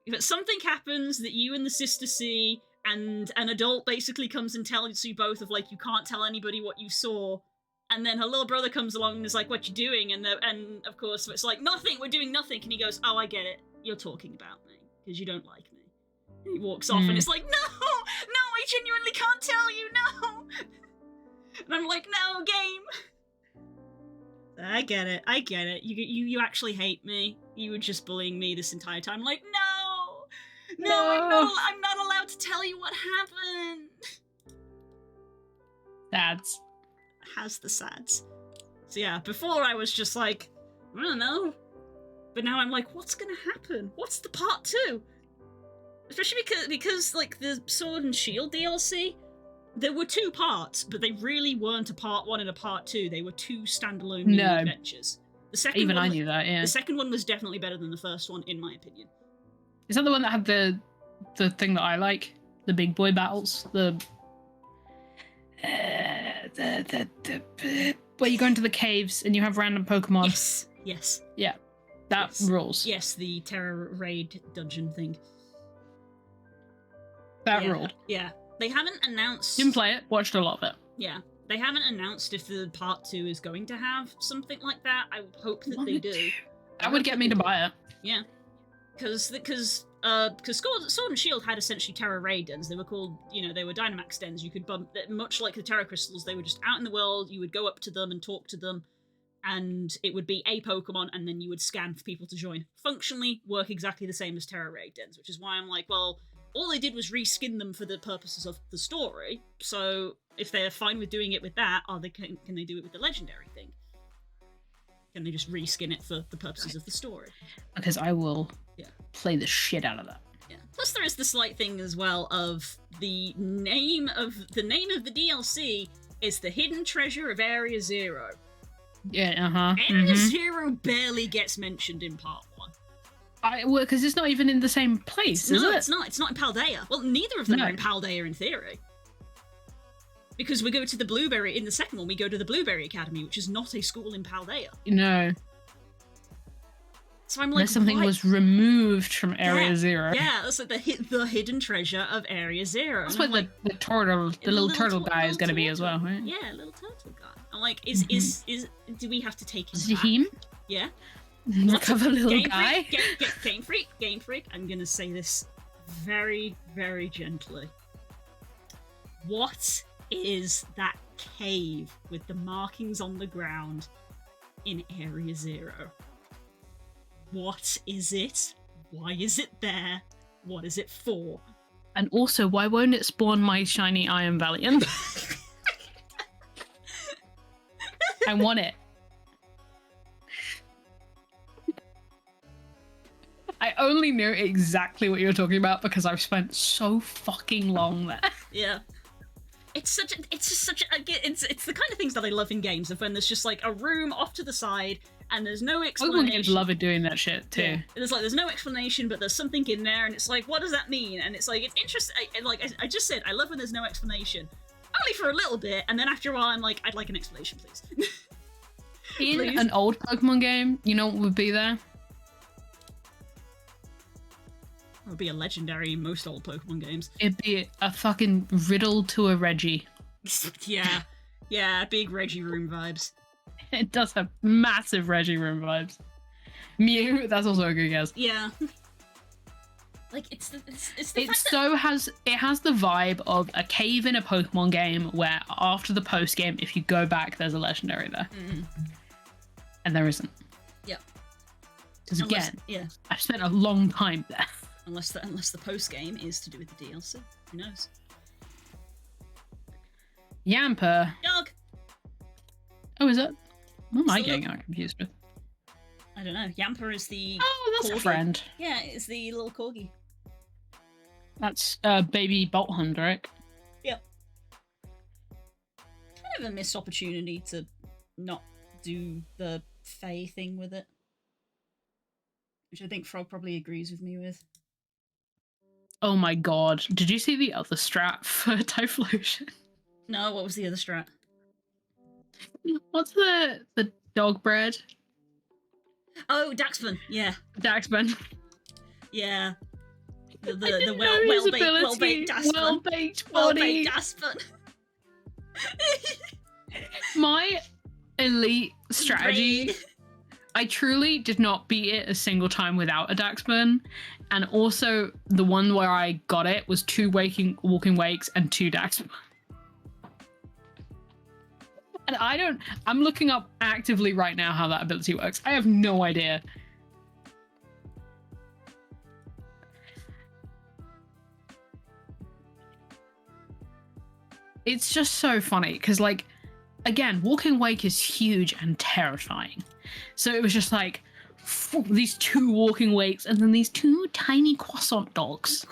But something happens that you and the sister see, and an adult basically comes and tells you both of like, you can't tell anybody what you saw. And then her little brother comes along and is like, what you doing? And of course it's like, nothing, we're doing nothing. And he goes, oh, I get it. You're talking about me because you don't like me. And he walks off and it's like, no, I genuinely can't tell you, no. And I'm like, no, game. I get it. You actually hate me. You were just bullying me this entire time. Like, no, I'm not allowed to tell you what happened. Sads. Has the sads. So yeah, before I was just like, I don't know. But now I'm like, what's gonna happen? What's the part 2? Especially because like the Sword and Shield DLC, there were 2 parts, but they really weren't a part 1 and a part 2. They were 2 standalone mini adventures. The second Even one, I knew that, yeah. The second one was definitely better than the first one, in my opinion. Is that the one that had the thing that I like? The big boy battles? The where you go into the caves and you have random Pokemon? Yes. Yeah. That rules. Yes, the Terra Raid dungeon thing. That ruled. Yeah. They haven't announced... Didn't play it, watched a lot of it. Yeah. They haven't announced if the part 2 is going to have something like that. I hope that they do. That would get me to buy it. Yeah. Because Sword and Shield had essentially Terra Raid dens. They were called, they were Dynamax dens. You could bump, much like the Terra Crystals, they were just out in the world. You would go up to them and talk to them, and it would be a Pokemon, and then you would scan for people to join. Functionally, work exactly the same as Terra Raid dens, which is why I'm like, well, all they did was reskin them for the purposes of the story. So if they're fine with doing it with that, can they do it with the legendary thing? Can they just reskin it for the purposes of the story? Because I will play the shit out of that. Yeah. Plus, there is the slight thing as well of the name of the DLC is the Hidden Treasure of Area Zero. Yeah. Area Zero barely gets mentioned in part 1. Well, because it's not even in the same place, is it? It's not. It's not in Paldea. Well, neither of them are in Paldea in theory. Because we go to in the second one, we go to the Blueberry Academy, which is not a school in Paldea. No. So I'm like, something was removed from Area Zero. Yeah, that's like the hidden treasure of Area Zero. That's what the little turtle guy is going to be as well, right? Yeah, little turtle guy. I'm like, do we have to take him back? Zahim? Yeah. Recover little guy? Game freak. I'm gonna say this very, very gently. What is that cave with the markings on the ground in Area 0? What is it? Why is it there? What is it for? And also, why won't it spawn my shiny Iron Valiant? I want it. I only know exactly what you're talking about because I've spent so fucking long there. Yeah. It's the kind of things that I love in games, of when there's just like a room off to the side and there's no explanation. Pokemon games love it doing that shit too. Yeah. There's no explanation, but there's something in there, and it's like, what does that mean? And it's like, it's interesting. I just said, I love when there's no explanation. Only for a little bit, and then after a while, I'm like, I'd like an explanation, please. In an old Pokemon game, you know what would be there? It would be a legendary in most old Pokemon games. It'd be a fucking riddle to a Reggie. Yeah, big Reggie room vibes. It does have massive Reggie room vibes. Mew, that's also a good guess. Yeah. Like it has the vibe of a cave in a Pokemon game where after the post game, if you go back, there's a legendary there. Mm. And there isn't. Yeah. Because again, I've spent a long time there. Unless the post game is to do with the DLC. Who knows? Yamper. Dog. Oh, is it? What am I getting confused with? I don't know. Yamper is the. Oh, that's corgi. a friend. Yeah, it's the little corgi. That's baby Bolt Hunt, right? Yep. Kind of a missed opportunity to not do the Fae thing with it, which I think Frog probably agrees with me with. Oh my god! Did you see the other strat for Typhlosion? No, what was the other strat? What's the dog bread? Oh, Daxpin. Yeah. Daxpin. Yeah. The well-baked Daxpin. Well-baked body. Well-baked Daxpin. My elite strategy. Raid. I truly did not beat it a single time without a Daxpin. And also, the one where I got it was 2 walking wakes and 2 Daxpin. And I'm looking up actively right now how that ability works. I have no idea. It's just so funny because, like, again, Walking Wake is huge and terrifying. So it was just like these 2 Walking Wakes and then these 2 tiny croissant dogs.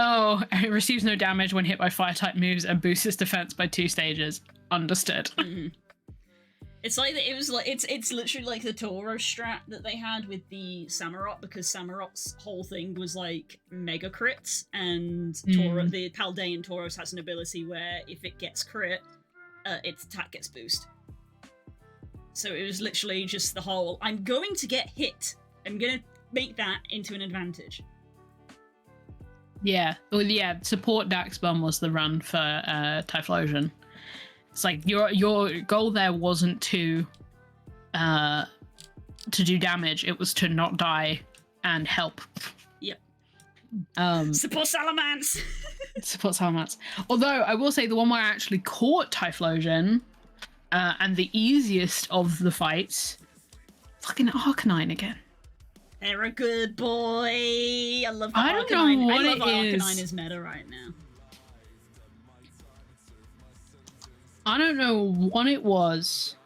Oh, it receives no damage when hit by fire-type moves and boosts its defense by 2 stages. Understood. Mm-hmm. It's like it was like it's literally like the Toro strat that they had with the Samurott, because Samurot's whole thing was like mega crits, and the Paldean Tauros has an ability where if it gets crit, its attack gets boost. So it was literally just the whole, I'm going to get hit. I'm gonna make that into an advantage. Yeah. Well, yeah, support Daxbum was the run for Typhlosion. It's like your goal there wasn't to do damage, it was to not die and help. Yep. Support Salamence! Support Salamence. Although, I will say the one where I actually caught Typhlosion, and the easiest of the fights, fucking Arcanine again. They're a good boy. I love Arcanine. I don't know what it is. Arcanine is meta right now. I don't know what it was.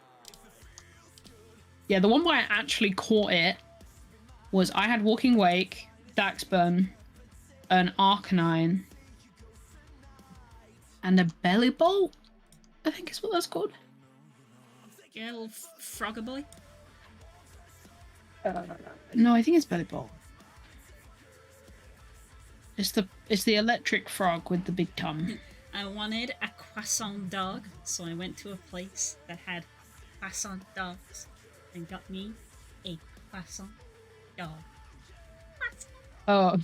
Yeah, the one where I actually caught it was I had Walking Wake, Daxburn, an Arcanine, and a Belly Bolt, I think is what that's called. Yeah, little Frogger boy. No, I think it's Belly Bolt. It's the electric frog with the big tongue. I wanted a croissant dog, so I went to a place that had croissant dogs and got me a croissant dog. Oh,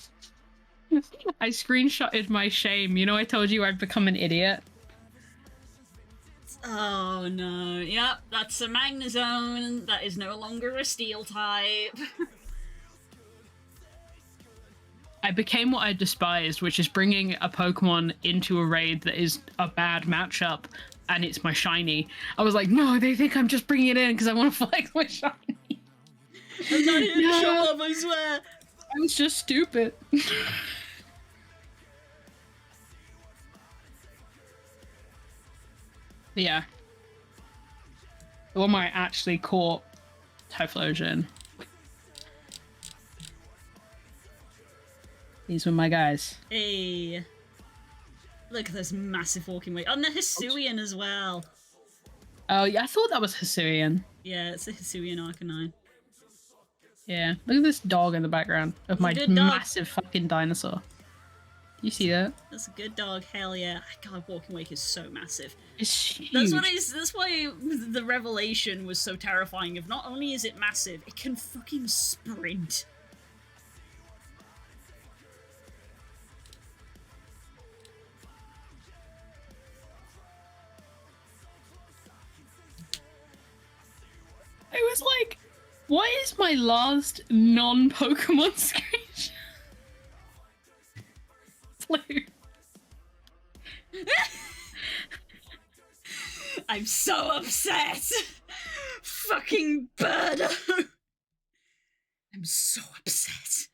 I screenshotted my shame. You know, I told you I'd become an idiot. Oh no. Yep, that's a Magnezone. That is no longer a Steel type. I became what I despised, which is bringing a Pokemon into a raid that is a bad matchup, and it's my shiny. I was like, no, they think I'm just bringing it in because I want to flex my shiny. I'm not here to show off, I swear. I was just stupid. Yeah. The one where I actually caught Typhlosion. These were my guys. Hey. Look at this massive walking way. Oh, and the Hisuian as well. Oh, yeah, I thought that was Hisuian. Yeah, it's a Hisuian Arcanine. Yeah, look at this dog in the background of my massive fucking dinosaur. You see that? That's a good dog. Hell yeah! God, Walking Wake is so massive. It's huge. That's why the revelation was so terrifying. Of not only is it massive, it can fucking sprint. I was like, what is my last non-Pokemon screenshot? Blue. I'm so upset! Fucking Birdo! I'm so upset.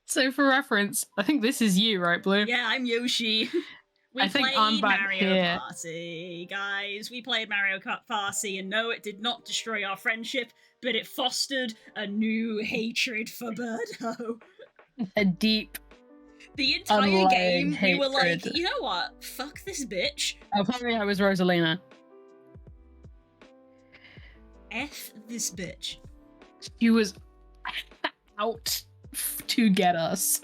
So for reference, I think this is you, right, Blue? Yeah, I'm Yoshi. I think I'm back Mario here. Party, guys. We played Mario Kart Party, and no, it did not destroy our friendship, but it fostered a new hatred for Birdo. A deep, the entire game, hatred. We were like, you know what? Fuck this bitch. Apparently I was Rosalina. F this bitch. She was out to get us.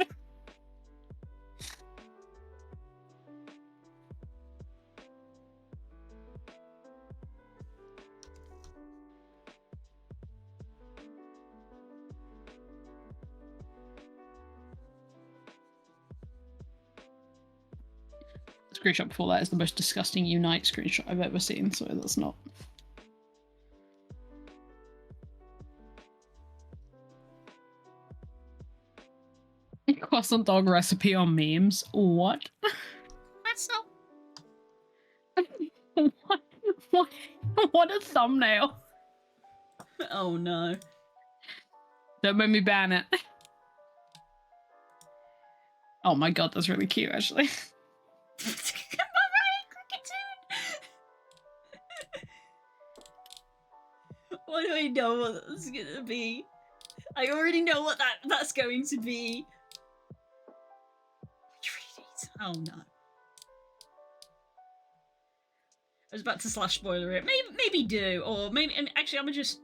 Screenshot before that is the most disgusting Unite screenshot I've ever seen, so that's not. Croissant dog recipe on memes. What? That's not. What a thumbnail. Oh no. Don't make me ban it. Oh my god, that's really cute actually. Come on, Cricketune! Why do I know what that's gonna be? I already know what that's going to be. Oh no. I was about to slash spoiler it. Maybe do, or maybe actually I'm gonna just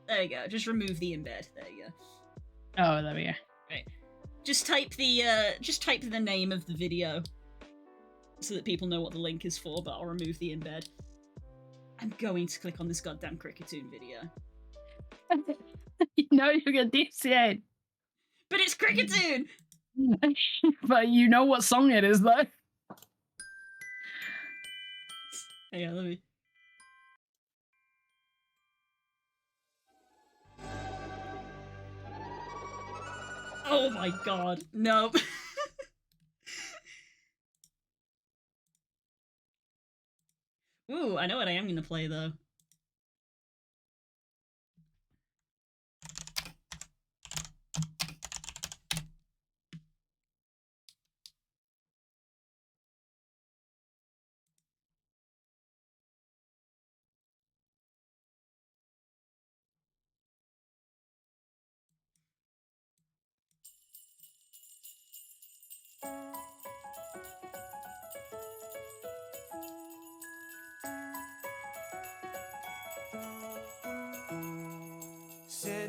there you go. Just remove the embed. There you go. Oh, there we go. Right. Just type the name of the video so that people know what the link is for, but I'll remove the embed. I'm going to click on this goddamn Cricketune video. You know you're gonna DCA. But it's Cricketune! But you know what song it is, though. Hang on, let me... Oh my god, nope. Ooh, I know what I am gonna play, though.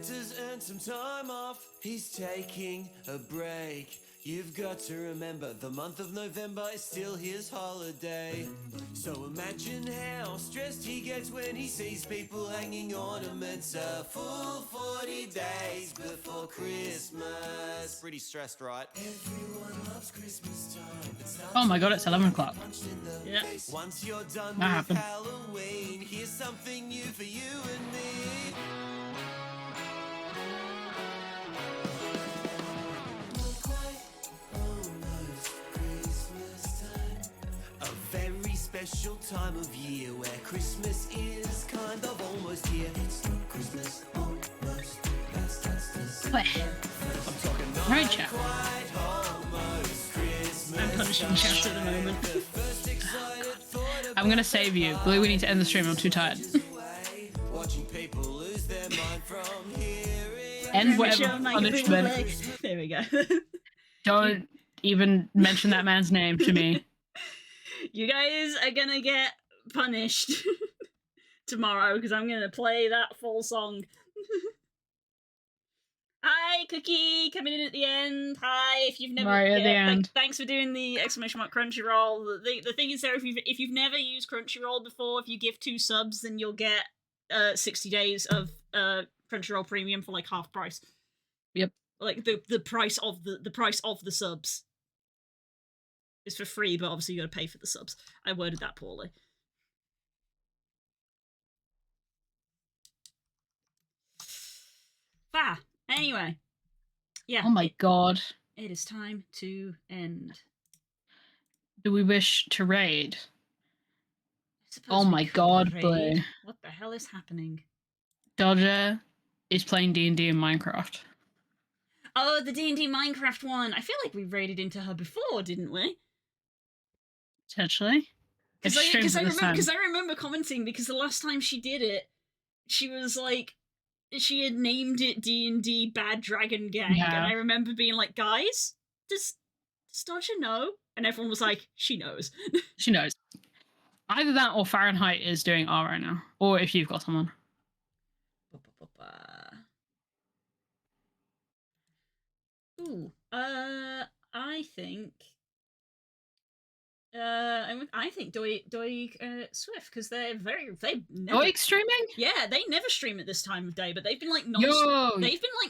Santa's earned some time off, he's taking a break. You've got to remember, the month of November is still his holiday. So imagine how stressed he gets when he sees people hanging ornaments a full 40 days before Christmas. Pretty stressed, right? Everyone loves Christmas time. Oh my god, it's 11 o'clock. Yeah. Once you're done That with happened. Halloween, here's something new for you and me. A very special time of year where Christmas is kind of almost here. It's not Christmas, almost. That's What? I'm talking not Right, chat. quite almost Christmas. I'm punishing chat at the moment. First excited thought I'm gonna save you. Blue, we need to end the stream. I'm too tired. away, watching people lose their mind from hearing. End whatever Show my punishment. legs. There we go. Don't even mention that man's name to me. You guys are gonna get punished tomorrow because I'm gonna play that full song. Hi, Cookie, coming in at the end. Hi, if you've never Right at the end. Thanks for doing the exclamation mark Crunchyroll. The thing is, there, if you've never used Crunchyroll before, if you give 2 subs, then you'll get 60 days of Crunchyroll Premium for like half price. Yep. Like the price of the subs. It's for free, but obviously you gotta pay for the subs. I worded that poorly. Anyway. Yeah. Oh my god. It is time to end. Do we wish to raid? I suppose Oh we my could god, raid. Blue. What the hell is happening? Dodger is playing D&D in Minecraft. Oh, the D&D Minecraft one. I feel like we raided into her before, didn't we? Potentially. If she streams at this time. Because I remember commenting, because the last time she did it, she was like, she had named it D&D Bad Dragon Gang, Yeah. and I remember being like, guys, does Dodger know? And everyone was like, she knows. She knows. Either that or Fahrenheit is doing R right now. Or if you've got someone. Ooh, I think Doig Swift, because they've never, Doig streaming? yeah, they never stream at this time of day, but they've been like Yo!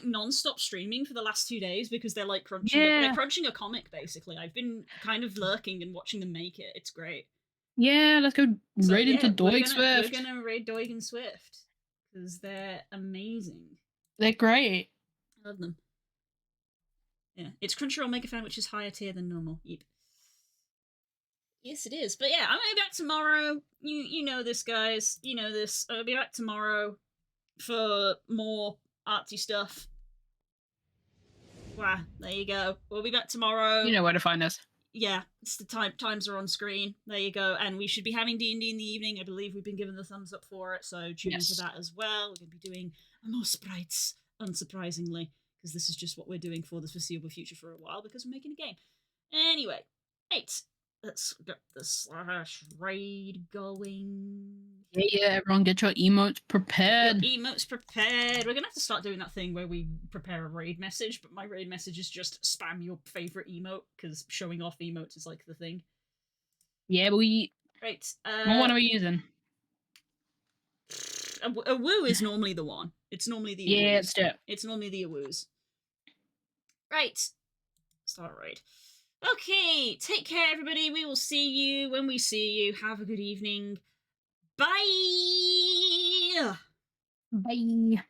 non-stop streaming for the last 2 days because they're like crunching Yeah. they're crunching a comic basically. I've been kind of lurking and watching them make it. It's great. Yeah, let's go So, raid into yeah, Doig Swift. We're gonna raid Doig and Swift because they're amazing. They're great. I love them. Yeah, it's Crunchyroll Mega Fan, which is higher tier than normal. Yep. Yes, it is. But yeah, I'm gonna be back tomorrow. You know this, guys. You know this. I'll be back tomorrow for more artsy stuff. Wow, there you go. We'll be back tomorrow. You know where to find us. Yeah, it's the times are on screen. There you go. And we should be having D&D in the evening. I believe we've been given the thumbs up for it, so tune into that as well. We're going to be doing more Sprites, unsurprisingly, because this is just what we're doing for the foreseeable future for a while, because we're making a game. Anyway, right, let's get the /raid going. Yeah, everyone get your emotes prepared. Your emotes prepared. We're going to have to start doing that thing where we prepare a raid message, but my raid message is just spam your favourite emote, because showing off emotes is like the thing. Yeah, but Right. what one are we using? A woo is normally the one. It's normally the Yeah, awoos. let's do it. It's normally the awoos. Right. Start raid. Okay, take care, everybody. We will see you when we see you. Have a good evening. Bye! Bye.